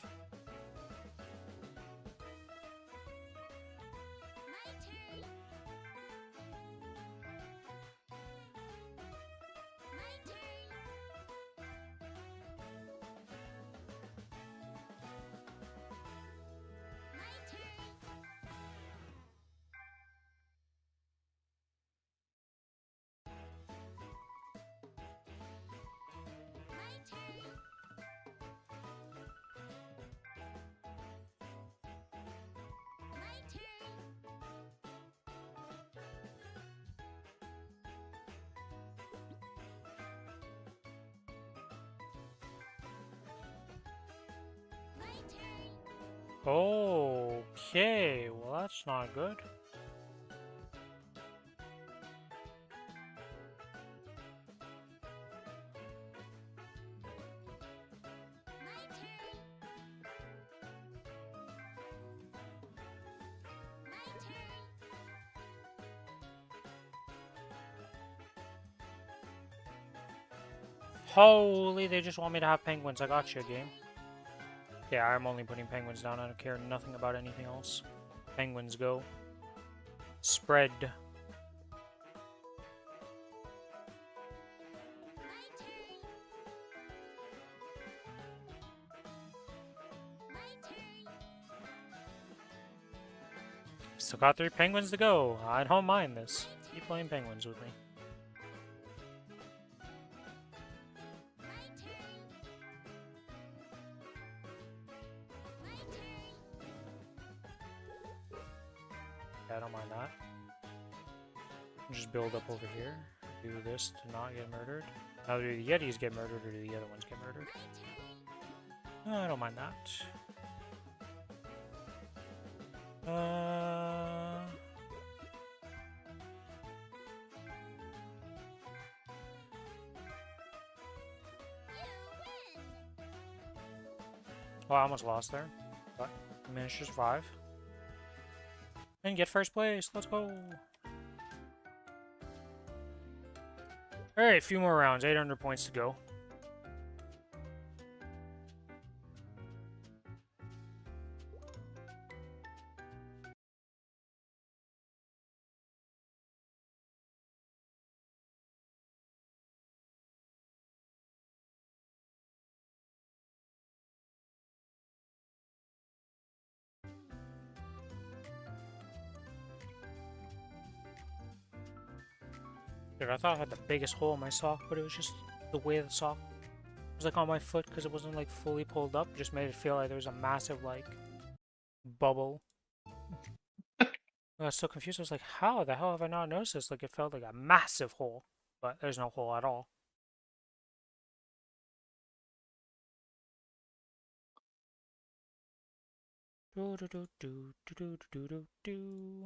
A: Okay, well that's not good. Holy, they just want me to have penguins. I got you, game. Yeah, I'm only putting penguins down. I don't care nothing about anything else. Penguins go. Spread. Still got 3 penguins to go. I don't mind this. Keep playing penguins with me. Yeah, I don't mind that. Just build up over here. Do this to not get murdered. Now do the Yetis get murdered or do the other ones get murdered? I don't mind that. Well, I almost lost there, but I managed to survive. And get first place. Let's go. Alright, a few more rounds. 800 points to go. Dude, I thought I had the biggest hole in my sock, but it was just the way the sock was like on my foot because it wasn't like fully pulled up. It just made it feel like there was a massive like bubble. I was so confused. I was like, how the hell have I not noticed this? Like it felt like a massive hole, but there's no hole at all. Do do do do do do do do.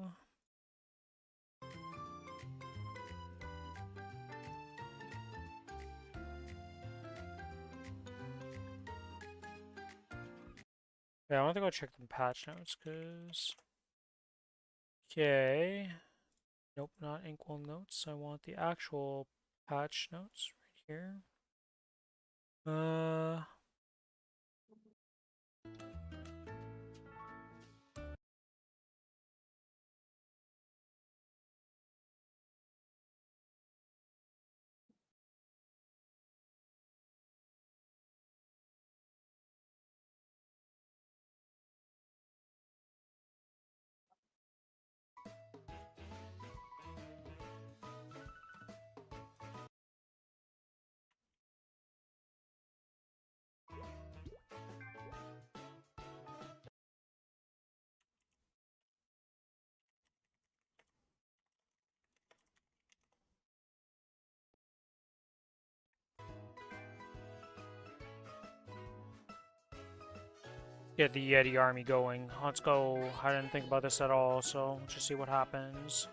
A: Yeah, I want to go check the patch notes, cause okay. Nope, not inkwell notes. I want the actual patch notes right here. Get the Yeti army going. Let's go. I didn't think about this at all, so let's just see what happens.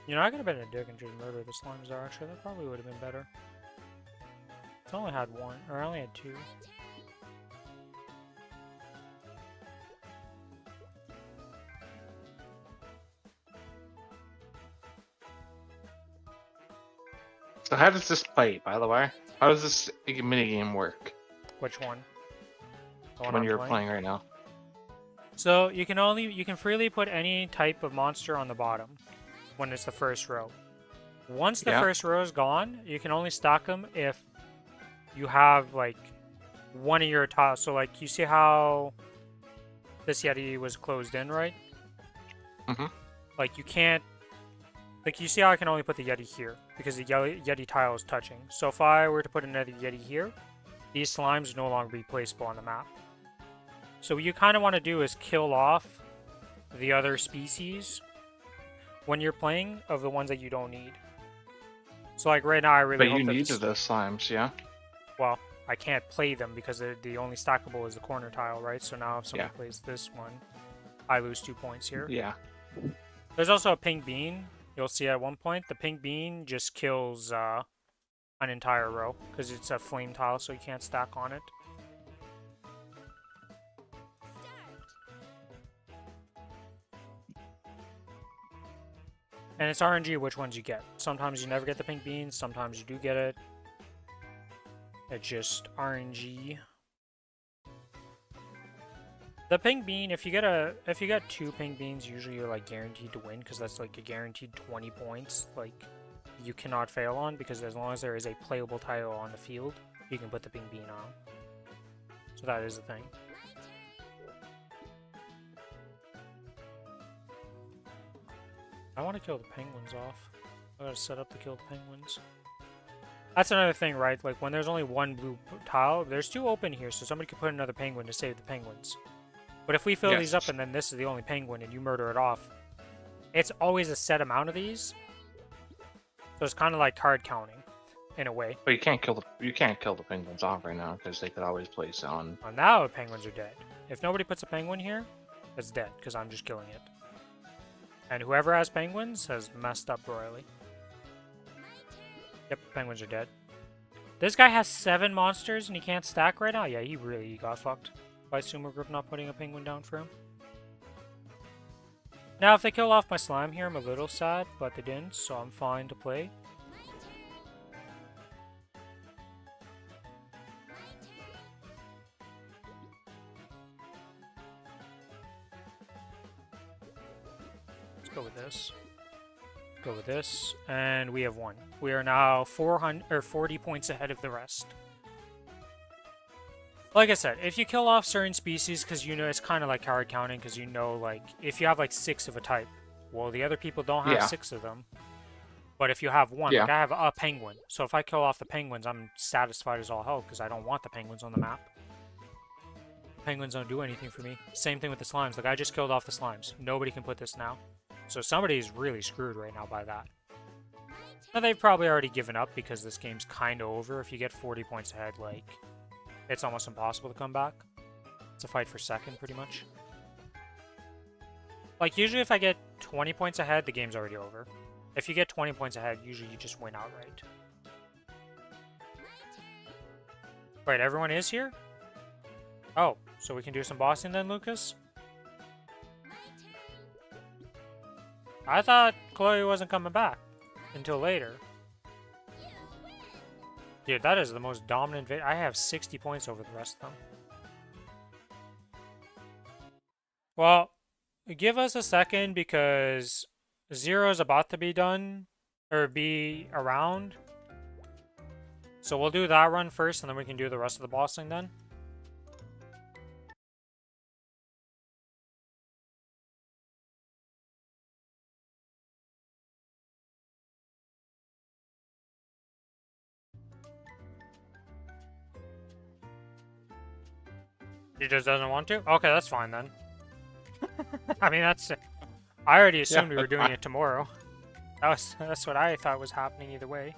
A: You know, I could have been a dick and just murdered the slimes there, actually. That probably would have been better. I only had one, or I only had 2.
C: So how does this play, by the way? How does this minigame work
A: Which one? The one
C: when
A: I'm
C: you're playing right now?
A: So you can freely put any type of monster on the bottom when it's the first row. Once the first row is gone, you can only stack them if you have like one of your tiles. So like you see how this Yeti was closed in, right?
C: Mm-hmm.
A: Like you can't, like you see how I can only put the Yeti here because the Yeti tile is touching. So if I were to put another Yeti here, these slimes would no longer be placeable on the map. So what you kind of want to do is kill off the other species when you're playing of the ones that you don't need. So like right now, I really
C: But
A: hope
C: you
A: that
C: needed those slimes, yeah?
A: well, I can't play them because the only stackable is the corner tile, right? So now if
C: Yeah.
A: somebody plays this one, I lose 2 points here.
C: Yeah.
A: There's also a pink bean. You'll see at one point, the pink bean just kills an entire row because it's a flame tile, so you can't stack on it. And it's RNG which ones you get. Sometimes you never get the pink beans, sometimes you do get it. It's just RNG. The pink bean, if you get 2 pink beans, usually you're like guaranteed to win because that's like a guaranteed 20 points. Like you cannot fail on because as long as there is a playable tile on the field, you can put the pink bean on. So that is the thing. I want to kill the penguins off. I gotta set up to kill the penguins. That's another thing, right? Like when there's only one blue tile, there's 2 open here, so somebody could put another penguin to save the penguins. But if we fill these up and then this is the only penguin and you murder it off, it's always a set amount of these. So it's kind of like card counting, in a way.
C: But you can't kill the penguins off right now because they could always place on.
A: Well, now the penguins are dead. If nobody puts a penguin here, it's dead because I'm just killing it. And whoever has penguins has messed up royally. Yep, penguins are dead. This guy has 7 monsters and he can't stack right now? Yeah, he really got fucked by Sumo Group not putting a penguin down for him. Now, if they kill off my slime here, I'm a little sad, but they didn't, so I'm fine to play. Let's go with this. Go with this, and we have 1. We are now 40 points ahead of the rest. Like I said, if you kill off certain species, because you know it's kind of like card counting, because you know, like, if you have like 6 of a type, well, the other people don't have 6 of them. But if you have 1, like I have a penguin, so if I kill off the penguins, I'm satisfied as all hell, because I don't want the penguins on the map. Penguins don't do anything for me. Same thing with the slimes. Like, I just killed off the slimes. Nobody can put this now. So somebody's really screwed right now by that. Now, they've probably already given up because this game's kind of over. If you get 40 points ahead, like, it's almost impossible to come back. It's a fight for second, pretty much. Like, usually if I get 20 points ahead, the game's already over. If you get 20 points ahead, usually you just win outright. Wait, everyone is here? Oh, so we can do some bossing then, Lucas? I thought Chloe wasn't coming back until later. Dude, that is the most dominant I have 60 points over the rest of them. Well, give us a second because Zero is about to be done, or be around. So we'll do that run first and then we can do the rest of the bossing then. He just doesn't want to? Okay, that's fine then. I mean, that's... I already assumed we were doing it tomorrow. That's what I thought was happening either way.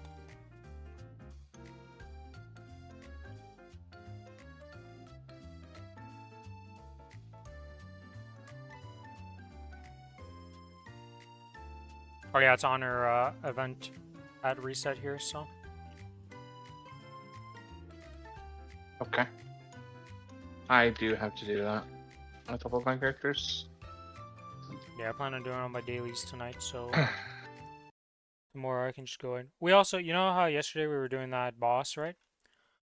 A: Oh yeah, it's on our event at reset here, so...
C: Okay. I do have to do that. A couple of my characters.
A: Yeah, I plan on doing all my dailies tonight, so... tomorrow I can just go in. We also, you know how yesterday we were doing that boss, right?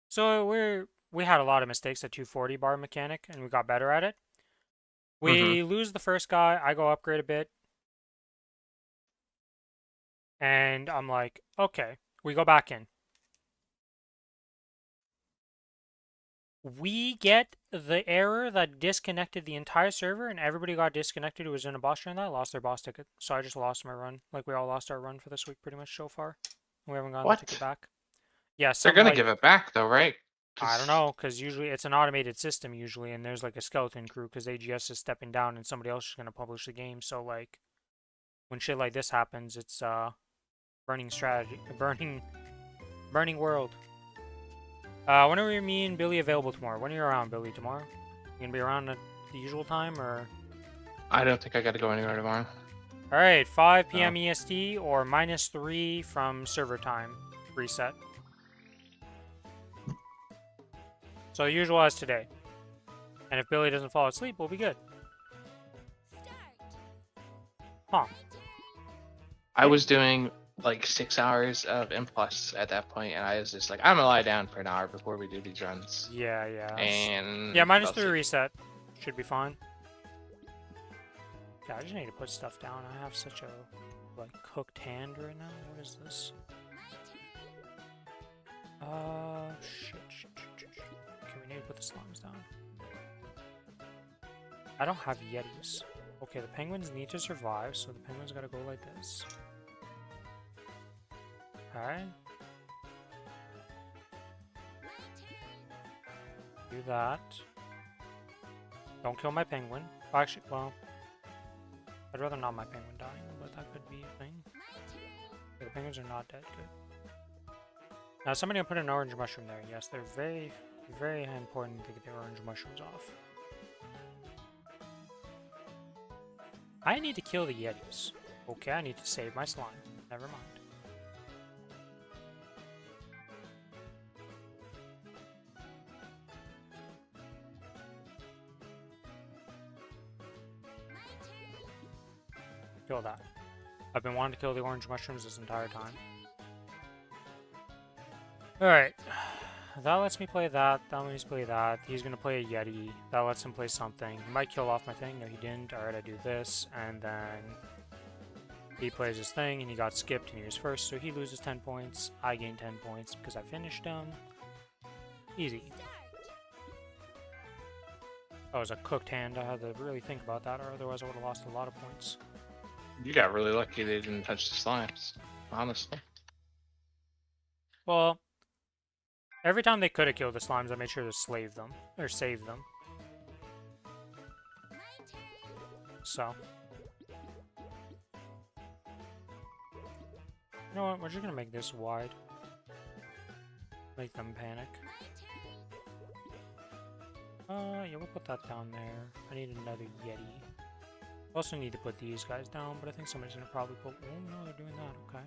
A: So we had a lot of mistakes at 240 bar mechanic, and we got better at it. We lose the first guy, I go upgrade a bit. And I'm like, okay, we go back in. We get the error that disconnected the entire server and everybody got disconnected who was in a boss during that, lost their boss ticket. So I just lost my run. Like, we all lost our run for this week pretty much so far. We haven't gotten the ticket back. Yeah,
C: they're gonna give it back though, right?
A: I don't know, because usually it's an automated system usually, and there's like a skeleton crew because AGS is stepping down and somebody else is going to publish the game. So like, when shit like this happens, it's Burning strategy. Burning world. When are me and Billy available tomorrow? When are you around, Billy, tomorrow? You gonna be around at the usual time, or?
C: I don't think I gotta go anywhere tomorrow.
A: Alright, 5 p.m.
C: No.
A: EST or -3 from server time reset. So usual as today. And if Billy doesn't fall asleep, we'll be good. Huh.
C: I was doing like 6 hours of M+ at that point, and I was just like, I'm gonna lie down for an hour before we do these runs.
A: Yeah.
C: And
A: Yeah,
C: fell
A: -3
C: asleep.
A: reset. Should be fine. Yeah, I just need to put stuff down. I have such a like cooked hand right now. What is this? Shit. Okay, we need to put the slimes down. I don't have yetis. Okay, the penguins need to survive, so the penguins gotta go like this. Alright. Do that. Don't kill my penguin. Actually, well, I'd rather not my penguin dying, but that could be a thing. Okay, the penguins are not dead. Good. Now, somebody will put an orange mushroom there. Yes, they're very, very important to get the orange mushrooms off. I need to kill the yetis. Okay, I need to save my slime. Never mind. Kill that. I've been wanting to kill the orange mushrooms this entire time. Alright. That lets me play that. That lets me play that. He's gonna play a Yeti. That lets him play something. He might kill off my thing. No, he didn't. Alright, I do this. And then he plays his thing and he got skipped and he was first. So he loses 10 points. I gain 10 points because I finished him. Easy. That was a cooked hand. I had to really think about that, or otherwise I would have lost a lot of points.
C: You got really lucky they didn't touch the slimes, honestly.
A: Well, every time they could have killed the slimes, I made sure to save them. So. You know what? We're just gonna make this wide. Make them panic. Yeah, we'll put that down there. I need another Yeti. Also need to put these guys down, but I think somebody's gonna probably put... Oh, no, they're doing that. Okay.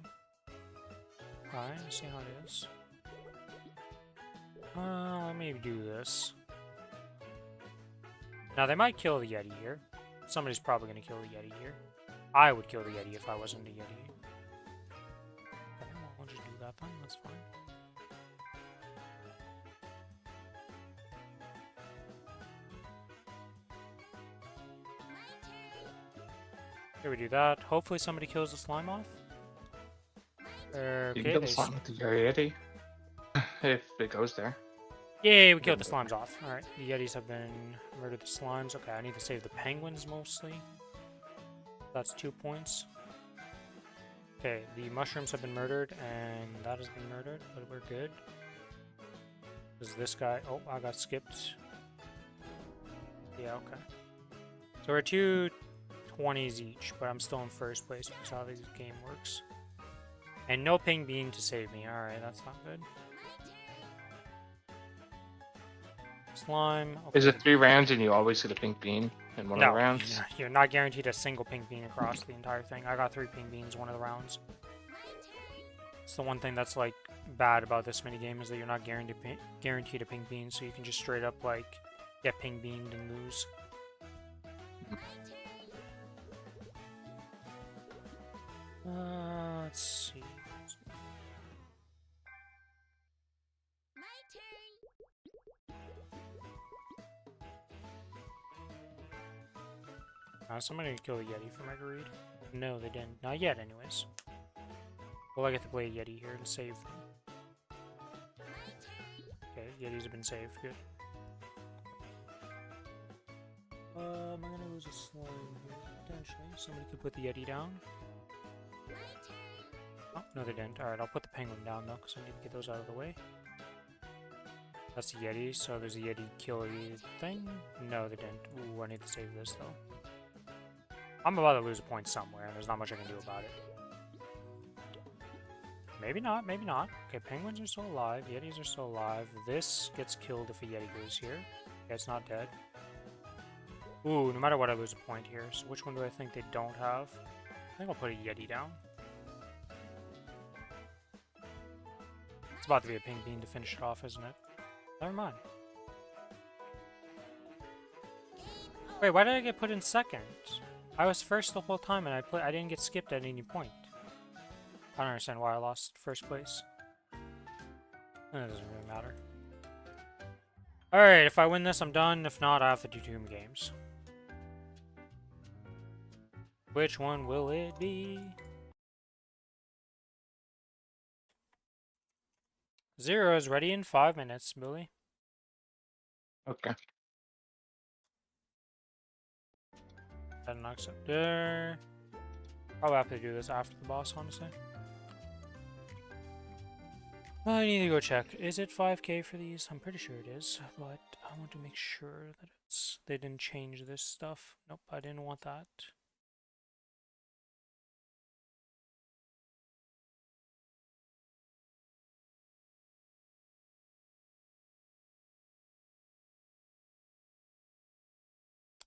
A: Alright, let's see how it is. Let me do this. Now, they might kill the Yeti here. Somebody's probably gonna kill the Yeti here. I would kill the Yeti if I wasn't a Yeti. Okay, well, we'll just do that then. That's fine. Here we do that. Hopefully somebody kills the slime off.
C: You
A: Okay,
C: can kill the slime with the Yeti. If it goes there.
A: Yay, we killed the slimes off. Alright, the Yetis have been murdered the slimes. Okay, I need to save the penguins mostly. That's 2 points. Okay, the mushrooms have been murdered, and that has been murdered, but we're good. Is this guy... Oh, I got skipped. Yeah, okay. So we're 2 20s each, but I'm still in first place because how this game works. And no ping bean to save me. Alright, that's not good. Slime. Okay.
C: Is it 3 rounds and you always get a pink bean in one of the rounds?
A: You're not guaranteed a single pink bean across the entire thing. I got 3 pink beans one of the rounds. It's the one thing that's like bad about this minigame is that you're not guaranteed a pink bean, so you can just straight up like get pink beaned and lose. Let's see. Somebody killed a Yeti for my greed. No, they didn't. Not yet, anyways. Well, I get to play a Yeti here and save them. Okay, Yetis have been saved. Good. Am I gonna lose a slime here? Potentially. Somebody could put the Yeti down. Oh, no they didn't. Alright, I'll put the penguin down though, because I need to get those out of the way. That's the Yeti, so there's a Yeti kill thing. No, they didn't. Ooh, I need to save this though. I'm about to lose a point somewhere, and there's not much I can do about it. Maybe not, maybe not. Okay, penguins are still alive. Yetis are still alive. This gets killed if a yeti goes here. Okay, it's not dead. Ooh, no matter what, I lose a point here. So which one do I think they don't have? I think I'll put a yeti down. It's about to be a pink bean to finish it off, isn't it? Never mind. Wait, why did I get put in second? I was first the whole time and I didn't get skipped at any point. I don't understand why I lost first place. That doesn't really matter. Alright, if I win this, I'm done. If not, I have to do 2 games. Which one will it be? 0 is ready in 5 minutes, Billy.
C: Okay.
A: That knocks up there. Probably have to do this after the boss, honestly. I need to go check. Is it 5k for these? I'm pretty sure it is, but I want to make sure that they didn't change this stuff. Nope, I didn't want that.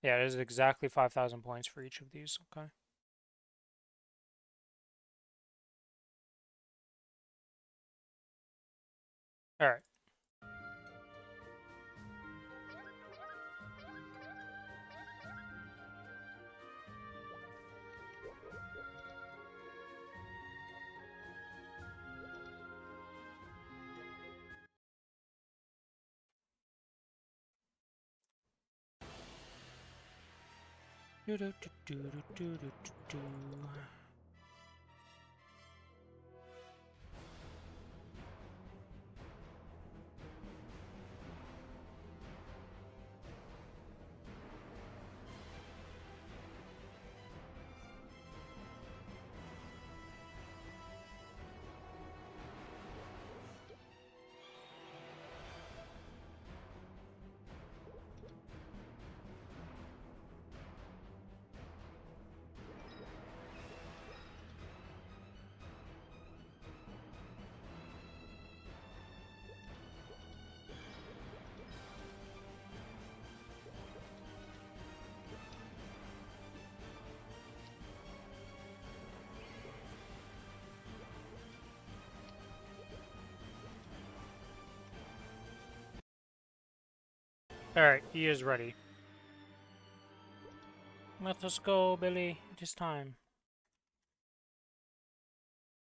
A: Yeah, it is exactly 5,000 points for each of these, okay. Alright. Do do do do do do do do. Alright, he is ready. Let us go, Billy. It is time.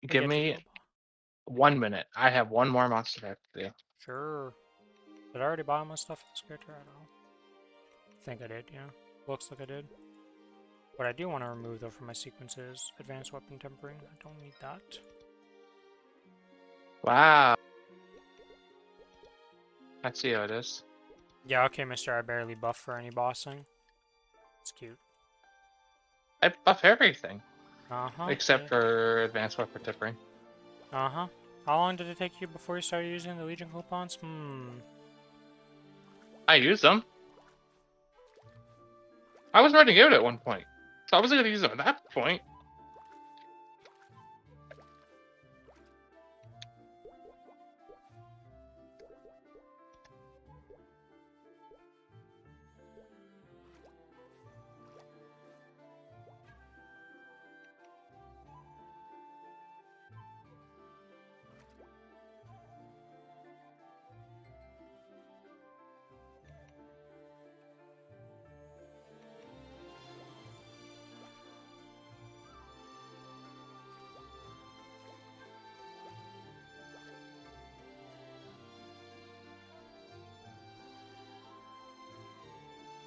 C: Give me 1 minute. I have one more monster I have to do.
A: Sure. Did I already buy my stuff for this character? I don't know. I think I did, yeah. Looks like I did. What I do want to remove, though, from my sequence is advanced weapon tempering. I don't need that.
C: Wow. I see how it is.
A: Yeah, okay, mister. I barely buff for any bossing. It's cute.
C: I buff everything.
A: Uh-huh.
C: Except for advanced weapon tippering.
A: Uh-huh. How long did it take you before you started using the Legion coupons?
C: I use them. I was running out at one point. So I wasn't going to use them at that point.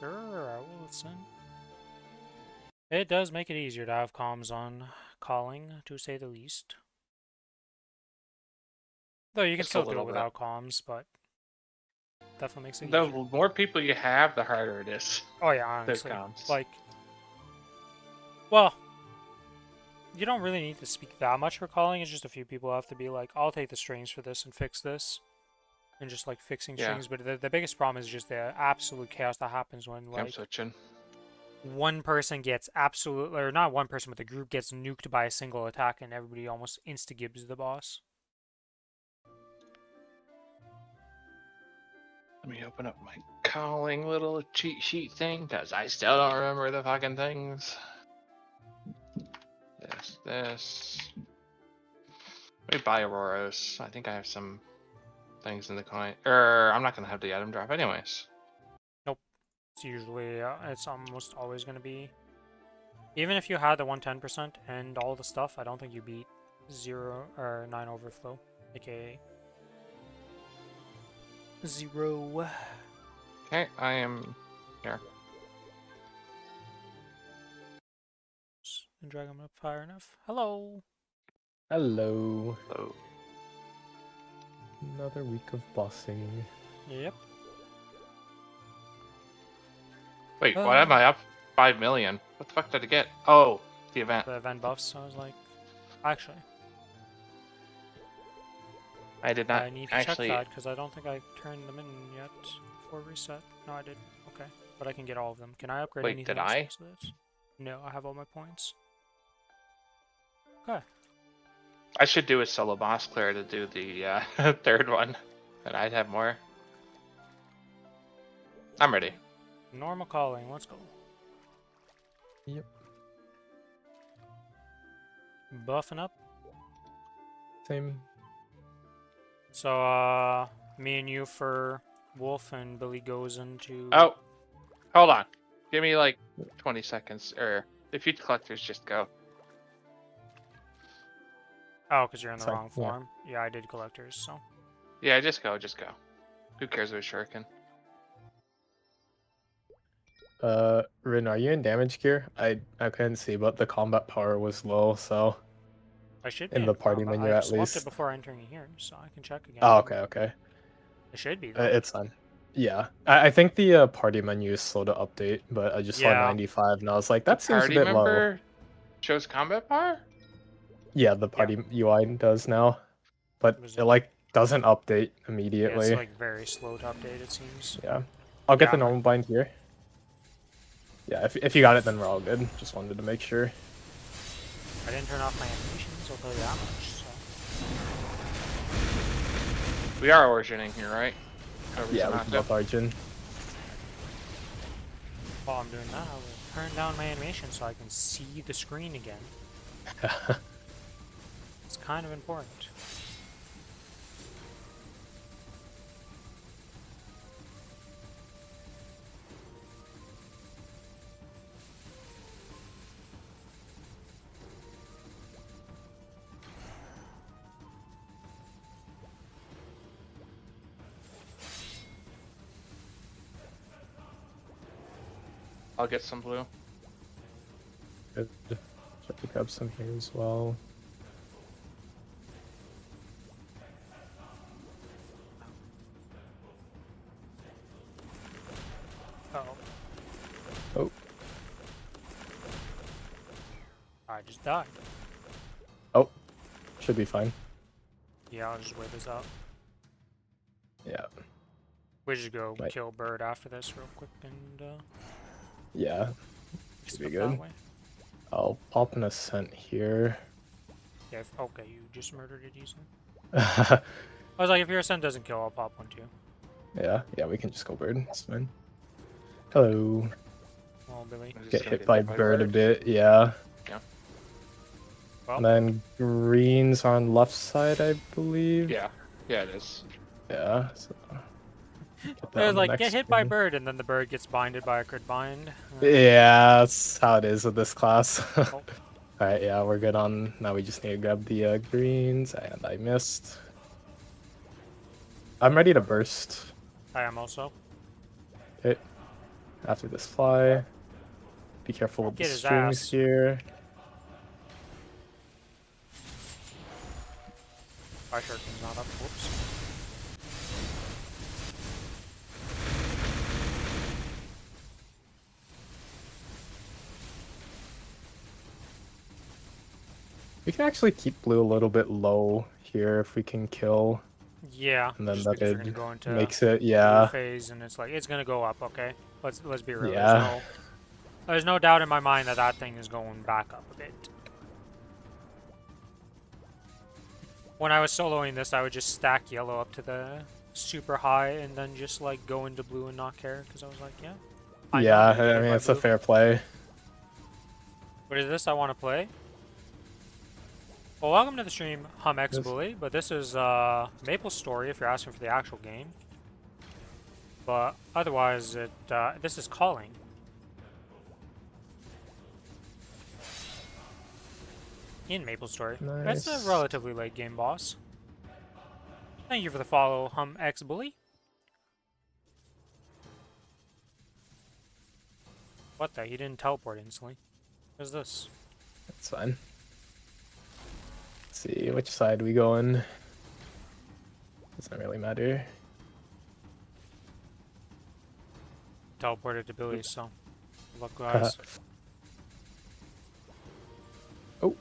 A: Sure, I will listen. It does make it easier to have comms on calling, to say the least. Though you can
C: Just a
A: still do it
C: little bit.
A: without comms, but definitely makes it
C: The
A: easier.
C: more people you have, the harder it is.
A: Oh yeah, honestly.
C: comms.
A: Like, well, you don't really need to speak that much for calling. It's just a few people have to be like, I'll take the strings for this and fix this. And just like fixing strings. But the biggest problem is just the absolute chaos that happens when
C: I'm
A: like
C: switching.
A: one person gets absolute, or not one person, but the group gets nuked by a single attack and everybody almost insta-gibs the boss.
C: Let me open up my calling little cheat sheet thing, because I still don't remember the fucking things. This. Let me buy Auroras. I think I have some things in the coin. I'm not gonna have the item drop anyways.
A: Nope. It's usually, it's almost always gonna be. Even if you had the 110% and all the stuff, I don't think you beat 0 or 9 overflow, aka 0.
C: Okay, I am here.
A: And drag them up far enough. Hello.
D: Hello.
C: So,
D: Another week of bossing.
A: Yep.
C: wait, what am I up? 5 million. What the fuck did I get? Oh, the event.
A: The event buffs. So I was like, actually,
C: I did not
A: I need to
C: actually.
A: check that because I don't think I turned them in yet for reset. No, I did. Okay, but I can get all of them. Can I upgrade
C: Wait,
A: anything?
C: did I?
A: else to this? No, I have all my points. Okay.
C: I should do a solo boss clear to do the third one, and I'd have more. I'm ready.
A: Normal calling. Let's go.
D: Yep.
A: Buffing up.
D: Same.
A: So, me and you for Wolf, and Billy goes into.
C: Oh, hold on. Give me like 20 seconds, or if you collectors just go.
A: Oh, because you're in the
D: Sorry,
A: wrong
D: yeah.
A: form. Yeah, I did collectors, so.
C: Yeah, just go, just go. Who cares about Shuriken?
D: Rin, are you in damage gear? I couldn't see, but the combat power was low, so
A: I should be
D: in the party
A: combat.
D: menu
A: I
D: at
A: swapped it
D: least.
A: before entering here, so I can check again.
D: Oh, okay, okay.
A: It should be, though.
D: It's fine. Yeah, I think the party menu is slow to update, but I just saw
A: Yeah.
D: 95, and I was like, that
C: The
D: seems a
C: party
D: bit low.
C: member shows combat power?
D: Yeah, the party UI does now, but
A: Was
D: it
A: it-
D: like doesn't update
A: Yeah,
D: immediately.
A: it's like very slow to update, it seems.
D: Yeah, I'll get
A: Yeah,
D: the
A: I'm
D: normal bind here. Yeah, if you got it, then we're all good. Just wanted to make sure.
A: I didn't turn off my animations, I'll tell you that much, so.
C: We are origining here, right? Whoever's
D: Yeah, we
C: knocked
D: can
C: up.
D: both Arjun.
A: While I'm doing that, I will turn down my animation so I can see the screen again. It's kind of important.
C: I'll get some blue.
D: Good. Try to grab some here as well.
A: Uh-oh.
D: Oh,
A: I just died.
D: oh, should be fine.
A: Yeah, I'll just wait this out.
D: Yeah,
A: We just go
D: Right.
A: kill Bird after this real quick and
D: yeah, should
A: skip
D: be
A: that
D: good.
A: way.
D: I'll pop an ascent here.
A: Yeah, okay, you just murdered it easily.
D: Yeah,
A: I was like, if your ascent doesn't kill, I'll pop one too.
D: yeah, we can just go bird. It's fine. Hello.
A: Oh, Billy.
C: I'm just
D: Get
C: gonna
D: hit by bird a bit. Yeah.
A: Well,
D: And then greens on left side, I believe.
C: Yeah, yeah, it is.
D: Yeah. So get that
A: it was
D: on the
A: like,
D: next
A: get hit by
D: screen.
A: bird, and then the bird gets binded by a crit bind.
D: Yeah, that's how it is with this class.
A: Oh.
D: Alright, yeah, we're good on. Now we just need to grab the greens, and I missed. I'm ready to burst.
A: I am also.
D: Okay. After this fly. Be careful with
A: Get
D: the
A: his
D: strings
A: ass.
D: here.
A: My shuriken's not up. Whoops.
D: We can actually keep blue a little bit low here if we can kill.
A: Yeah,
D: And then
A: just
D: that
A: because you're
D: it
A: gonna go into
D: makes it,
A: blue
D: yeah.
A: phase, and it's like it's gonna go up. Okay, let's be real.
D: Yeah.
A: There's no doubt in my mind that that thing is going back up a bit. When I was soloing this, I would just stack yellow up to the super high and then just like go into blue and not care because I was like, yeah. I know
D: Yeah,
A: I'm gonna get
D: I
A: hit
D: mean
A: by
D: it's a
A: blue.
D: fair play.
A: What is this I want to play? Well, welcome to the stream, HumX
D: This-
A: Bully, but this is Maplestory if you're asking for the actual game. But otherwise, this is Calling. In Maplestory. It's a
D: Nice.
A: relatively late game boss. Thank you for the follow, HumX Bully. What the? He didn't teleport instantly. What is this?
D: That's fine. Let's see, which side we going? Doesn't really matter.
A: Teleported to Billy, so good luck, guys.
D: Oh,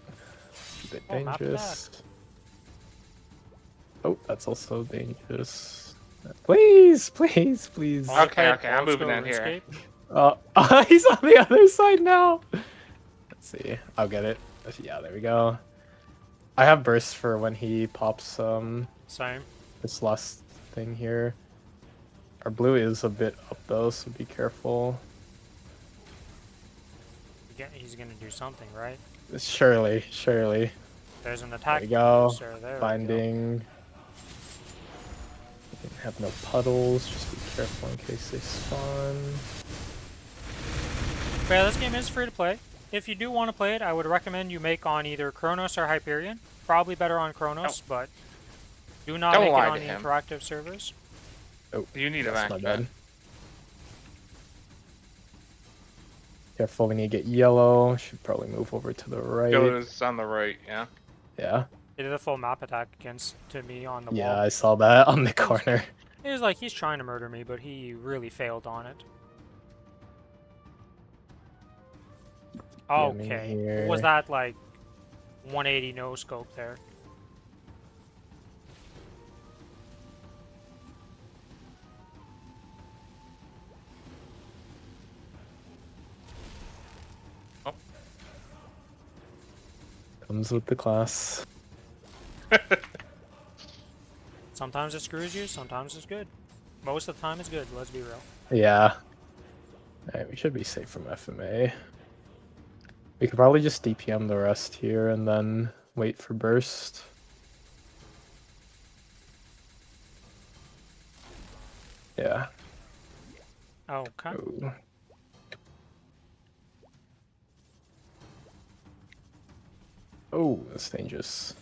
D: a bit
A: Oh, map
D: dangerous. Oh, that's also dangerous. Please, please, please.
A: Only
C: Okay,
A: played
C: okay, I'm
A: old
C: moving
A: school
C: in here.
A: RuneScape.
D: He's on the other side now. Let's see. I'll get it. Yeah, there we go. I have burst for when he pops
A: Same.
D: this last thing here. Our blue is a bit up though, so be careful.
A: He's gonna do something, right?
D: Surely, surely.
A: There's an attack.
D: There we go.
A: There we go.
D: Finding. We can have no puddles. Just be careful in case they spawn.
A: But yeah, this game is free to play. If you do want to play it, I would recommend you make on either Kronos or Hyperion. Probably better on Kronos, but do not
C: Don't
A: make it
C: lie
A: on
C: to
A: the
C: him.
A: interactive servers.
D: Oh,
C: You need a
D: that's
C: back
D: not
C: bed.
D: bad. Careful, we need to get yellow. Should probably move over to the right.
C: Goes on the right, yeah.
D: Yeah.
A: He did a full map attack to me on the
D: Yeah,
A: wall.
D: I saw that on the corner.
A: It was like he's trying to murder me, but he really failed on it.
D: Jamming
A: Okay.
D: here.
A: Was that like 180 no scope there?
D: Comes with the class.
A: Sometimes it screws you, sometimes it's good. Most of the time it's good, let's be real.
D: Yeah. Alright, we should be safe from FMA. We could probably just DPM the rest here and then wait for burst. Yeah.
A: Okay.
D: Ooh. Oh, that's dangerous.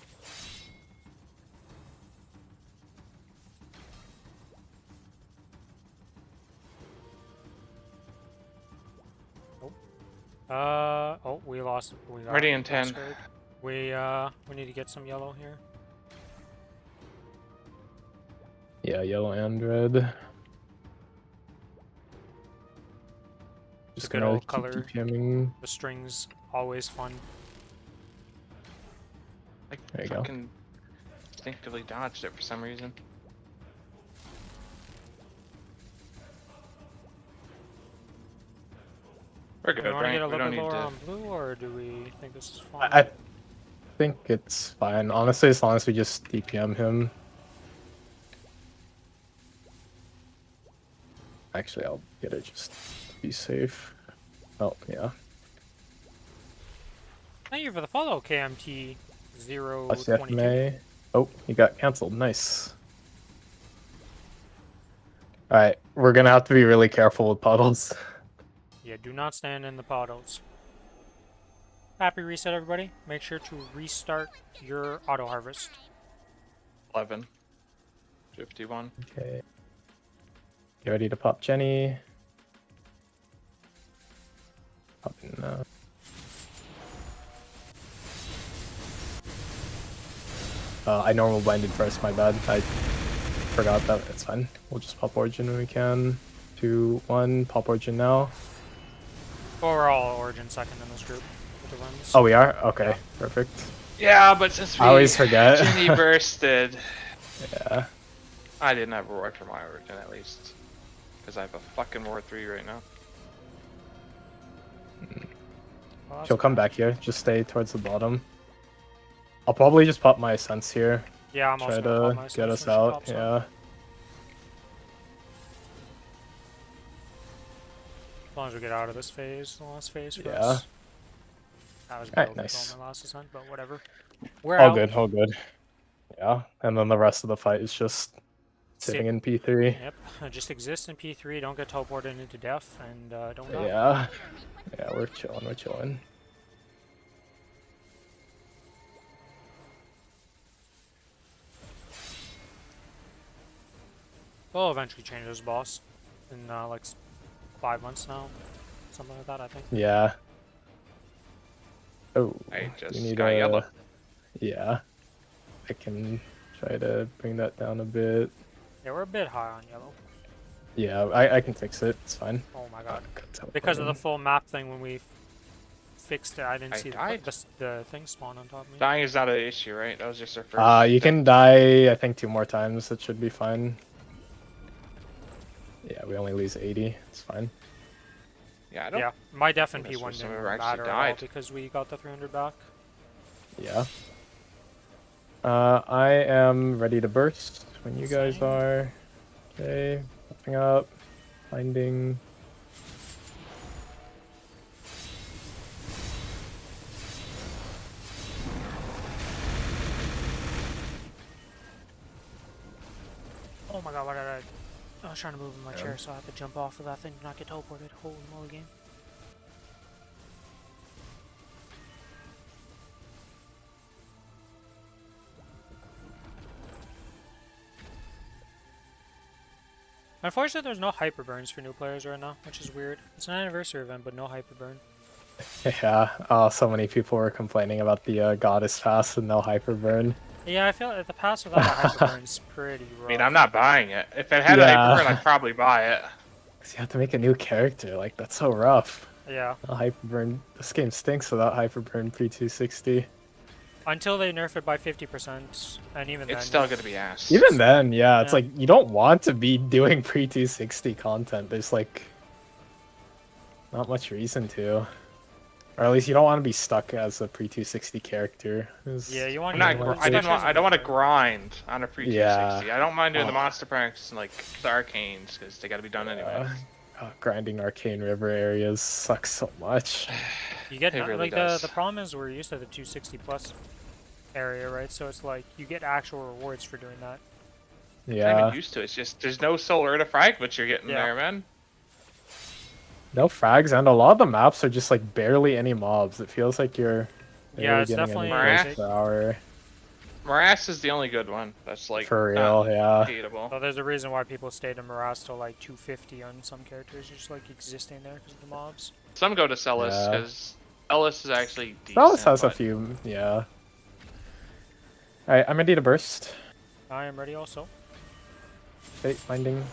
A: Oh, we lost. We got
C: Ready in 10.
A: scared. We need to get some yellow here.
D: Yeah, yellow and red. Just
A: good
D: gonna
A: old
D: keep
A: color.
D: DPMing.
A: The strings always fun.
C: I
D: There you go.
C: fucking instinctively dodged it for some reason. We're
A: Do
C: good,
A: we want to
C: right?
A: get a
C: We
A: little
C: don't
A: bit
C: need
A: lower
C: to.
A: on blue, or do we think this is fine?
D: I think it's fine. Honestly, as long as we just DPM him. Actually, I'll get it just to be safe. Oh, yeah.
A: Thank you for the follow, KMT
D: Plus the
A: 022.
D: FMA. Oh, he got cancelled. Nice. Alright, we're gonna have to be really careful with puddles.
A: Yeah, do not stand in the puddles. Happy reset, everybody. Make sure to restart your auto harvest.
C: 11. 51.
D: Okay. Get ready to pop Jenny. Pop in, I normal blinded first, my bad. I forgot that. It's fine. We'll just pop Origin when we can. 2, 1, pop Origin now.
A: Well, we're all Origin second in this group with the runs.
D: Oh, we are? Okay, perfect.
C: Yeah, but since we
D: I always forget.
C: Ginny bursted,
D: Yeah.
C: I didn't have a reward for my origin at least. Because I have a fucking War 3 right now.
A: Well, that's
D: She'll come
A: fine.
D: back here. Just stay towards the bottom. I'll probably just pop my sense here.
A: Yeah, I'm
D: Try
A: also gonna pop my
D: to get
A: sense
D: us
A: when she
D: out.
A: pops
D: Yeah.
A: up. long as we get out of this phase, the last phase for
D: Yeah.
A: us. That was
D: Alright,
A: broken
D: nice.
A: on my last ascent, but whatever. We're
D: All
A: out.
D: good, all good. Yeah, and then the rest of the fight is just sitting in P3.
A: Yep, just exist in P3, don't get teleported into death, and don't die.
D: Yeah. Yeah, we're chilling, we're chilling.
A: We'll eventually change this boss in like 5 months now. Something like that, I think.
D: Yeah. Oh,
C: I
D: do
C: just
D: you need
C: got yellow.
D: Yeah. I can try to bring that down a bit.
A: Yeah, we're a bit high on yellow.
D: Yeah, I can fix it. It's fine.
A: Oh my god.
D: Teleport
A: Because of the
D: in.
A: full map thing, when we fixed it, I didn't
C: I
A: see
C: died.
A: the thing spawn on top of me.
C: Dying is not an issue, right? That was just our first.
D: You can die, I think, 2 more times. It should be fine. Yeah, we only lose 80. It's fine.
C: Yeah, I don't.
A: Yeah, my def and
C: That's
A: P1
C: where some
A: didn't
C: of them actually
A: matter at all
C: died.
A: because we got the 300 back.
D: Yeah. I am ready to burst when you guys
A: Same.
D: are. Okay, popping up, finding.
A: Oh my god, what did I was trying to move in my chair, so I have to jump off of that thing to not get teleported. Holy moly, game. Unfortunately, there's no hyper burns for new players right now, which is weird. It's an anniversary event, but no hyper burn.
D: Yeah, so many people were complaining about the goddess pass and no hyper burn.
A: Yeah, I feel like the pass without a hyper burn is pretty rough.
C: I mean, I'm not buying it. If it had a
D: Yeah.
C: hyperburn, I'd probably buy it.
D: Cause you have to make a new character. Like that's so rough.
A: Yeah.
D: A hyper burn. This game stinks without hyper burn P260.
A: Until they nerf it by 50%, and even then.
C: It's still gonna be ass.
D: Even then, yeah, it's
A: Yeah.
D: like you don't want to be doing pre-260 content. There's like not much reason to, or at least you don't want to be stuck as a pre-260 character.
A: Yeah, you want
C: I'm
A: to.
C: not. I don't want to grind on a pre 260.
D: Yeah.
C: I don't mind doing the
D: Oh.
C: monster pranks and like the arcanes because they got to be done anyway.
D: Grinding Arcane River areas sucks so much.
A: You get
C: It really
A: like
C: does.
A: the problem is we're used to the 260 plus area, right? So it's like you get actual rewards for doing that.
C: I'm
D: Yeah,
C: even used to it. It's just there's no solar to frag, but you're getting
A: Yeah.
C: there, man.
D: no frags, and a lot of the maps are just like barely any mobs. It feels like you're
A: Yeah,
D: barely
A: it's
D: getting
A: definitely
D: any kills
C: basic.
D: per hour.
C: Morass is the only good one. That's like
D: For
C: not
D: real, yeah.
C: hateable.
A: So there's a reason why people stayed in Morass till like 250 on some characters, just like existing there because of the mobs.
C: Some go to Celis
D: Yeah.
C: because Ellis is actually decent.
D: Dallas has a
C: but
D: few, yeah. Alright, I'm ready to burst.
A: I am ready also.
D: Okay, finding.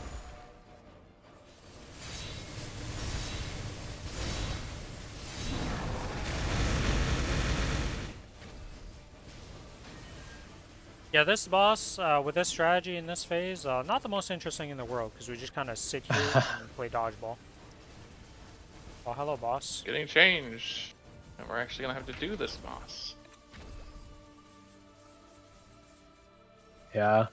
A: Yeah, this boss, with this strategy in this phase, not the most interesting in the world because we just kind of sit here and play dodgeball. Oh, hello, boss.
C: Getting changed, and we're actually gonna have to do this boss.
D: Yeah.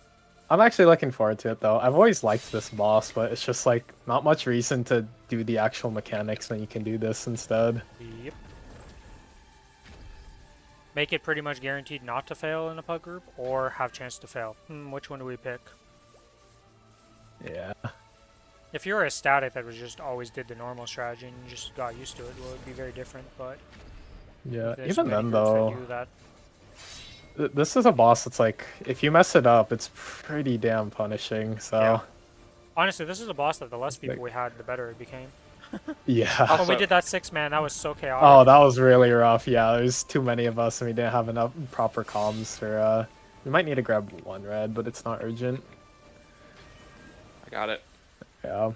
D: I'm actually looking forward to it though. I've always liked this boss, but it's just like not much reason to do the actual mechanics when you can do this instead.
A: Yep. Make it pretty much guaranteed not to fail in a pug group, or have chance to fail. Which one do we pick?
D: Yeah.
A: If you were a static that was just always did the normal strategy and you just got used to it, well, it'd be very different, but
D: Yeah.
A: there's
D: Even
A: many
D: then
A: groups that
D: though,
A: do that.
D: this is a boss that's like, if you mess it up, it's pretty damn punishing, so.
A: Yeah. Honestly, this is a boss that the less people
D: Like-
A: we had, the better it became.
D: Yeah.
A: Oh, we
C: Also-
A: did that 6-man, that was so chaotic.
D: Oh, that was really rough. Yeah, there's too many of us and we didn't have enough proper comms for, we might need to grab 1 red, but it's not urgent.
C: I got it.
D: Yeah.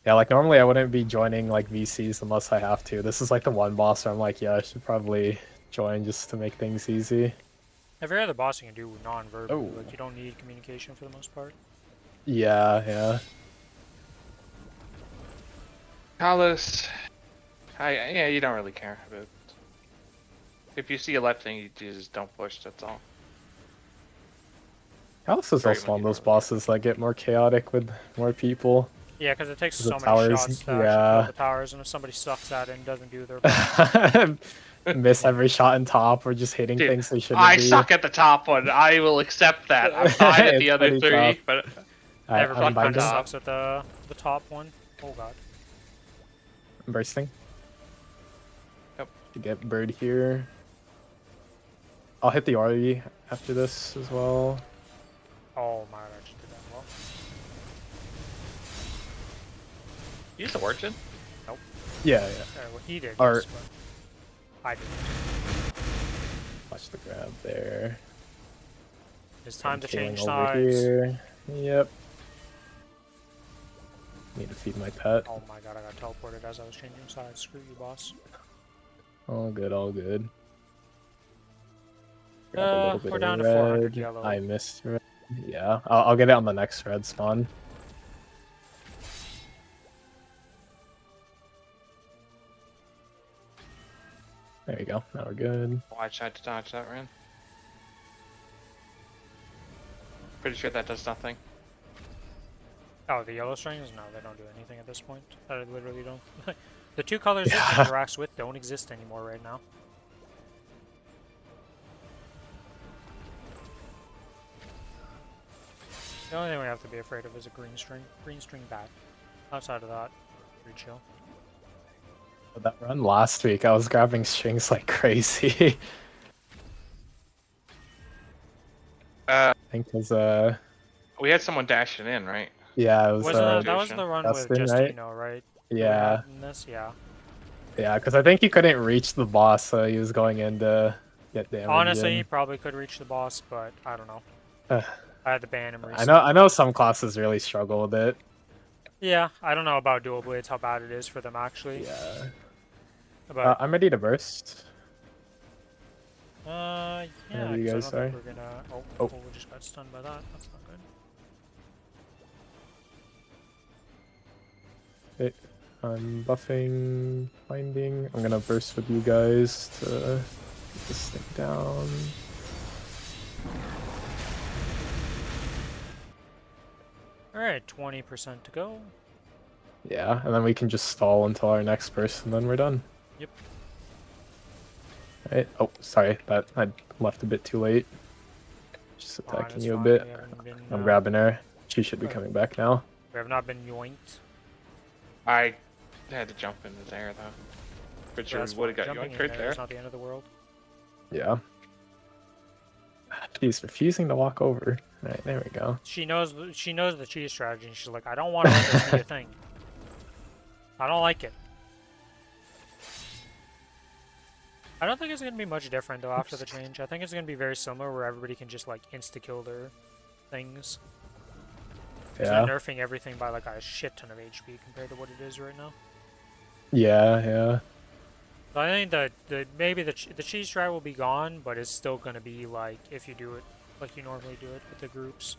D: Yeah, like normally I wouldn't be joining like VCs unless I have to. This is like the one boss where I'm like, yeah, I should probably join just to make things easy.
A: Every other boss you can do non-verbal,
D: Oh.
A: like you don't need communication for the most part.
D: Yeah, yeah.
C: Talus. Yeah, you don't really care about. If you see a left thing, you just don't push. That's all.
D: Alice is
C: Very
D: also one of
C: much
D: those bosses that get more chaotic with more people.
A: Yeah, because it takes
D: The
A: so many
D: towers,
A: shots to actually
D: yeah.
A: kill the towers, and if somebody sucks at it and doesn't do their part,
D: Miss every shot in top or just hitting
C: Dude,
D: things they shouldn't
C: I
D: be.
C: suck at the top one. I will accept that. I'm fine at the
D: It's
C: other
D: pretty tough.
C: three, but
D: Alright,
A: everybody
D: I'm
C: fuck
A: kind
C: the
A: of
D: binding.
C: top.
A: sucks at the top one. Oh god.
D: I'm bursting.
C: Yep.
D: To get bird here. I'll hit the RE after this as well.
A: Oh my god, I just did that well.
C: Use the origin.
D: Yeah, yeah.
A: Well, he did,
D: Or-
A: yes, but I didn't.
D: Watch the grab there.
A: It's time to
D: Tailing
A: change
D: over
A: sides.
D: here. Yep. Need to feed my pet.
A: Oh my god, I got teleported as I was changing sides. Screw you, boss.
D: All good, all good. Grab a little bit
A: we're
D: of
A: down to 400
D: red.
A: yellow.
D: I missed red. Yeah, I'll get it on the next red spawn. There you go. Now we're good.
C: Oh, I tried to dodge that, Ren. Pretty sure that does nothing.
A: Oh, the yellow strings? No, they don't do anything at this point. I literally don't. The two colors it
D: Yeah.
A: interacts with don't exist anymore right now. The only thing we have to be afraid of is a green string. Green string bat. Outside of that, pretty chill.
D: That run last week, I was grabbing strings like crazy. I think it was
C: We had someone dashing in, right?
D: yeah, it was
A: That was the run with
D: Dustin, right?
A: Justino, right?
D: Yeah,
A: In this, yeah.
D: yeah, because I think he couldn't reach the boss, so he was going in to get damage.
A: Honestly, he
D: in.
A: probably could reach the boss, but I don't know.
D: Uh,
A: I had to ban him recently.
D: I know some classes really struggle with it.
A: Yeah, I don't know about dual blades, how bad it is for them actually.
D: Yeah.
A: But
D: I'm ready to burst.
A: yeah,
D: Whenever you
A: 'cause
D: guys
A: I don't
D: are.
A: think we're gonna. Oh,
D: Oh.
A: we just got stunned by that. That's not good.
D: Okay. I'm buffing, binding. I'm gonna burst with you guys to get this thing down.
A: All right, 20% to go.
D: Yeah, and then we can just stall until our next burst, and then we're done.
A: Yep.
D: Right. Oh, sorry, that I left a bit too late. Just
A: Fine,
D: attacking
A: it's
D: you a
A: fine,
D: bit.
A: we haven't been,
D: I'm grabbing her. She should be coming back now.
A: We have not been yoinked.
C: I had to jump into there though. Pretty sure
A: That's
C: we would have
A: fine.
C: got
A: Jumping
C: yoinked
A: in
C: right there.
A: is not the end of the world.
D: Yeah. She's refusing to walk over. Alright, there we go.
A: She knows the cheese strategy, and she's like, I don't want to let this be a thing. I don't like it. I don't think it's going to be much different, though, after the change. I think it's going to be very similar, where everybody can just, like, insta-kill their things. Because
D: Yeah.
A: they're nerfing everything by, like, a shit ton of HP compared to what it is right now.
D: Yeah, yeah.
A: So I think maybe the cheese strat will be gone, but it's still going to be, like, if you do it like you normally do it with the groups,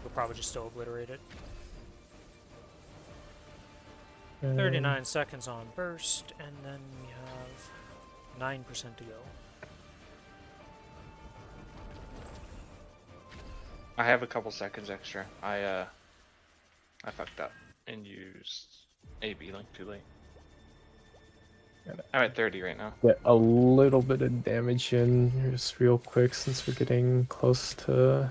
A: you'll probably just still obliterate it. 39 seconds on burst, and then we have 9% to go.
C: I have a couple seconds extra. I fucked up and used AB link too late. I'm at 30 right now.
D: Get a little bit of damage in just real quick since we're getting close to.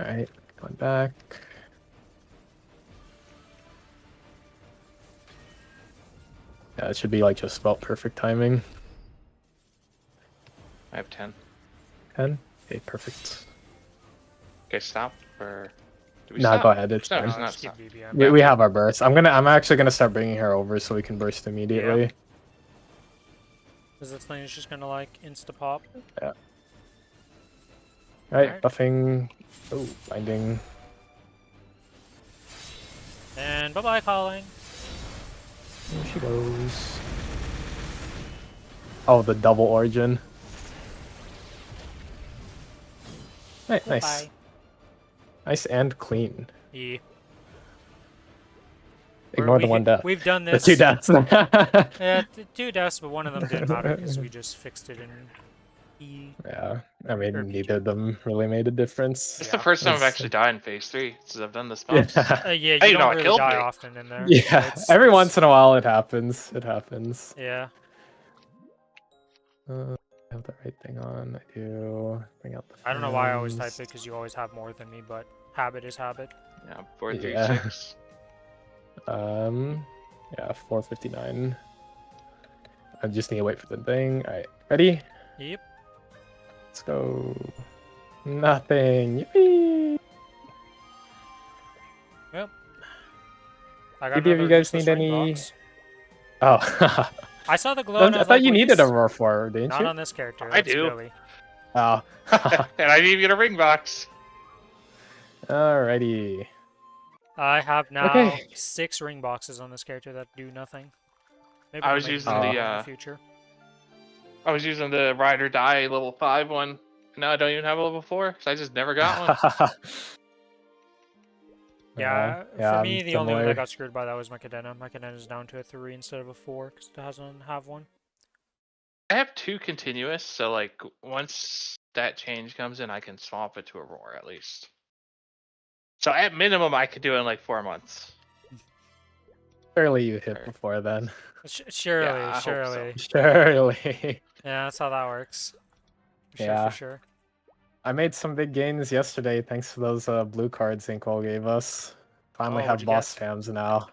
D: Alright, going back. Yeah, it should be like just about perfect timing.
C: I have 10.
D: 10? Okay, perfect.
C: Okay, stop or do we
D: No,
C: stop?
D: go ahead. It's
C: No,
D: fine.
C: it's not
A: Just keep
C: stop.
A: BBM.
D: We have our burst. I'm actually gonna start bringing her over so we can burst immediately.
A: Because this thing is just gonna like insta pop.
D: Alright,
A: Alright.
D: buffing. Oh, binding.
A: And bye bye, calling.
D: There she goes. Oh, the double origin. Right, nice.
A: Bye.
D: Nice and clean.
A: Yeah.
D: Ignore the one death.
A: We've done
D: The
A: this.
D: 2 deaths.
A: Yeah, 2 deaths, but one of them didn't matter because we just fixed it in
D: Yeah, I
A: Or
D: mean,
A: P2.
D: neither of them really made a difference.
C: It's
A: Yeah.
C: the first time I've
D: It's-
C: actually died in phase 3 since I've done this boss.
D: yeah,
A: Yeah,
C: Hey,
A: you
C: you know,
A: don't
C: it
A: really
C: killed
A: die
C: me.
A: often in there.
D: yeah. Every once in a while, it happens. It happens.
A: Yeah.
D: I have the right thing on. I do. Bring out the
A: I don't know why I always type
D: fans.
A: it because you always have more than me, but habit is habit.
C: Yeah, 4, 3,
D: Yeah.
C: 6.
D: Yeah, 459. I just need to wait for the thing. All right, ready?
A: Yep.
D: Let's go. Nothing. Yippee!
A: Yep. I got
D: Maybe if you
A: another
D: guys
A: useless
D: need
A: ring
D: any.
A: box.
D: Oh.
A: I saw the glow and I
D: I
A: was
D: thought
A: like,
D: you
A: well,
D: needed a roar for, didn't
A: not
D: you?
A: on this character.
C: I
A: That's
C: do.
A: Billy.
D: Oh.
C: And I didn't get a ring box.
D: Alrighty.
A: I have now
D: Okay.
A: 6 ring boxes on this character that do nothing. Maybe
C: I
A: I'll
C: was
A: make
C: using
A: more
C: the
A: in the future.
C: I was using the ride or die level 5 one. Now I don't even have a level 4 because I just never got one.
A: Yeah,
D: yeah,
A: for
D: I'm
A: me, the only one that
D: similar.
A: got screwed by that was my Cadena. My Cadena's down to a 3 instead of a 4 because it doesn't have one.
C: I have 2 continuous, so like once that change comes in, I can swap it to a roar at least. So at minimum, I could do it in like 4 months.
D: Surely you hit
C: Or-
D: before then.
A: Surely,
C: Yeah, I hope so.
A: surely.
D: Surely.
A: Yeah, that's how that works. For
D: Yeah.
A: sure.
D: I made some big gains yesterday thanks to those blue cards Inkwell gave us. Finally
A: Oh,
D: have
A: what'd you
D: boss
A: get?
D: fams now.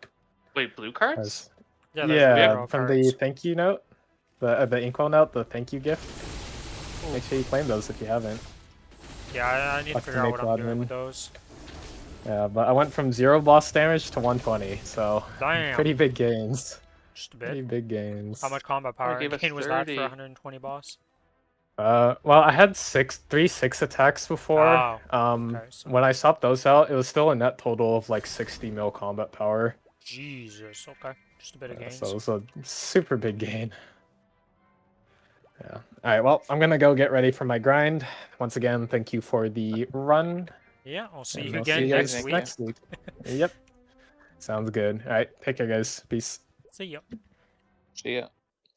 C: Wait, blue cards?
D: As-
A: Yeah, there's
D: Yeah,
A: reroll
D: from the
A: cards.
D: thank you note, the Inkwell note, the thank you gift.
A: Ooh.
D: Make sure you claim those if you haven't.
A: Yeah, I need to
D: Left
A: figure
D: to
A: out
D: make
A: what I'm doing
D: admin.
A: with those.
D: Yeah, but I went from 0 boss damage to 120, so
A: Damn.
D: pretty big gains.
A: Just a
D: Pretty
A: bit.
D: big gains.
A: How much combat
C: Oh, it
A: power
C: gave us
A: gain was that for
C: 30.
A: 120 boss?
D: Well, I had 3 6 attacks before.
A: Oh, okay, so
D: When I swapped those out, it was still a net total of like 60 mil combat power.
A: Jesus. Okay, just a bit of
D: So
A: gains.
D: it was a super big gain. Yeah. All right. Well, I'm gonna go get ready for my grind. Once again, thank you for the run,
A: Yeah, I'll see
D: and
A: you
D: I'll see
A: again
D: you
A: next
D: guys
C: Thank you.
A: week.
D: next week. Yep. Sounds good. All right. Take care, guys. Peace.
A: See ya.
C: See ya.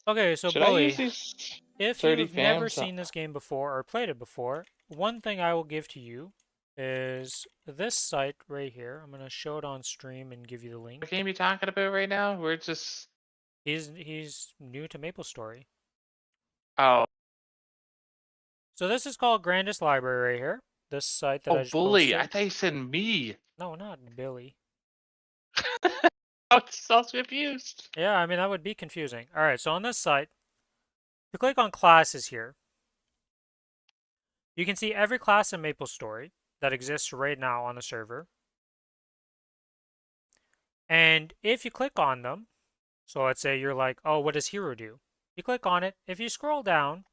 A: Okay, so
C: Should I use
A: Bully,
C: these
A: if
C: 30
A: you've never
C: fams?
A: seen this game before or played it before, one thing I will give to you is this site right here. I'm gonna show it on stream and give you the link.
C: What game you talking about right now? We're just
A: He's new to Maplestory.
C: oh
A: So this is called Grandest Library right here. This site that I just
C: bully. I
A: posted.
C: thought you said me.
A: No, not Billy.
C: I was so confused.
A: Yeah, I mean that would be confusing. All right, so on this site, if you click on classes here, you can see every class in Maplestory that exists right now on the server. And if you click on them, so let's say you're like, oh, what does hero do? You click on it. If you scroll down,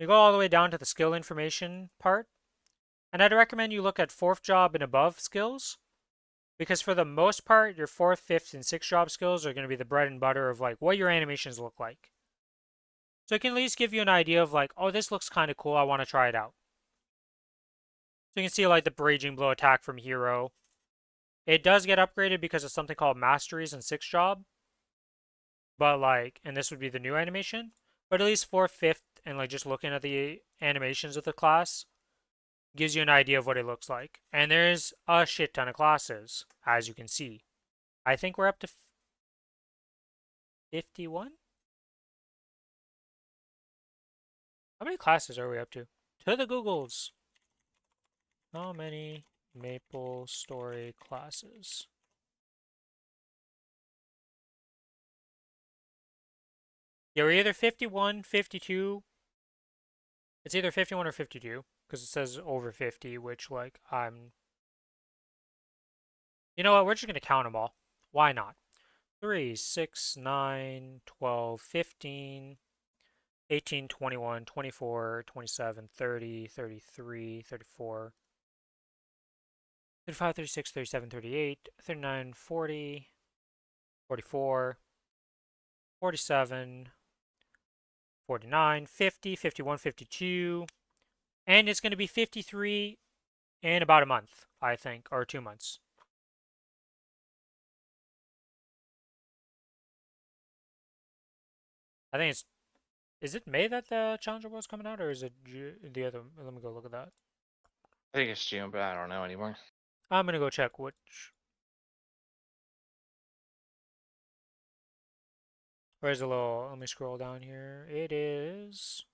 A: you go all the way down to the skill information part. And I'd recommend you look at 4th job and above skills. Because for the most part, your 4th, 5th, and 6th job skills are going to be the bread and butter of like what your animations look like. So it can at least give you an idea of like, oh, this looks kind of cool. I want to try it out. So you can see like the Raging Blow attack from Hero. It does get upgraded because of something called Masteries in 6th job. But like, and this would be the new animation. But at least 4th, 5th, and like just looking at the animations of the class gives you an idea of what it looks like. And there's a shit ton of classes, as you can see. I think we're up to 51? How many classes are we up to? To the Googles! How many Maplestory classes? Yeah, we're either 51, 52. It's either 51 or 52, because it says over 50, which, like, I'm... You know what? We're just going to count them all. Why not? 3, 6, 9, 12, 15, 18, 21, 24, 27, 30, 33, 34, 35, 36, 37, 38, 39, 40, 44, 47, 49, 50, 51, 52, and it's going to be 53 in about a month, I think, or 2 months. I think it's Is it May that the Challenger World's coming out, or is it the other? Let me go look at that.
C: I think it's June, but I don't know anymore.
A: I'm gonna go check which. Where's a little? Let me scroll down here. It is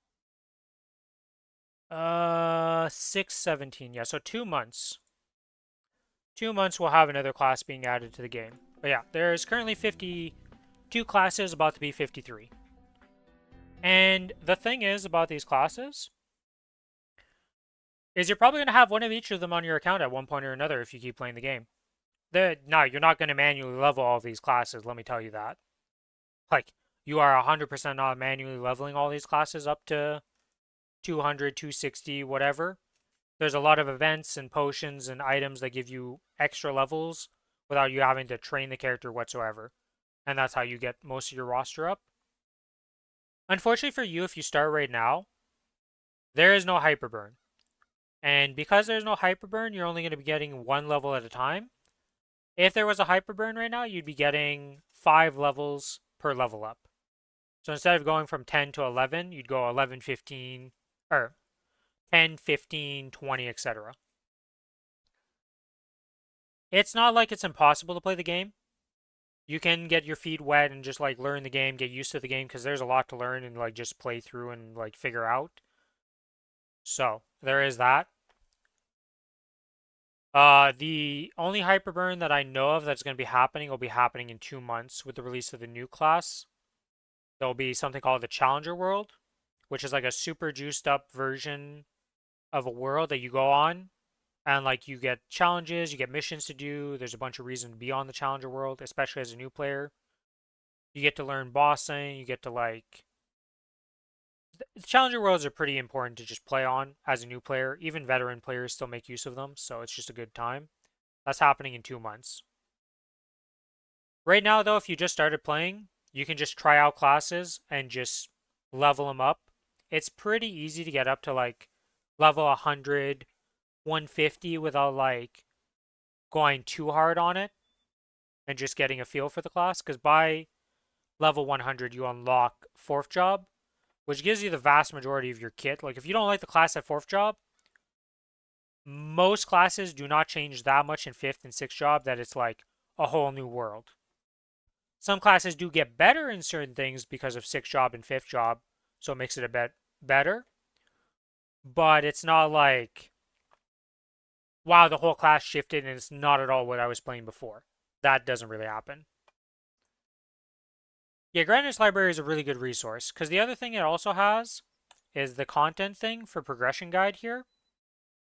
A: 6/17. Yeah, so 2 months. 2 months we'll have another class being added to the game. But yeah, there's currently 52 classes, about to be 53. And the thing is about these classes is you're probably going to have one of each of them on your account at one point or another if you keep playing the game. No, you're not going to manually level all these classes, let me tell you that. Like, you are 100% not manually leveling all these classes up to 200, 260, whatever. There's a lot of events and potions and items that give you extra levels without you having to train the character whatsoever. And that's how you get most of your roster up. Unfortunately for you, if you start right now, there is no hyperburn. And because there's no hyperburn, you're only going to be getting one level at a time. If there was a hyperburn right now, you'd be getting 5 levels per level up. So instead of going from 10 to 11, you'd go 11, 15, or 10, 15, 20, etc. It's not like it's impossible to play the game. You can get your feet wet and just like learn the game, get used to the game, because there's a lot to learn and like just play through and like figure out. So there is that. The only hyperburn that I know of that's going to be happening will be happening in 2 months with the release of the new class. There'll be something called the Challenger World, which is like a super juiced up version of a world that you go on. And like you get challenges, you get missions to do. There's a bunch of reasons to be on the Challenger World, especially as a new player. You get to learn bossing, you get to like... The Challenger Worlds are pretty important to just play on as a new player. Even veteran players still make use of them, so it's just a good time. That's happening in 2 months. Right now, though, if you just started playing, you can just try out classes and just level them up. It's pretty easy to get up to like level 100, 150 without like going too hard on it and just getting a feel for the class, because by level 100 you unlock 4th job, which gives you the vast majority of your kit. Like if you don't like the class at 4th job, most classes do not change that much in 5th and 6th job that it's like a whole new world. Some classes do get better in certain things because of 6th job and 5th job, so it makes it a bit better. But it's not like, wow, the whole class shifted and it's not at all what I was playing before. That doesn't really happen. Yeah, Grandness Library is a really good resource, because the other thing it also has is the content thing for progression guide here.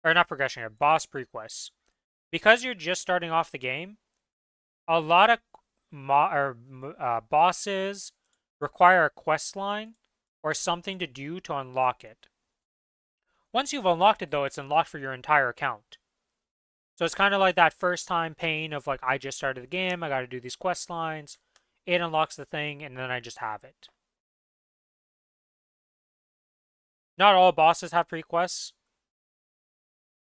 A: Or not progression guide, boss prequests. Because you're just starting off the game, a lot of bosses require a quest line or something to do to unlock it. Once you've unlocked it, though, it's unlocked for your entire account. So it's kind of like that first time pain of like, I just started the game, I got to do these quest lines. It unlocks the thing, and then I just have it. Not all bosses have pre-quests,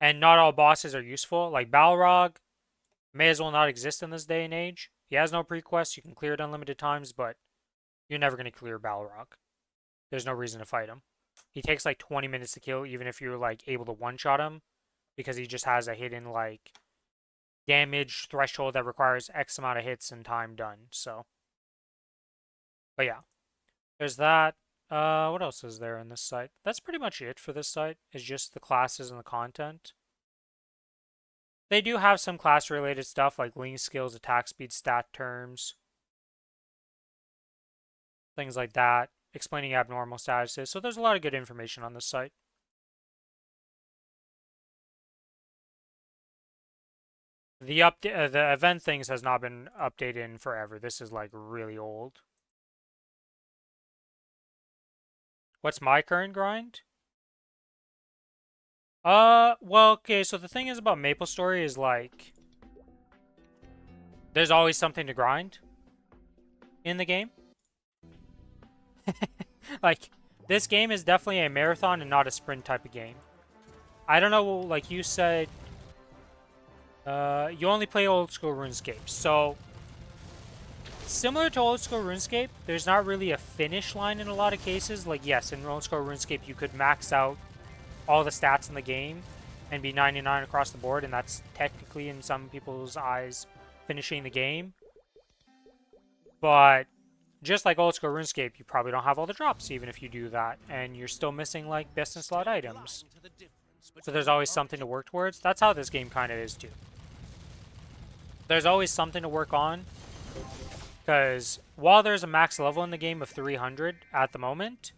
A: and not all bosses are useful. Like Balrog may as well not exist in this day and age. He has no pre-quests, you can clear it unlimited times, but you're never going to clear Balrog. There's no reason to fight him. He takes like 20 minutes to kill, even if you're like able to one-shot him, because he just has a hidden like damage threshold that requires X amount of hits and time done, so... But yeah, there's that. What else is there in this site? That's pretty much it for this site. It's just the classes and the content. They do have some class-related stuff like link skills, attack speed, stat terms, things like that, explaining abnormal statuses. So there's a lot of good information on this site. The event things has not been updated in forever. This is like really old. What's my current grind? Well, okay, so the thing is about Maplestory is like, there's always something to grind in the game. Like, this game is definitely a marathon and not a sprint type of game. I don't know, like you said, you only play old school RuneScape, so similar to old school RuneScape, there's not really a finish line in a lot of cases. Like, yes, in old school RuneScape, you could max out all the stats in the game and be 99 across the board, and that's technically, in some people's eyes, finishing the game. But just like old school RuneScape, you probably don't have all the drops even if you do that, and you're still missing like best in slot items. So there's always something to work towards. That's how this game kind of is too. There's always something to work on, because while there's a max level in the game of 300 at the moment,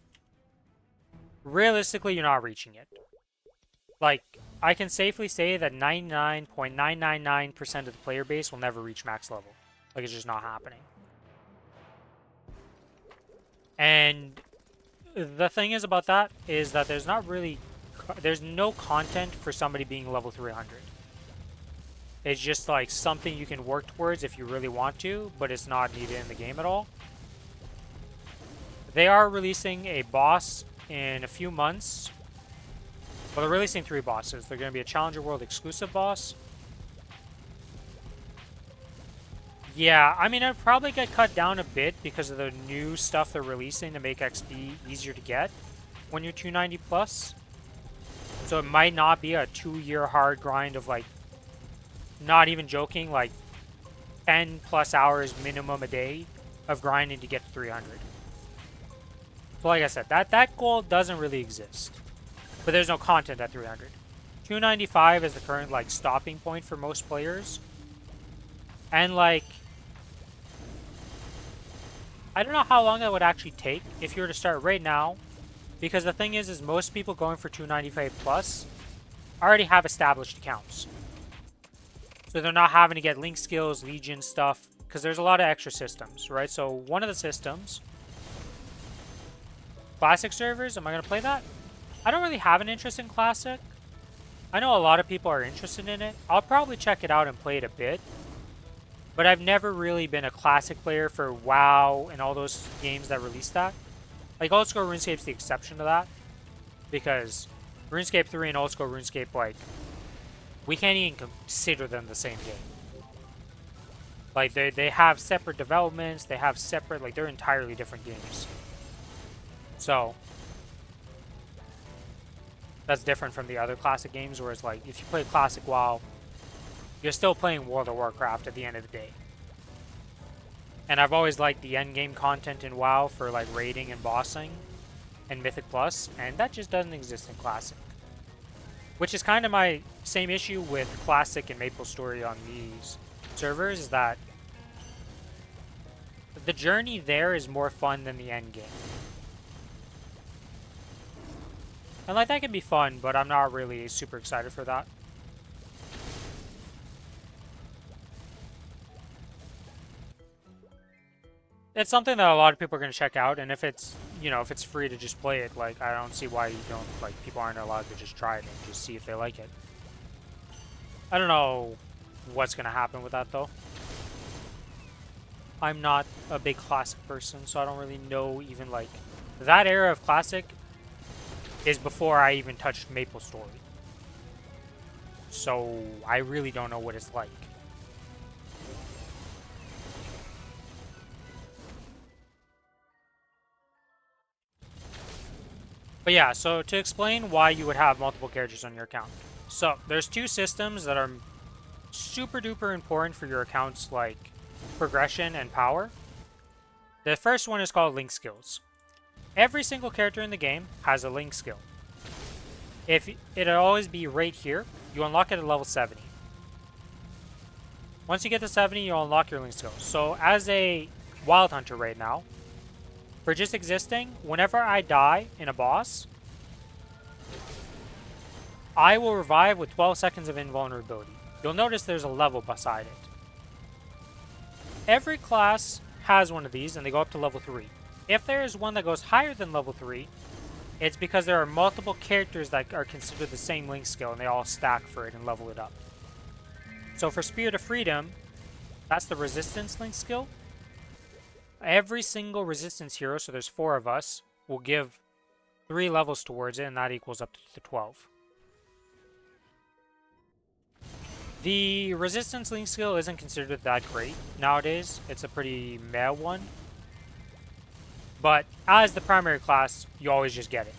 A: realistically you're not reaching it. Like, I can safely say that 99.999% of the player base will never reach max level. Like, it's just not happening. And the thing is about that is that there's no content for somebody being level 300. It's just like something you can work towards if you really want to, but it's not needed in the game at all. They are releasing a boss in a few months. Well, they're releasing 3 bosses. They're going to be a Challenger World exclusive boss. Yeah, I mean, it'd probably get cut down a bit because of the new stuff they're releasing to make XP easier to get when you're 290 plus. So it might not be a 2-year hard grind of like, not even joking, like 10 plus hours minimum a day of grinding to get to 300. So like I said, that goal doesn't really exist. But there's no content at 300. 295 is the current like stopping point for most players. And like, I don't know how long that would actually take if you were to start right now, because the thing is most people going for 295 plus already have established accounts. So they're not having to get link skills, legion stuff, because there's a lot of extra systems, right? So one of the systems, classic servers, am I going to play that? I don't really have an interest in classic. I know a lot of people are interested in it. I'll probably check it out and play it a bit. But I've never really been a classic player for WoW and all those games that release that. Like, old school RuneScape's the exception to that. Because RuneScape 3 and old school RuneScape, like, we can't even consider them the same game. Like, they have separate developments, they have separate, like, they're entirely different games. So, that's different from the other classic games, where it's like, if you play classic WoW, you're still playing World of Warcraft at the end of the day. And I've always liked the endgame content in WoW for like raiding and bossing and Mythic Plus, and that just doesn't exist in Classic. Which is kind of my same issue with Classic and Maplestory on these servers, is that the journey there is more fun than the endgame. And like, that can be fun, but I'm not really super excited for that. It's something that a lot of people are going to check out, and if it's, you know, if it's free to just play it, like, I don't see why you don't, like, people aren't allowed to just try it and just see if they like it. I don't know what's going to happen with that, though. I'm not a big Classic person, so I don't really know even, like, that era of Classic is before I even touched Maplestory. So, I really don't know what it's like. But yeah, so to explain why you would have multiple characters on your account. So, there's 2 systems that are super duper important for your account's, like, progression and power. The first one is called Link Skills. Every single character in the game has a Link skill. It'll always be right here. You unlock it at level 70. Once you get to 70, you'll unlock your Link skill. So, as a Wild Hunter right now, for just existing, whenever I die in a boss, I will revive with 12 seconds of invulnerability. You'll notice there's a level beside it. Every class has one of these, and they go up to level 3. If there is one that goes higher than level 3, it's because there are multiple characters that are considered the same Link skill, and they all stack for it and level it up. So for Spirit of Freedom, that's the Resistance Link skill. Every single Resistance hero, so there's 4 of us, will give 3 levels towards it, and that equals up to 12. The resistance link skill isn't considered that great nowadays. It's a pretty meh one. But as the primary class, you always just get it.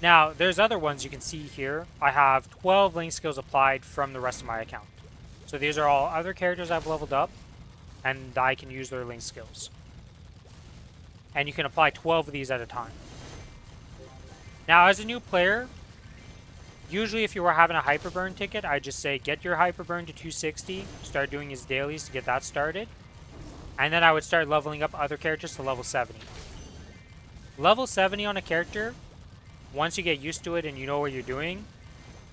A: Now, there's other ones you can see here. I have 12 link skills applied from the rest of my account. So these are all other characters I've leveled up, and I can use their link skills. And you can apply 12 of these at a time. Now, as a new player, usually if you were having a hyperburn ticket, I'd just say get your hyperburn to 260, start doing his dailies to get that started. And then I would start leveling up other characters to level 70. Level 70 on a character, once you get used to it and you know what you're doing,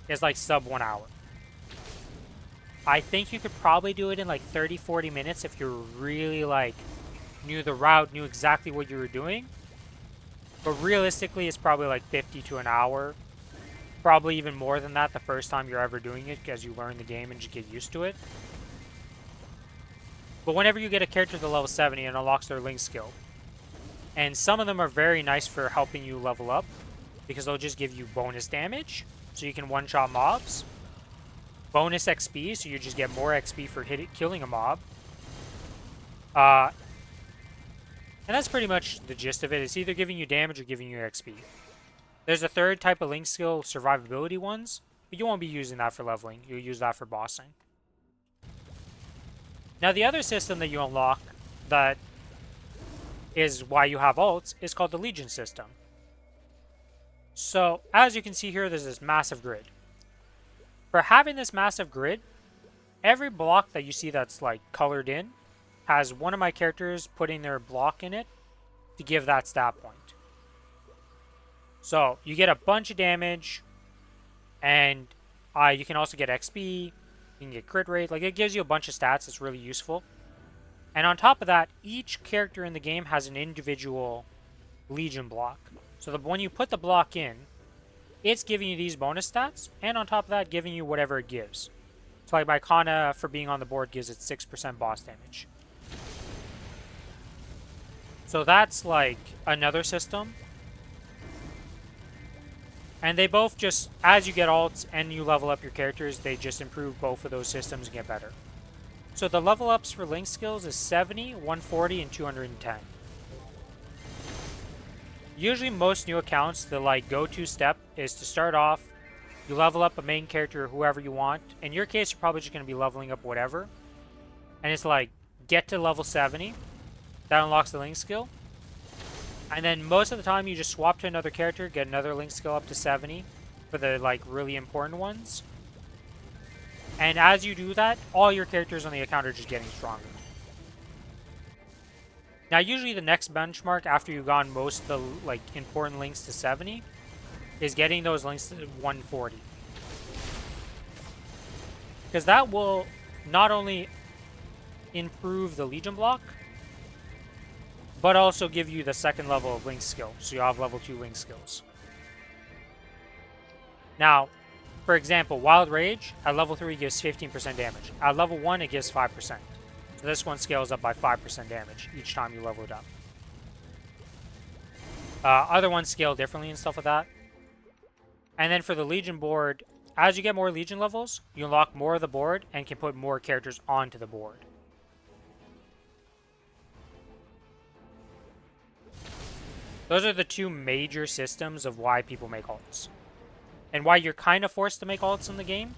A: is like sub 1 hour. I think you could probably do it in like 30-40 minutes if you're really like knew the route, knew exactly what you were doing. But realistically, it's probably like 50 to an hour. Probably even more than that the first time you're ever doing it because you learn the game and you get used to it. But whenever you get a character to level 70, it unlocks their link skill. And some of them are very nice for helping you level up because they'll just give you bonus damage so you can one-shot mobs. Bonus XP, so you just get more XP for killing a mob. And that's pretty much the gist of it. It's either giving you damage or giving you XP. There's a third type of link skill, survivability ones, but you won't be using that for leveling. You'll use that for bossing. Now, the other system that you unlock that is why you have ults is called the Legion system. So, as you can see here, there's this massive grid. For having this massive grid, every block that you see that's like colored in has one of my characters putting their block in it to give that stat point. So, you get a bunch of damage, and you can also get XP, you can get crit rate, like it gives you a bunch of stats, it's really useful. And on top of that, each character in the game has an individual Legion block. So when you put the block in, it's giving you these bonus stats, and on top of that, giving you whatever it gives. So like my Kana, for being on the board, gives it 6% boss damage. So that's like another system. And they both just, as you get alts and you level up your characters, they just improve both of those systems and get better. So the level ups for link skills is 70, 140, and 210. Usually most new accounts, the like go-to step is to start off, you level up a main character, whoever you want. In your case, you're probably just going to be leveling up whatever. And it's like, get to level 70. That unlocks the link skill. And then most of the time, you just swap to another character, get another link skill up to 70 for the like really important ones. And as you do that, all your characters on the account are just getting stronger. Now, usually the next benchmark after you've gone most of the like important links to 70 is getting those links to 140. Because that will not only improve the Legion block, but also give you the second level of link skill. So you have level 2 link skills. Now, for example, Wild Rage at level 3 gives 15% damage. At level 1, it gives 5%. So this one scales up by 5% damage each time you level it up. Other ones scale differently and stuff like that. And then for the Legion board, as you get more Legion levels, you unlock more of the board and can put more characters onto the board. Those are the two major systems of why people make alts. And why you're kind of forced to make alts in the game.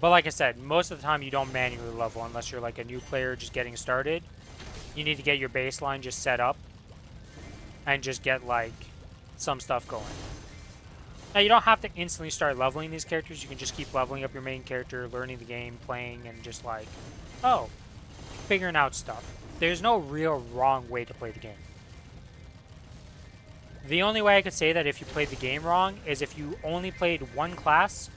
A: But like I said, most of the time you don't manually level unless you're like a new player just getting started. You need to get your baseline just set up and just get like some stuff going. Now you don't have to instantly start leveling these characters. You can just keep leveling up your main character, learning the game, playing, and just like, oh, figuring out stuff. There's no real wrong way to play the game. The only way I could say that if you played the game wrong is if you only played one class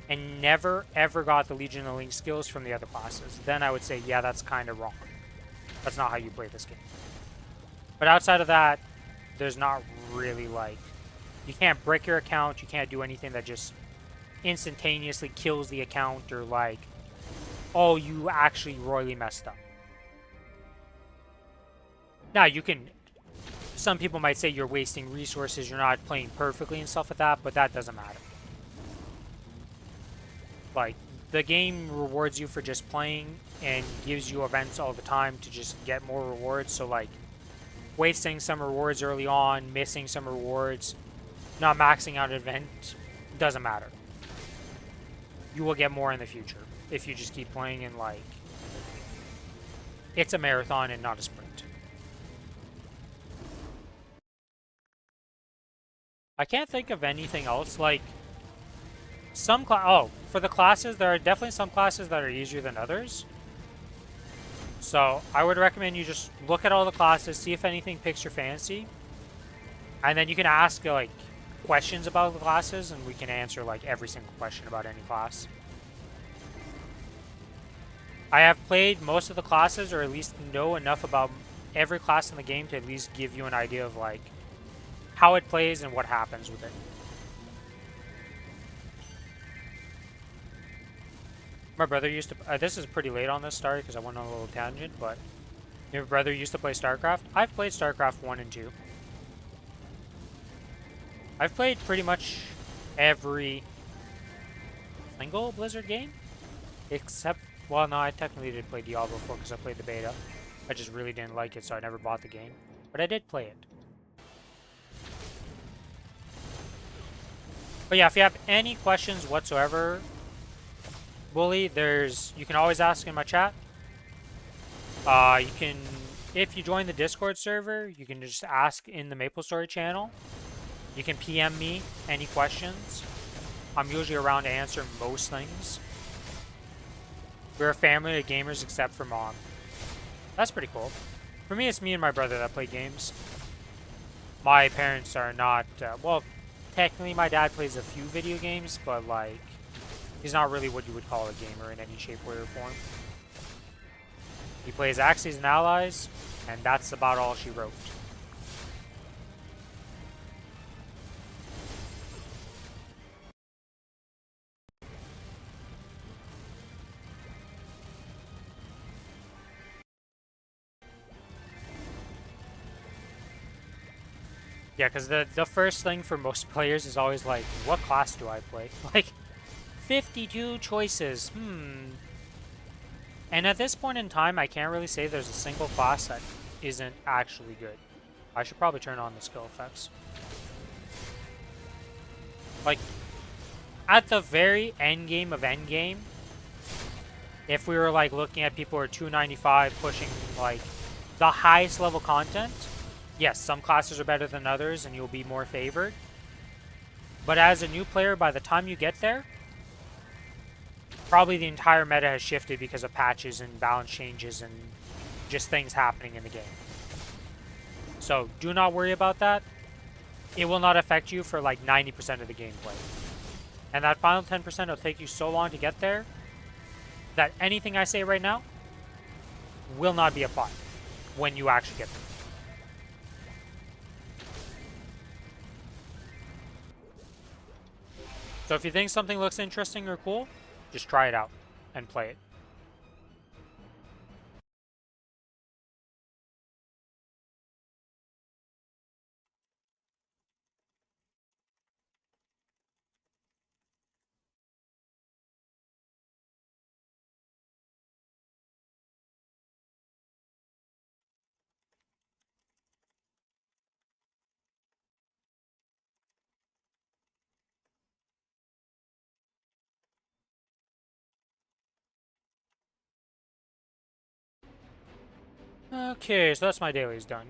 A: and never ever got the Legion and Link skills from the other classes. Then I would say, yeah, that's kind of wrong. That's not how you play this game. But outside of that, there's not really like, you can't break your account, you can't do anything that just instantaneously kills the account or like, oh, you actually royally messed up. Now you can, some people might say you're wasting resources, you're not playing perfectly and stuff like that, but that doesn't matter. Like, the game rewards you for just playing and gives you events all the time to just get more rewards. So, like, wasting some rewards early on, missing some rewards, not maxing out an event, doesn't matter. You will get more in the future if you just keep playing and, like, it's a marathon and not a sprint. I can't think of anything else, like, for the classes, there are definitely some classes that are easier than others. So, I would recommend you just look at all the classes, see if anything piques your fancy, and then you can ask, like, questions about the classes, and we can answer, like, every single question about any class. I have played most of the classes, or at least know enough about every class in the game to at least give you an idea of, like, how it plays and what happens with it. My brother used to... this is pretty late on this story because I went on a little tangent, but... your brother used to play StarCraft. I've played StarCraft 1 and 2. I've played pretty much every single Blizzard game, except... well, no, I technically did play Diablo 4 because I played the beta. I just really didn't like it, so I never bought the game. But I did play it. But yeah, if you have any questions whatsoever, Bully, you can always ask in my chat. You can, if you join the Discord server, you can just ask in the Maplestory channel. You can PM me any questions. I'm usually around to answer most things. We're a family of gamers except for mom. That's pretty cool. For me, it's me and my brother that play games. My parents are not, well, technically my dad plays a few video games, but like, he's not really what you would call a gamer in any shape, way, or form. He plays Axes and Allies, and that's about all she wrote. Yeah, because the first thing for most players is always like, what class do I play? Like, 52 choices, And at this point in time, I can't really say there's a single class that isn't actually good. I should probably turn on the skill effects. Like, at the very end game of endgame, if we were like looking at people who are 295 pushing like the highest level content, yes, some classes are better than others and you'll be more favored. But as a new player, by the time you get there, probably the entire meta has shifted because of patches and balance changes and just things happening in the game. So do not worry about that. It will not affect you for like 90% of the gameplay. And that final 10% will take you so long to get there that anything I say right now will not be applied when you actually get there. So if you think something looks interesting or cool, just try it out and play it. Okay, so that's my dailies done.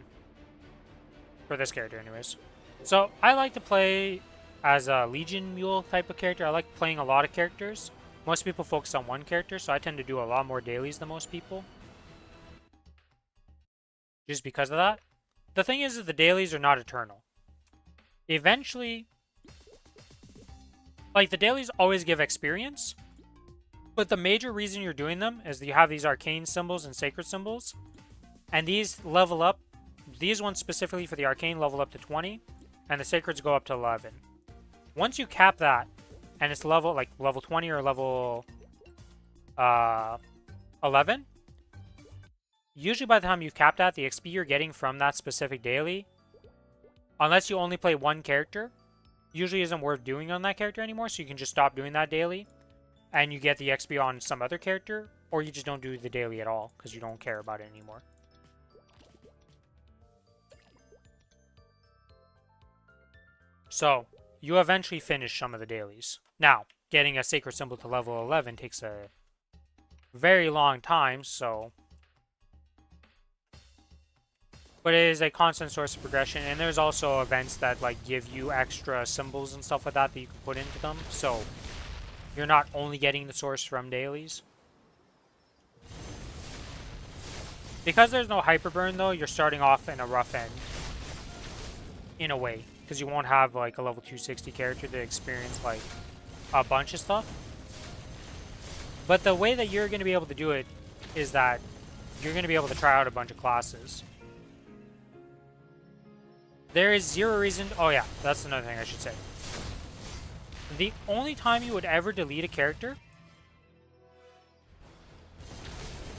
A: For this character anyways. So, I like to play as a Legion Mule type of character. I like playing a lot of characters. Most people focus on one character, so I tend to do a lot more dailies than most people. Just because of that. The thing is that the dailies are not eternal. Eventually, like, the dailies always give experience, but the major reason you're doing them is that you have these arcane symbols and sacred symbols, and these level up. These ones specifically for the arcane level up to 20, and the sacreds go up to 11. Once you cap that, and it's level 20 or level 11, usually by the time you've capped that, the XP you're getting from that specific daily, unless you only play one character, usually isn't worth doing on that character anymore, so you can just stop doing that daily. and you get the XP on some other character, or you just don't do the daily at all because you don't care about it anymore. So, you eventually finish some of the dailies. Now, getting a Sacred Symbol to level 11 takes a very long time, so... But it is a constant source of progression, and there's also events that like give you extra symbols and stuff like that that you can put into them, so you're not only getting the source from dailies. Because there's no Hyperburn though, you're starting off in a rough end. In a way. Because you won't have like a level 260 character to experience like a bunch of stuff. But the way that you're going to be able to do it is that you're going to be able to try out a bunch of classes. There is zero reason... Oh yeah, that's another thing I should say. The only time you would ever delete a character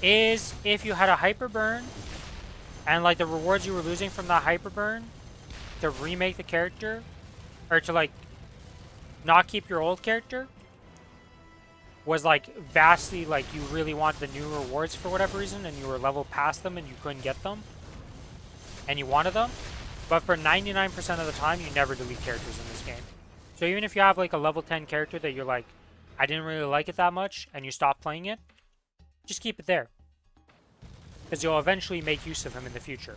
A: is if you had a Hyperburn and like the rewards you were losing from that Hyperburn to remake the character, or to like not keep your old character, was like vastly like you really want the new rewards for whatever reason and you were level past them and you couldn't get them and you wanted them. But for 99% of the time, you never delete characters in this game. So even if you have like a level 10 character that you're like, I didn't really like it that much, and you stop playing it, just keep it there. Because you'll eventually make use of him in the future.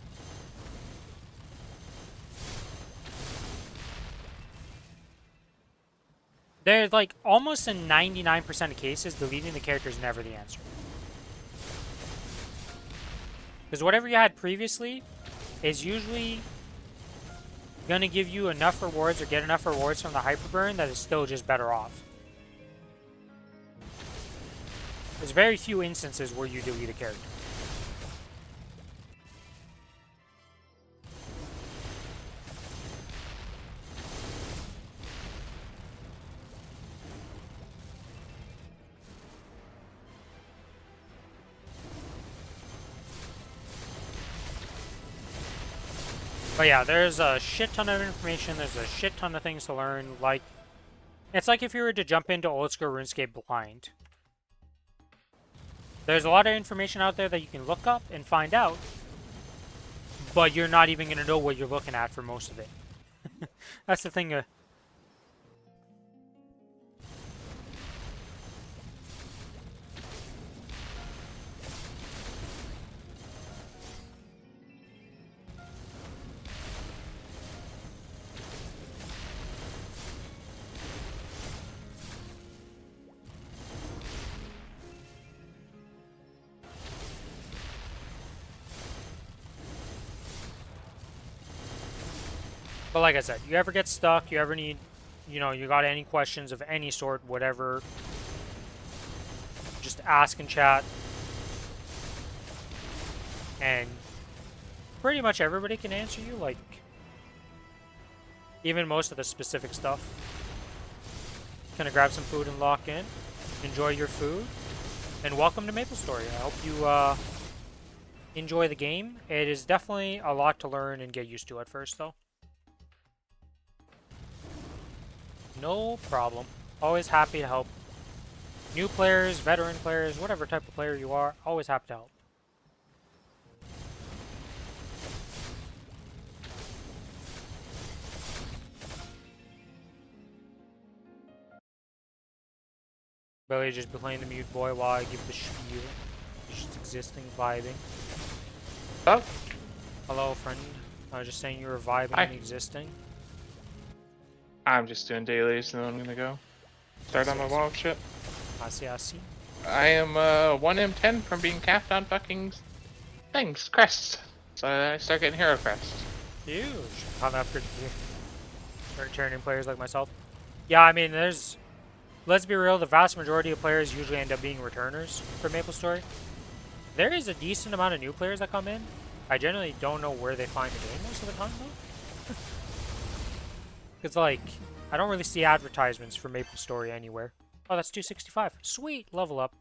A: There's like almost in 99% of cases, deleting the character is never the answer. Because whatever you had previously is usually going to give you enough rewards or get enough rewards from the Hyperburn that is still just better off. There's very few instances where you delete a character. But yeah, there's a shit ton of information, there's a shit ton of things to learn, like... It's like if you were to jump into old school RuneScape blind. There's a lot of information out there that you can look up and find out, but you're not even going to know what you're looking at for most of it. That's the thing. But like I said, you ever get stuck, you ever need, you know, you got any questions of any sort, whatever, just ask in chat. And pretty much everybody can answer you, like, even most of the specific stuff. Gonna grab some food and lock in. Enjoy your food. And welcome to Maplestory. I hope you enjoy the game. It is definitely a lot to learn and get used to at first, though. No problem. Always happy to help. New players, veteran players, whatever type of player you are, always happy to help. Billy just be playing the mute boy while I give the spiel. Just existing, vibing.
C: Oh,
A: Hello, friend. I was just saying you were vibing
C: Hi.
A: and existing.
C: I'm just doing dailies and then I'm gonna go start on my warm-up ship.
A: I see, I see.
C: I am 1M10 from being capped on fucking things, crests. So I start getting hero crests.
A: Huge. I'm after returning players like myself. Yeah, I mean, there's... Let's be real, the vast majority of players usually end up being returners for Maplestory. There is a decent amount of new players that come in. I generally don't know where they find the game most of the time, though. Because, like, I don't really see advertisements for Maplestory anywhere. Oh, that's 265. Sweet! Level up.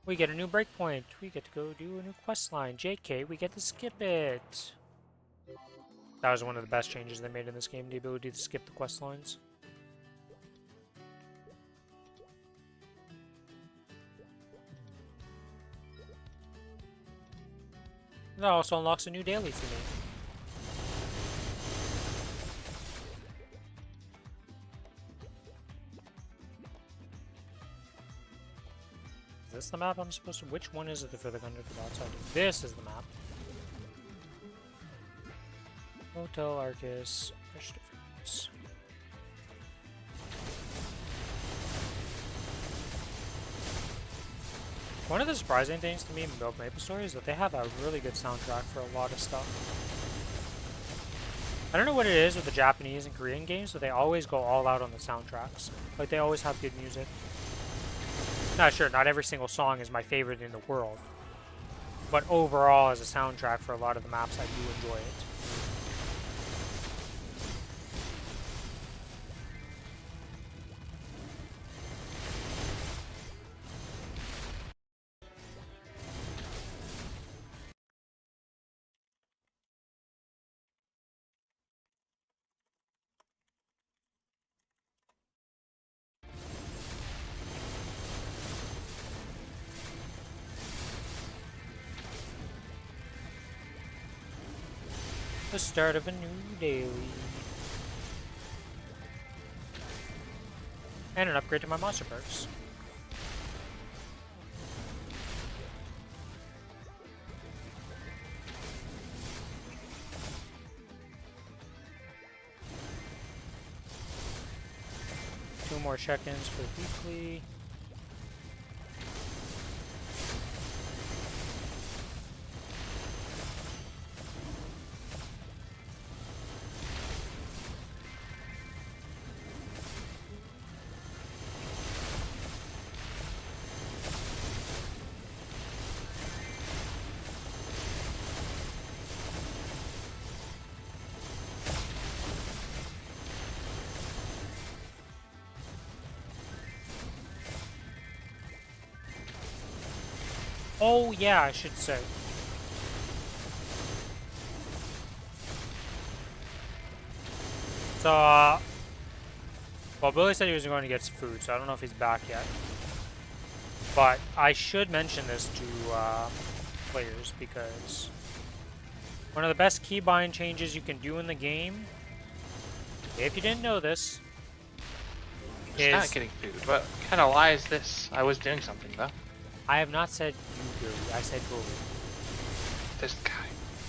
A: We get a new breakpoint. We get to go do a new quest line. JK, we get to skip it. That was one of the best changes they made in this game, the ability to skip the quest lines. That also unlocks a new daily for me. Is this the map I'm supposed to... Which one is it for the Thunder outside? This is the map. Hotel Arcus. Push difference. One of the surprising things to me about Maplestory is that they have a really good soundtrack for a lot of stuff. I don't know what it is with the Japanese and Korean games, but they always go all out on the soundtracks. Like, they always have good music. Not sure, not every single song is my favorite in the world. But overall, as a soundtrack for a lot of the maps, I do enjoy it. The start of a new daily. And an upgrade to my monster perks. Two more check-ins for the weekly. Oh yeah, I should say. So, well, Billy said he was going to get some food, so I don't know if he's back yet. But I should mention this to players because one of the best keybind changes you can do in the game, if you didn't know this,
C: It's not getting food. What kind of lie is this? I was doing something though.
A: I have not said you, Billy. I said Bully.
C: This guy.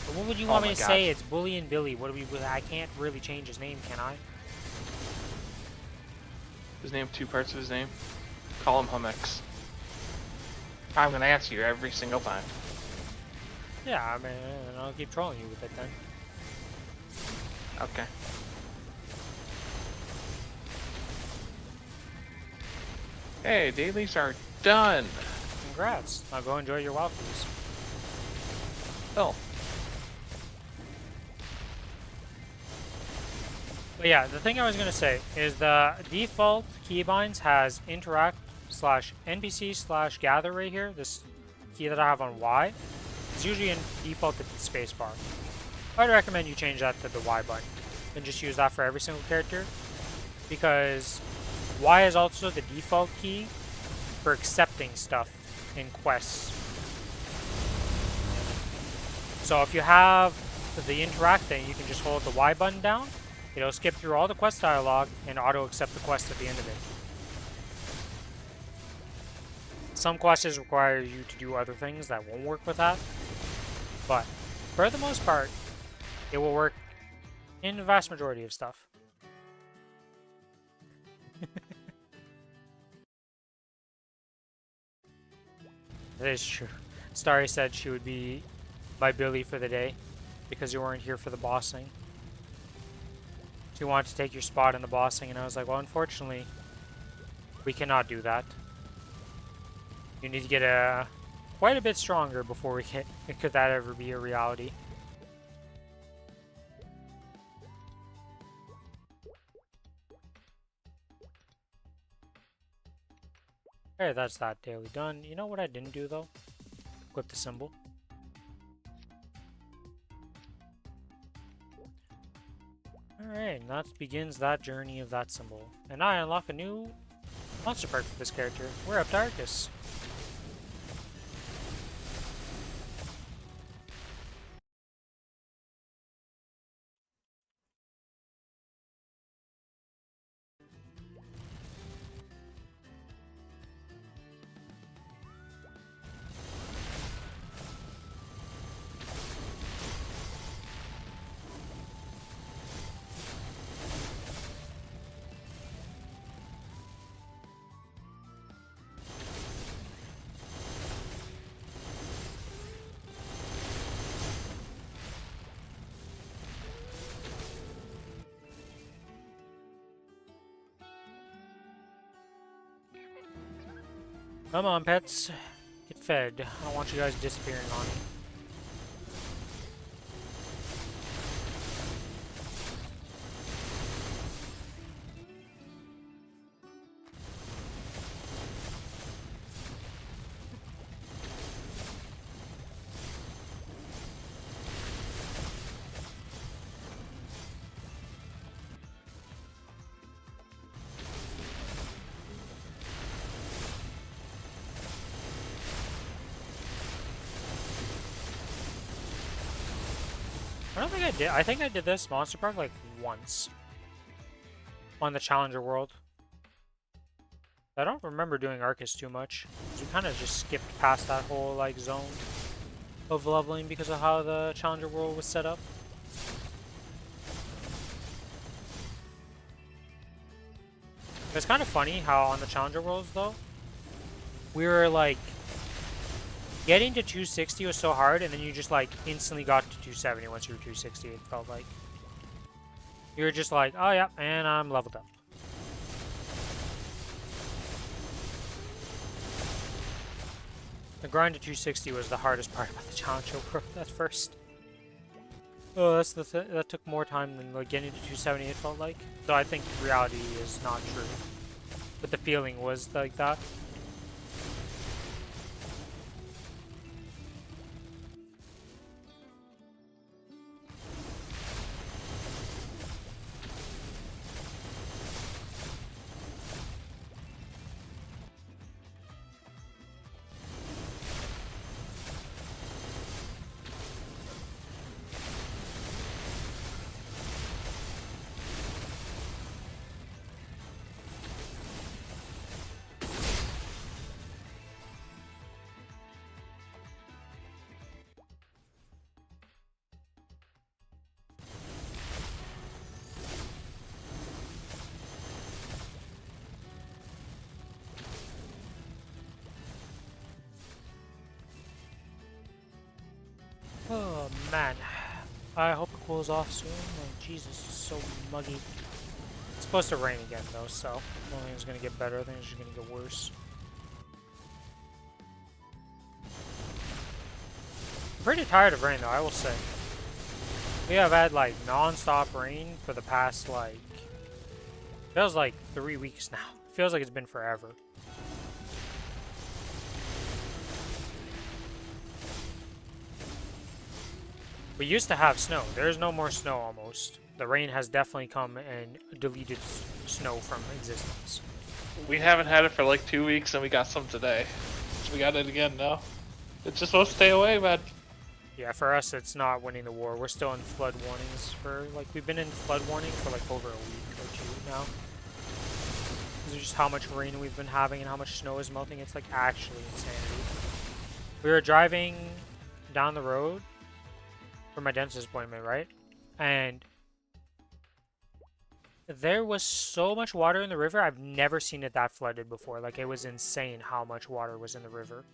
A: But what would you want me to say? It's Bully and Billy. What do we? I can't really change his name, can I?
C: His name, two parts of his name. Call him Humex. I'm gonna answer you every single time.
A: Yeah, I mean, I'll keep trolling you with it then.
C: Okay. Hey, dailies are done.
A: Congrats. Now go enjoy your Wildfleas.
C: Oh.
A: But yeah, the thing I was going to say is the default keybinds has interact slash NPC slash gather right here. This key that I have on Y is usually in default to spacebar. I'd recommend you change that to the Y button and just use that for every single character because Y is also the default key for accepting stuff in quests. So if you have the interact thing, you can just hold the Y button down. It'll skip through all the quest dialogue and auto accept the quest at the end of it. Some quests require you to do other things that won't work with that, but for the most part, it will work in the vast majority of stuff. That is true. Starry said she would be my Billy for the day because you weren't here for the bossing. She wanted to take your spot in the bossing, and I was like, well, unfortunately, we cannot do that. You need to get quite a bit stronger before we can. Could that ever be a reality? Okay, that's that daily done. You know what I didn't do though? Equip the symbol. Alright, and that begins that journey of that symbol. And I unlock a new monster perk for this character. We're up to Arcus. Come on, pets. Get fed. I don't want you guys disappearing on me. I don't think I did. I think I did this Monster Park like once on the Challenger World. I don't remember doing Arcus too much. We kind of just skipped past that whole like zone of leveling because of how the Challenger World was set up. It's kind of funny how on the Challenger Worlds though, we were like getting to 260 was so hard, and then you just like instantly got to 270 once you were 260. It felt like you were just like, oh yeah, and I'm leveled up. The grind to 260 was the hardest part about the Challenger World at first. Oh, that took more time than like getting to 270. It felt like. So I think reality is not true, but the feeling was like that. Oh man, I hope it cools off soon. Like Jesus, it's so muggy. It's supposed to rain again though, so I don't think it's gonna get better. I think it's just gonna get worse. I'm pretty tired of rain though, I will say. We have had like non-stop rain for the past like feels like 3 weeks now. It feels like it's been forever. We used to have snow. There's no more snow almost. The rain has definitely come and deleted snow from existence.
C: We haven't had it for like 2 weeks, and we got some today. So we got it again now. It's just supposed to stay away, man.
A: Yeah, for us, it's not winning the war. We're still in flood warnings for, like, we've been in flood warning for, like, over a week or two now. This is just how much rain we've been having and how much snow is melting. It's, like, actually insanity. We were driving down the road for my dentist appointment, right? And there was so much water in the river. I've never seen it that flooded before. Like, it was insane how much water was in the river.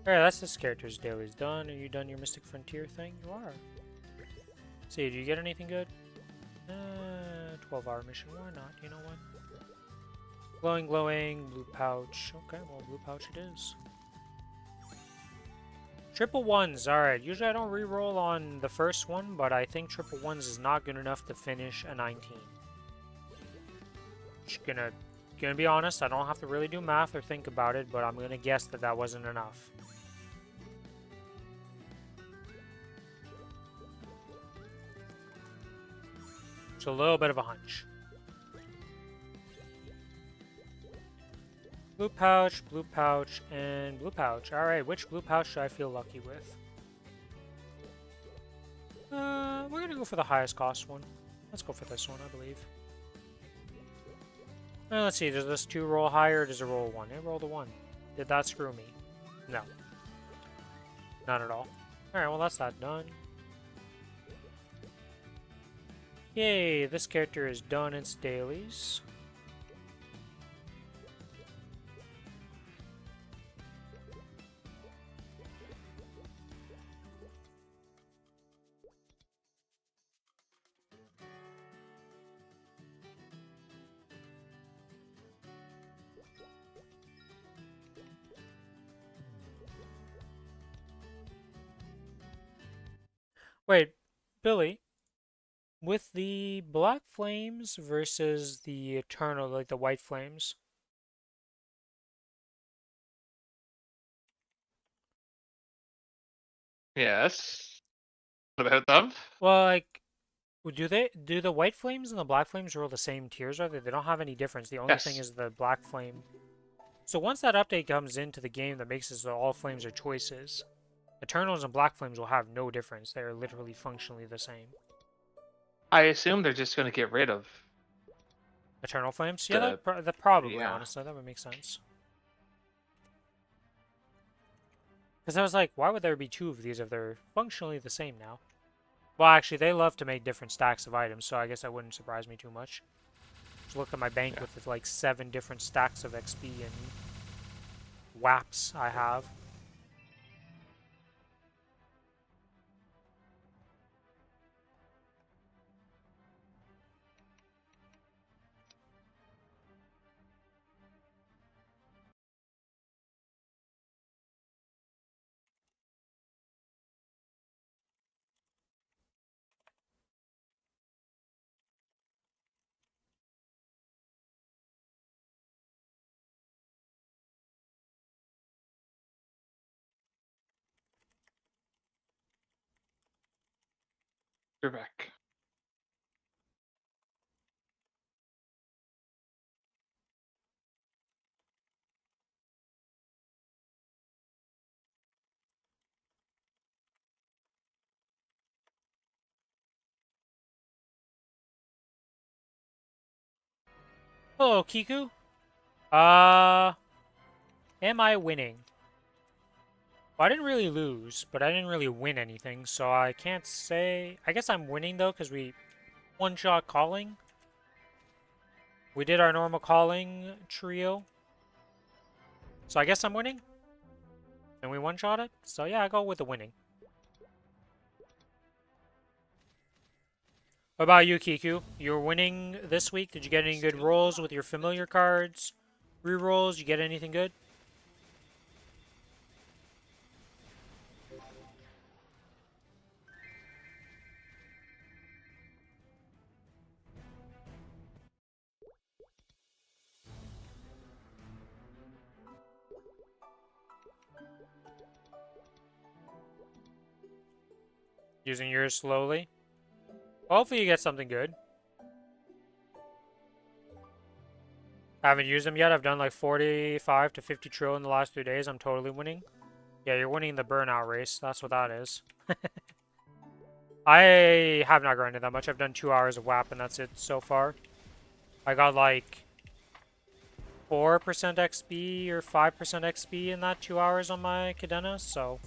A: Alright, that's this character's daily's done. Are you done your Mystic Frontier thing? You are. Let's see, do you get anything good? 12-hour mission. Why not? You know what? Glowing, glowing, blue pouch. Okay, well, blue pouch it is. Triple ones. Alright, usually I don't reroll on the first one, but I think triple ones is not good enough to finish a 19. Just gonna be honest, I don't have to really do math or think about it, but I'm gonna guess that that wasn't enough. It's a little bit of a hunch. Blue pouch, and blue pouch. Alright, which blue pouch should I feel lucky with? We're gonna go for the highest cost one. Let's go for this one, I believe. Let's see, does this 2 roll higher or does it roll 1? It rolled a 1. Did that screw me? No. Not at all. Alright, well that's that done. Yay, this character is done its dailies. Wait, Billy, with the black flames versus the eternal, like the white flames.
C: Yes. What about them?
A: Well, like, do the white flames and the black flames roll the same tiers? Are they? They don't have any difference. The only thing
C: Yes.
A: is the black flame. So once that update comes into the game that makes it so all flames are choices, Eternals and black flames will have no difference. They are literally functionally the same.
C: I assume they're just going to get rid of
A: Eternal flames? Yeah,
C: the.
A: that probably,
C: Yeah.
A: honestly, that would make sense. Because I was like, why would there be two of these if they're functionally the same now? Well, actually, they love to make different stacks of items, so I guess that wouldn't surprise me too much. Just look at my bank
C: Yeah.
A: with like 7 different stacks of XP and WAPs I have.
C: You're back.
A: Hello, Kiku. Uh, am I winning? Well, I didn't really lose, but I didn't really win anything, so I can't say... I guess I'm winning, though, because we one-shot calling. We did our normal calling trio. So I guess I'm winning. And we one-shot it. So yeah, I go with the winning. What about you, Kiku? You're winning this week. Did you get any good rolls with your familiar cards? Rerolls? You get anything good? Using yours slowly. Hopefully you get something good. I haven't used them yet. I've done like 45 to 50 trill in the last 2 days. I'm totally winning. Yeah, you're winning the burnout race. That's what that is. I have not grinded that much. I've done 2 hours of WAP and that's it so far. I got like 4% XP or 5% XP in that 2 hours on my Cadena, so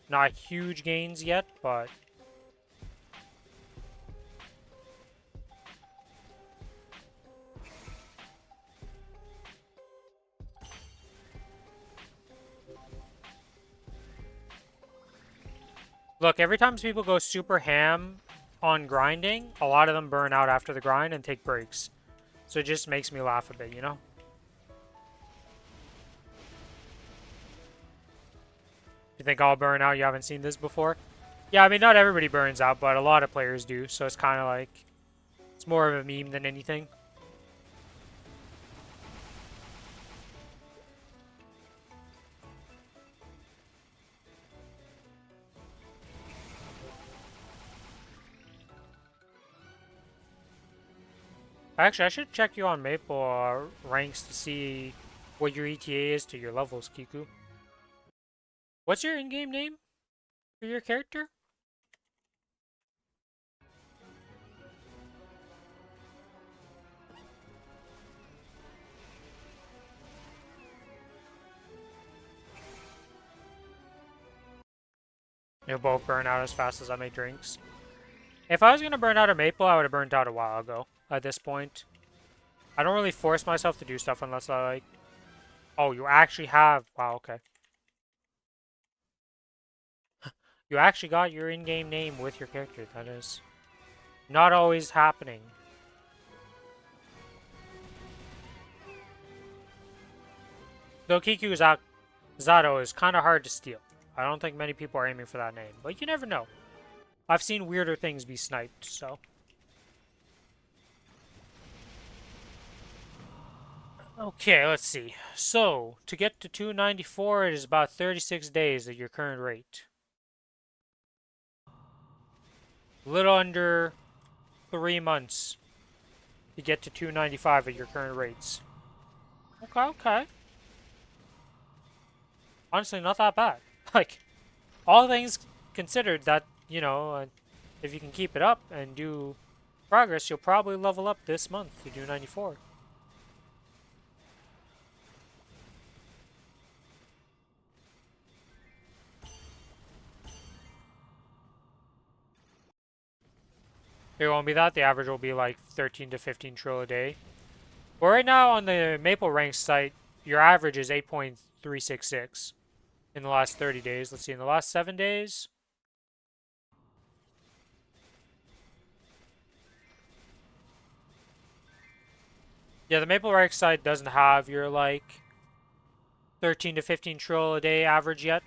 A: not huge gains yet, but look, every time people go super ham on grinding, a lot of them burn out after the grind and take breaks. So it just makes me laugh a bit, you know? You think I'll burn out? You haven't seen this before? Yeah, I mean, not everybody burns out, but a lot of players do, so it's kind of like... It's more of a meme than anything. Actually, I should check you on Maple ranks to see what your ETA is to your levels, Kiku. What's your in-game name for your character? You'll both burn out as fast as I make drinks. If I was going to burn out a Maple, I would have burned out a while ago at this point. I don't really force myself to do stuff unless I like... Oh, you actually have... Wow, okay. You actually got your in-game name with your character. That is not always happening. Though Kiku Zato is kind of hard to steal. I don't think many people are aiming for that name, but you never know. I've seen weirder things be sniped, so. Okay, let's see. So, to get to 294, it is about 36 days at your current rate. A little under 3 months to get to 295 at your current rates. Okay, okay. Honestly, not that bad. Like, all things considered, that, you know, if you can keep it up and do progress, you'll probably level up this month to 294. It won't be that. The average will be like 13 to 15 trill a day. Well, right now on the Maple Rank site, your average is 8.366 in the last 30 days. Let's see, in the last 7 days. Yeah, the Maple Rank site doesn't have your like 13 to 15 trill a day average yet.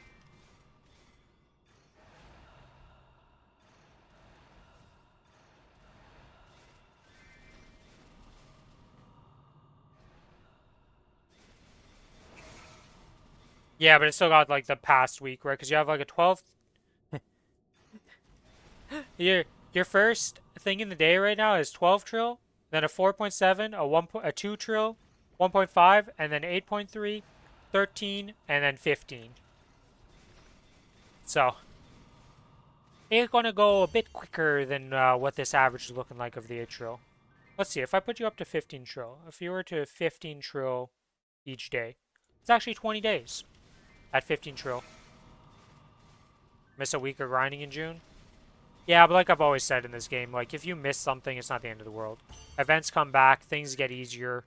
A: Yeah, but it's still got like the past week, right? Because you have like a 12. Your your first thing in the day right now is 12 trill, then a 4.7, a 2 trill, 1.5, and then 8.3, 13, and then 15. So it's gonna go a bit quicker than what this average is looking like of the 8 trill. Let's see, if I put you up to 15 trill, if you were to 15 trill each day, it's actually 20 days at 15 trill. Miss a week of grinding in June? Yeah, but like I've always said in this game, like if you miss something, it's not the end of the world. Events come back, things get easier.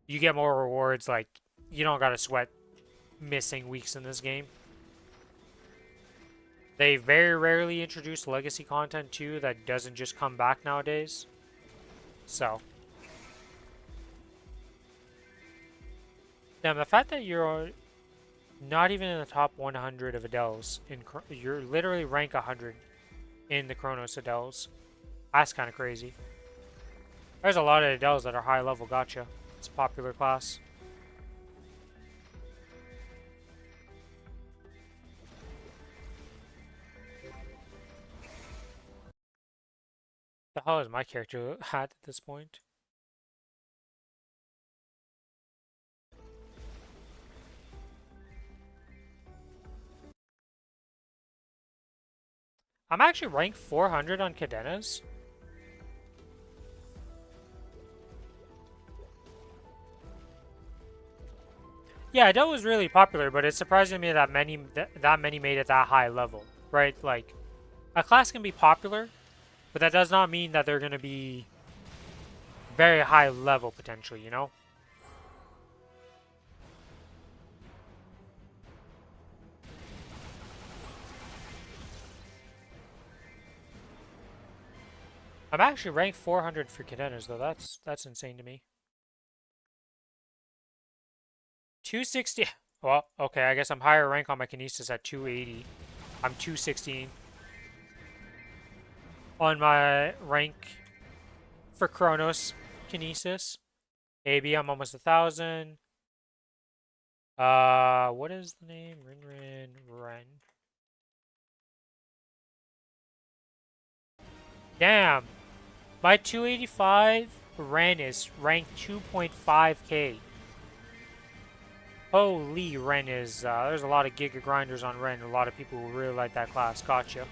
A: You get more rewards, like you don't gotta sweat missing weeks in this game. They very rarely introduce legacy content too that doesn't just come back nowadays. So. Damn, the fact that you're not even in the top 100 of Adele's, you're literally rank 100 in the Kronos Adele's. That's kind of crazy. There's a lot of Adele's that are high level, gotcha. It's a popular class. The hell is my character at this point? I'm actually ranked 400 on Cadenas. Yeah, Adele was really popular, but it's surprising me that many made it that high level, right? Like, a class can be popular, but that does not mean that they're going to be very high level potentially, you know? I'm actually ranked 400 for Cadenas, though. That's insane to me. 260. Well, okay, I guess I'm higher rank on my Kinesis at 280. I'm 216 on my rank for Kronos Kinesis. AB, I'm almost 1,000. What is the name? Ren. Damn. My 285 Ren is ranked 2.5k. Holy, Ren is, there's a lot of Giga Grinders on Ren. A lot of people who really like that class. Gotcha.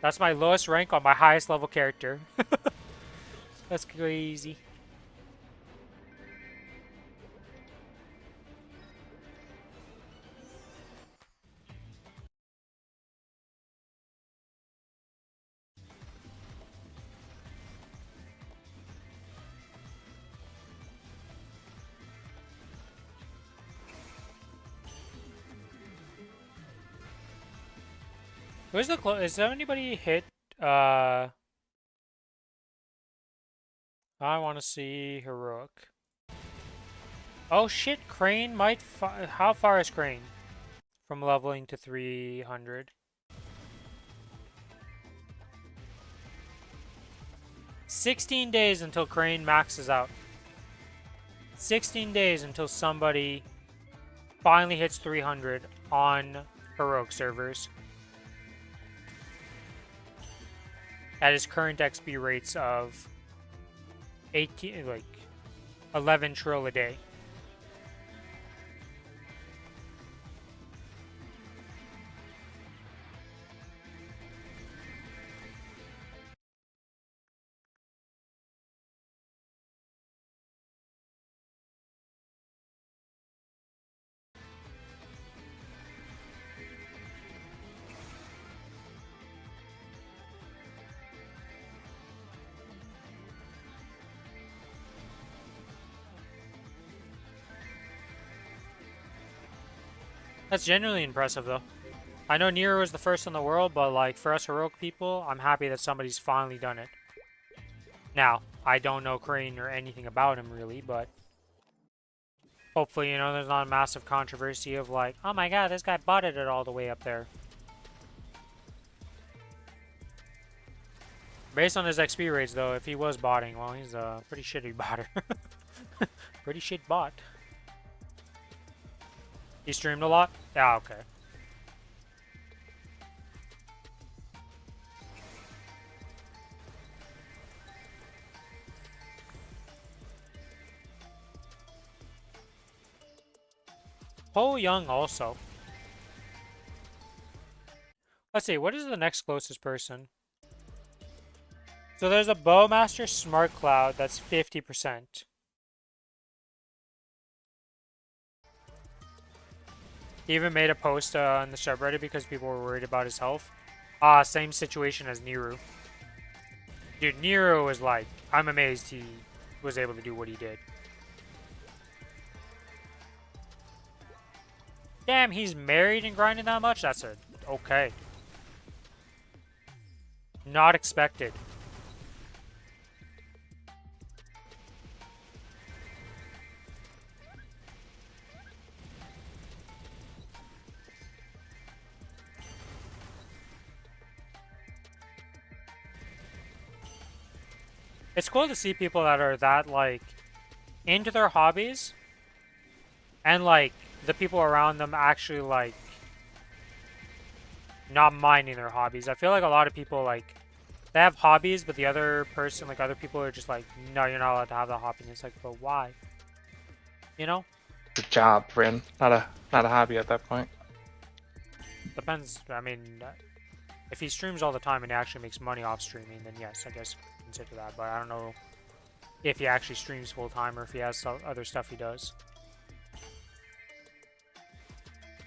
A: That's my lowest rank on my highest level character. That's crazy. Where's the is there anybody hit, I want to see Heroic. Oh shit, Crane might how far is Crane? from leveling to 300. 16 days until Crane maxes out. 16 days until somebody finally hits 300 on heroic servers at his current XP rates of 18, like 11 trill a day. That's genuinely impressive, though. I know Nero was the first in the world, but like for us heroic people, I'm happy that somebody's finally done it. Now, I don't know Crane or anything about him really, but hopefully, you know, there's not a massive controversy of like, oh my god, this guy botted it all the way up there. Based on his XP rates, though, if he was botting, well, he's a pretty shitty botter. Pretty shit bot. He streamed a lot? Yeah, okay. Ho Young also. Let's see, what is the next closest person? So there's a Bowmaster Smart Cloud that's 50%. He even made a post on the subreddit because people were worried about his health. Same situation as Nero. Dude, Nero was like, I'm amazed he was able to do what he did. Damn, he's married and grinding that much? That's a okay. Not expected. It's cool to see people that are that, like, into their hobbies and, like, the people around them actually, like, not minding their hobbies. I feel like a lot of people, like, they have hobbies, but the other person, like, other people are just like, no, you're not allowed to have that hobby. And it's like, but why? You know?
C: It's a job, Rin, not a hobby at that point.
A: Depends. I mean, if he streams all the time and he actually makes money off streaming, then yes, I guess consider that. But I don't know if he actually streams full time or if he has some other stuff he does.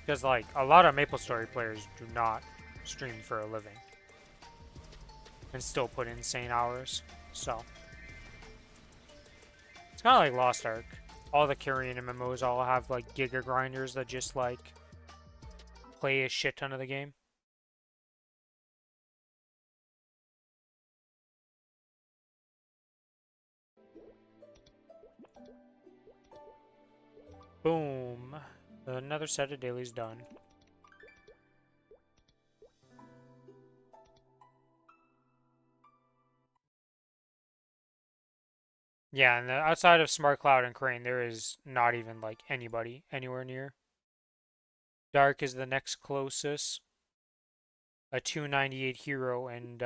A: Because, like, a lot of Maplestory players do not stream for a living and still put insane hours. So, it's kind of like Lost Ark. All the Kyrian MMOs all have, like, giga grinders that just, like, play a shit ton of the game. Boom. Another set of dailies done. Yeah, and outside of Smart Cloud and Crane, there is not even, like, anybody anywhere near. Dark is the next closest. A 298 hero, and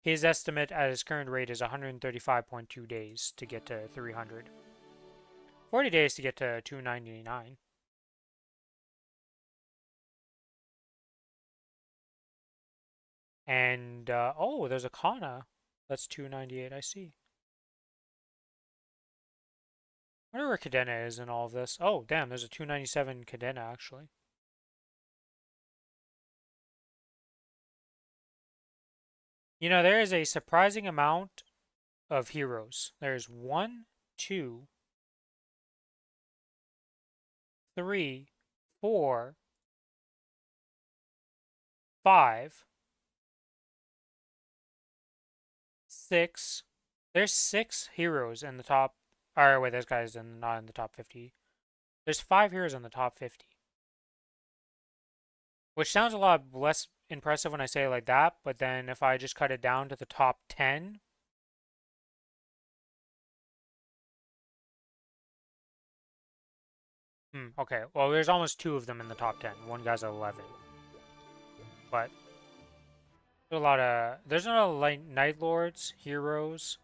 A: his estimate at his current rate is 135.2 days to get to 300. 40 days to get to 299. And, oh, there's a Kana. That's 298, I see. I wonder where Cadena is in all of this. Oh, damn, there's a 297 Cadena, actually. You know, there is a surprising amount of heroes. There's 1, 2, 3, 4, 5, 6. There's 6 heroes in the top. Or wait, this guy's not in the top 50. There's 5 heroes in the top 50. Which sounds a lot less impressive when I say it like that, but then if I just cut it down to the top 10, okay. Well, there's almost 2 of them in the top 10. One guy's 11. But there's a lot of like Night Lords, heroes.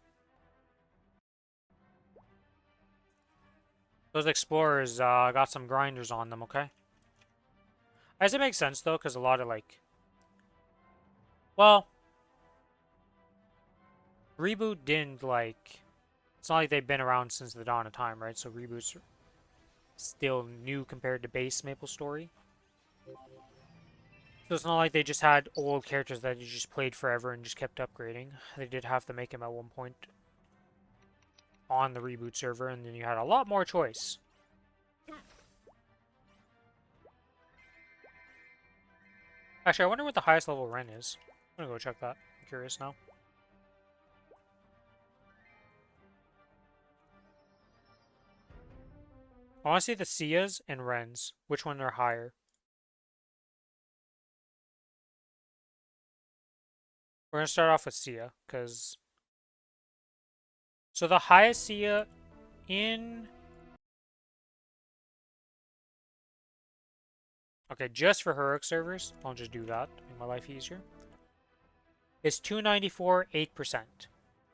A: Those explorers got some grinders on them, okay? I guess it makes sense though, because a lot of like, well, Reboot didn't like. It's not like they've been around since the dawn of time, right? So reboots are still new compared to base Maplestory. So it's not like they just had old characters that you just played forever and just kept upgrading. They did have to make them at one point on the reboot server, and then you had a lot more choice. Actually, I wonder what the highest level Ren is. I'm gonna go check that. I'm curious now. I want to see the Sias and Rens. Which one are higher? We're gonna start off with Sia, because... So the highest Sia in... Okay, just for heroic servers, I'll just do that to make my life easier. It's 294, 8%.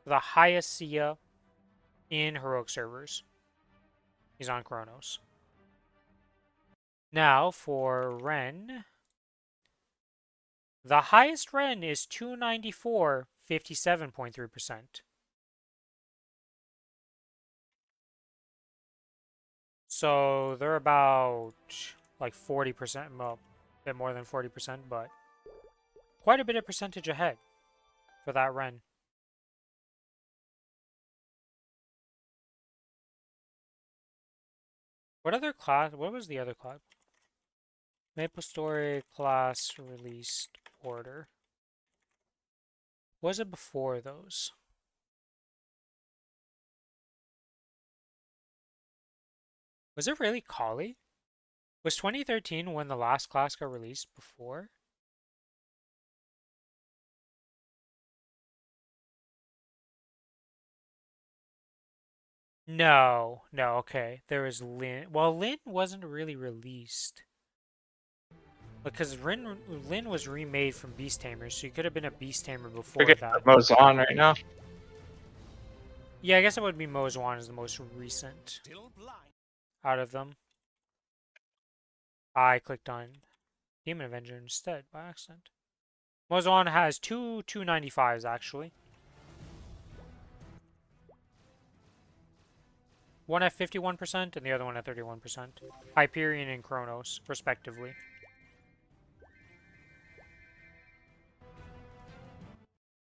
A: The highest Sia in heroic servers. He's on Kronos. Now, for Ren... The highest Ren is 294, 57.3%. So they're about like 40%, well, a bit more than 40%, but quite a bit of percentage ahead for that Ren. What was the other class? Maplestory class released order. Was it before those? Was it really Kali? Was 2013 when the last class got released before? No, okay. There was Lin. Well, Lin wasn't really released. Because Lin was remade from Beast Tamer, so you could have been a Beast Tamer before
C: Forget
A: that.
C: Mo's on right now.
A: Yeah, I guess it would be Mozwan is the most recent out of them. I clicked on Demon Avenger instead by accident. Mozwan has two 295s actually. One at 51% and the other one at 31%. Hyperion and Kronos, respectively.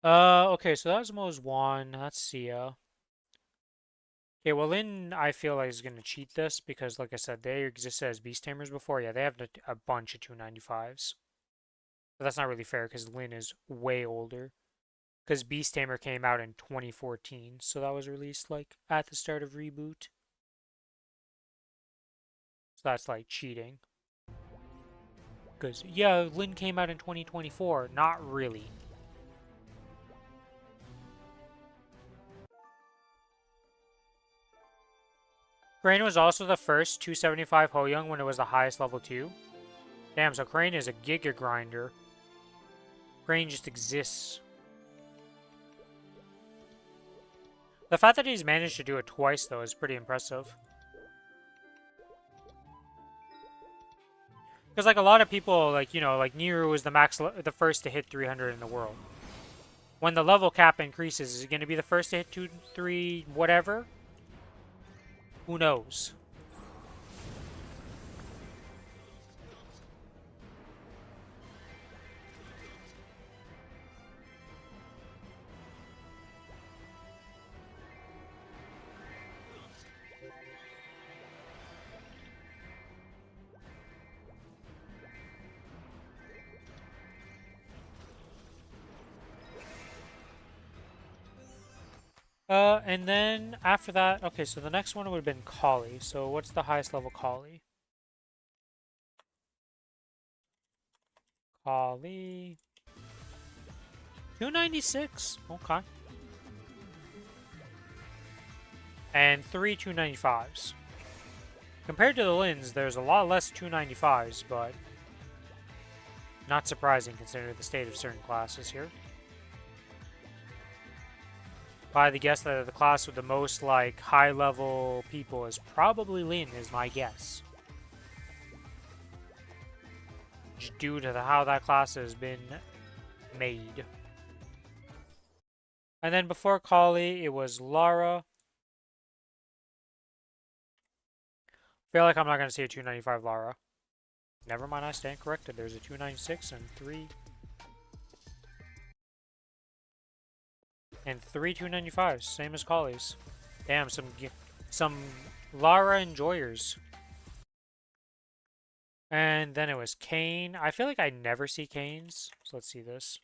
A: Okay, so that was Mozwan. That's Sia. Okay, well, Lin, I feel like is going to cheat this because, like I said, they existed as Beast Tamers before. Yeah, they have a bunch of 295s. But that's not really fair because Lin is way older. Because Beast Tamer came out in 2014, so that was released, like, at the start of Reboot. So that's, like, cheating. Because, yeah, Lin came out in 2024. Not really. Crane was also the first 275 Ho-Young when it was the highest level 2. Damn, so Crane is a Giga Grinder. Crane just exists. The fact that he's managed to do it twice, though, is pretty impressive. Because, like, a lot of people, like, you know, like, Niru was the first to hit 300 in the world. When the level cap increases, is it going to be the first to hit 2, 3, whatever? Who knows? And then after that, okay, so the next one would have been Kali. So what's the highest level Kali? Holly. 296. Okay. And 3 295s. Compared to the Lins, there's a lot less 295s, but not surprising considering the state of certain classes here. By the guess that the class with the most like high-level people is probably Lin, is my guess. Just due to how that class has been made. And then before Kali, it was Lara. Feel like I'm not going to see a 295 Lara. Never mind, I stand corrected. There's a 296 and 3 295s, same as Kali's. Damn, some Lara enjoyers. And then it was Kane. I feel like I never see Kanes, so let's see this.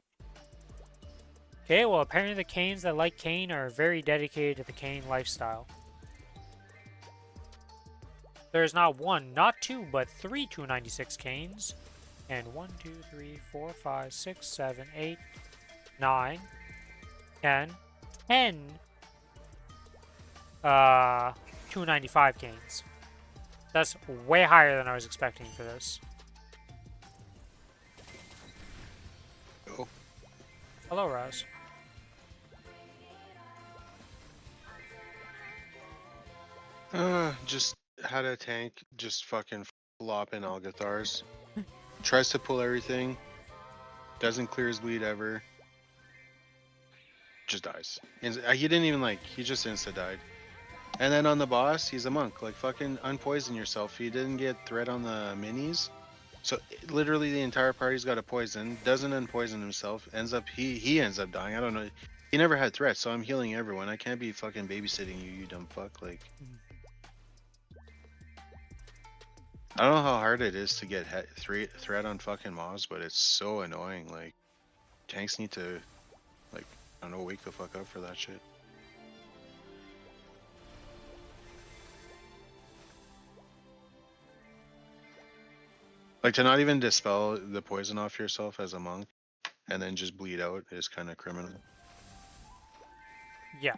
A: Okay, well apparently the Kanes that like Kane are very dedicated to the Kane lifestyle. There's not one, not two, but 3 296 Kanes. And 1, 2, 3, 4, 5, 6, 7, 8, 9, 10, 10 295 Kanes. That's way higher than I was expecting for this.
E: Oh.
A: Hello, Raz.
E: Just had a tank just fucking flop in Algathars. Tries to pull everything. Doesn't clear his bleed ever. Just dies. And he didn't even he just insta died. And then on the boss, he's a monk. Like fucking unpoison yourself. He didn't get threat on the minis. So literally the entire party's got a poison. Doesn't unpoison himself. He ends up dying. I don't know. He never had threat, so I'm healing everyone. I can't be fucking babysitting you, you dumb fuck. Like. I don't know how hard it is to get threat on fucking mobs, but it's so annoying. Like, tanks need to, like, I don't know, wake the fuck up for that shit. Like, to not even dispel the poison off yourself as a monk, and then just bleed out is kind of criminal.
A: Yeah.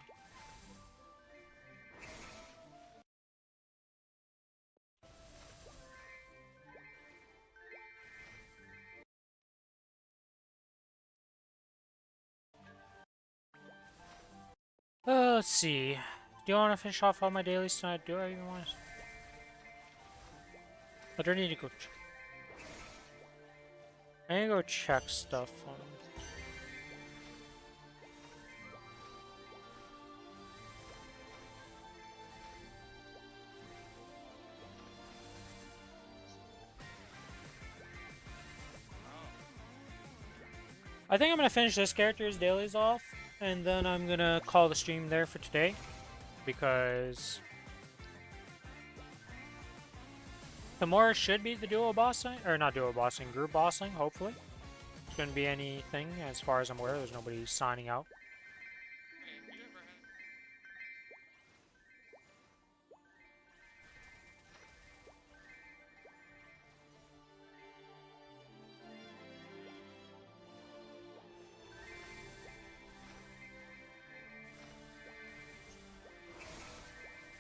A: Let's see. Do you want to finish off all my dailies tonight? Do I even want to? I do need to go. I need to go check stuff on. I think I'm gonna finish this character's dailies off, and then I'm gonna call the stream there for today, because tomorrow should be the duo bossing, or not duo bossing, group bossing. Hopefully, it's gonna be anything as far as I'm aware. There's nobody signing out.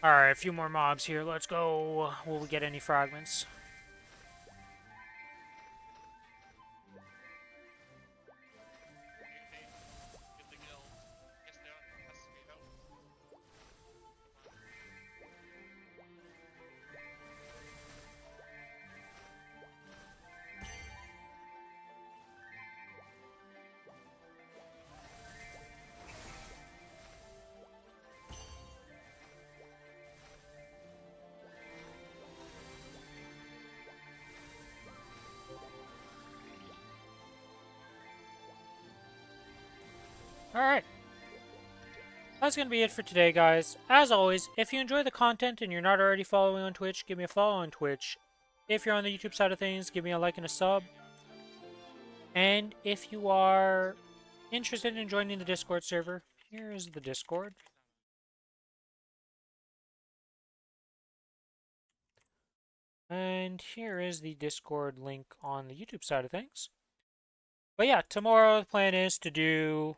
A: Alright, a few more mobs here. Let's go. Will we get any fragments? Alright. That's going to be it for today, guys. As always, if you enjoy the content and you're not already following on Twitch, give me a follow on Twitch. If you're on the YouTube side of things, give me a like and a sub. And if you are interested in joining the Discord server, here is the Discord. And here is the Discord link on the YouTube side of things. But yeah, tomorrow the plan is to do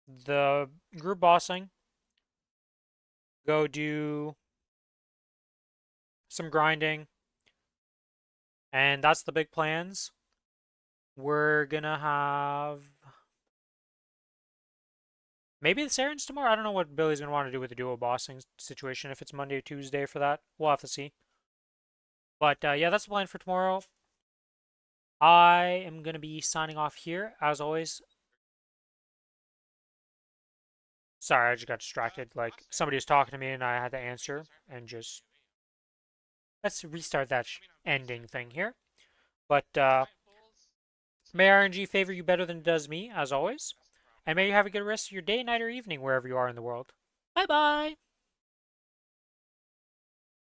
A: the group bossing, go do some grinding, and that's the big plans. We're gonna have maybe the Sarens tomorrow. I don't know what Billy's gonna want to do with the duo bossing situation. If it's Monday or Tuesday for that, we'll have to see. But yeah, that's the plan for tomorrow. I am gonna be signing off here as always. Sorry, I just got distracted. Like somebody was talking to me and I had to answer and just let's restart that ending thing here. But may RNG favor you better than it does me, as always. And may you have a good rest of your day, night, or evening, wherever you are in the world. Bye bye!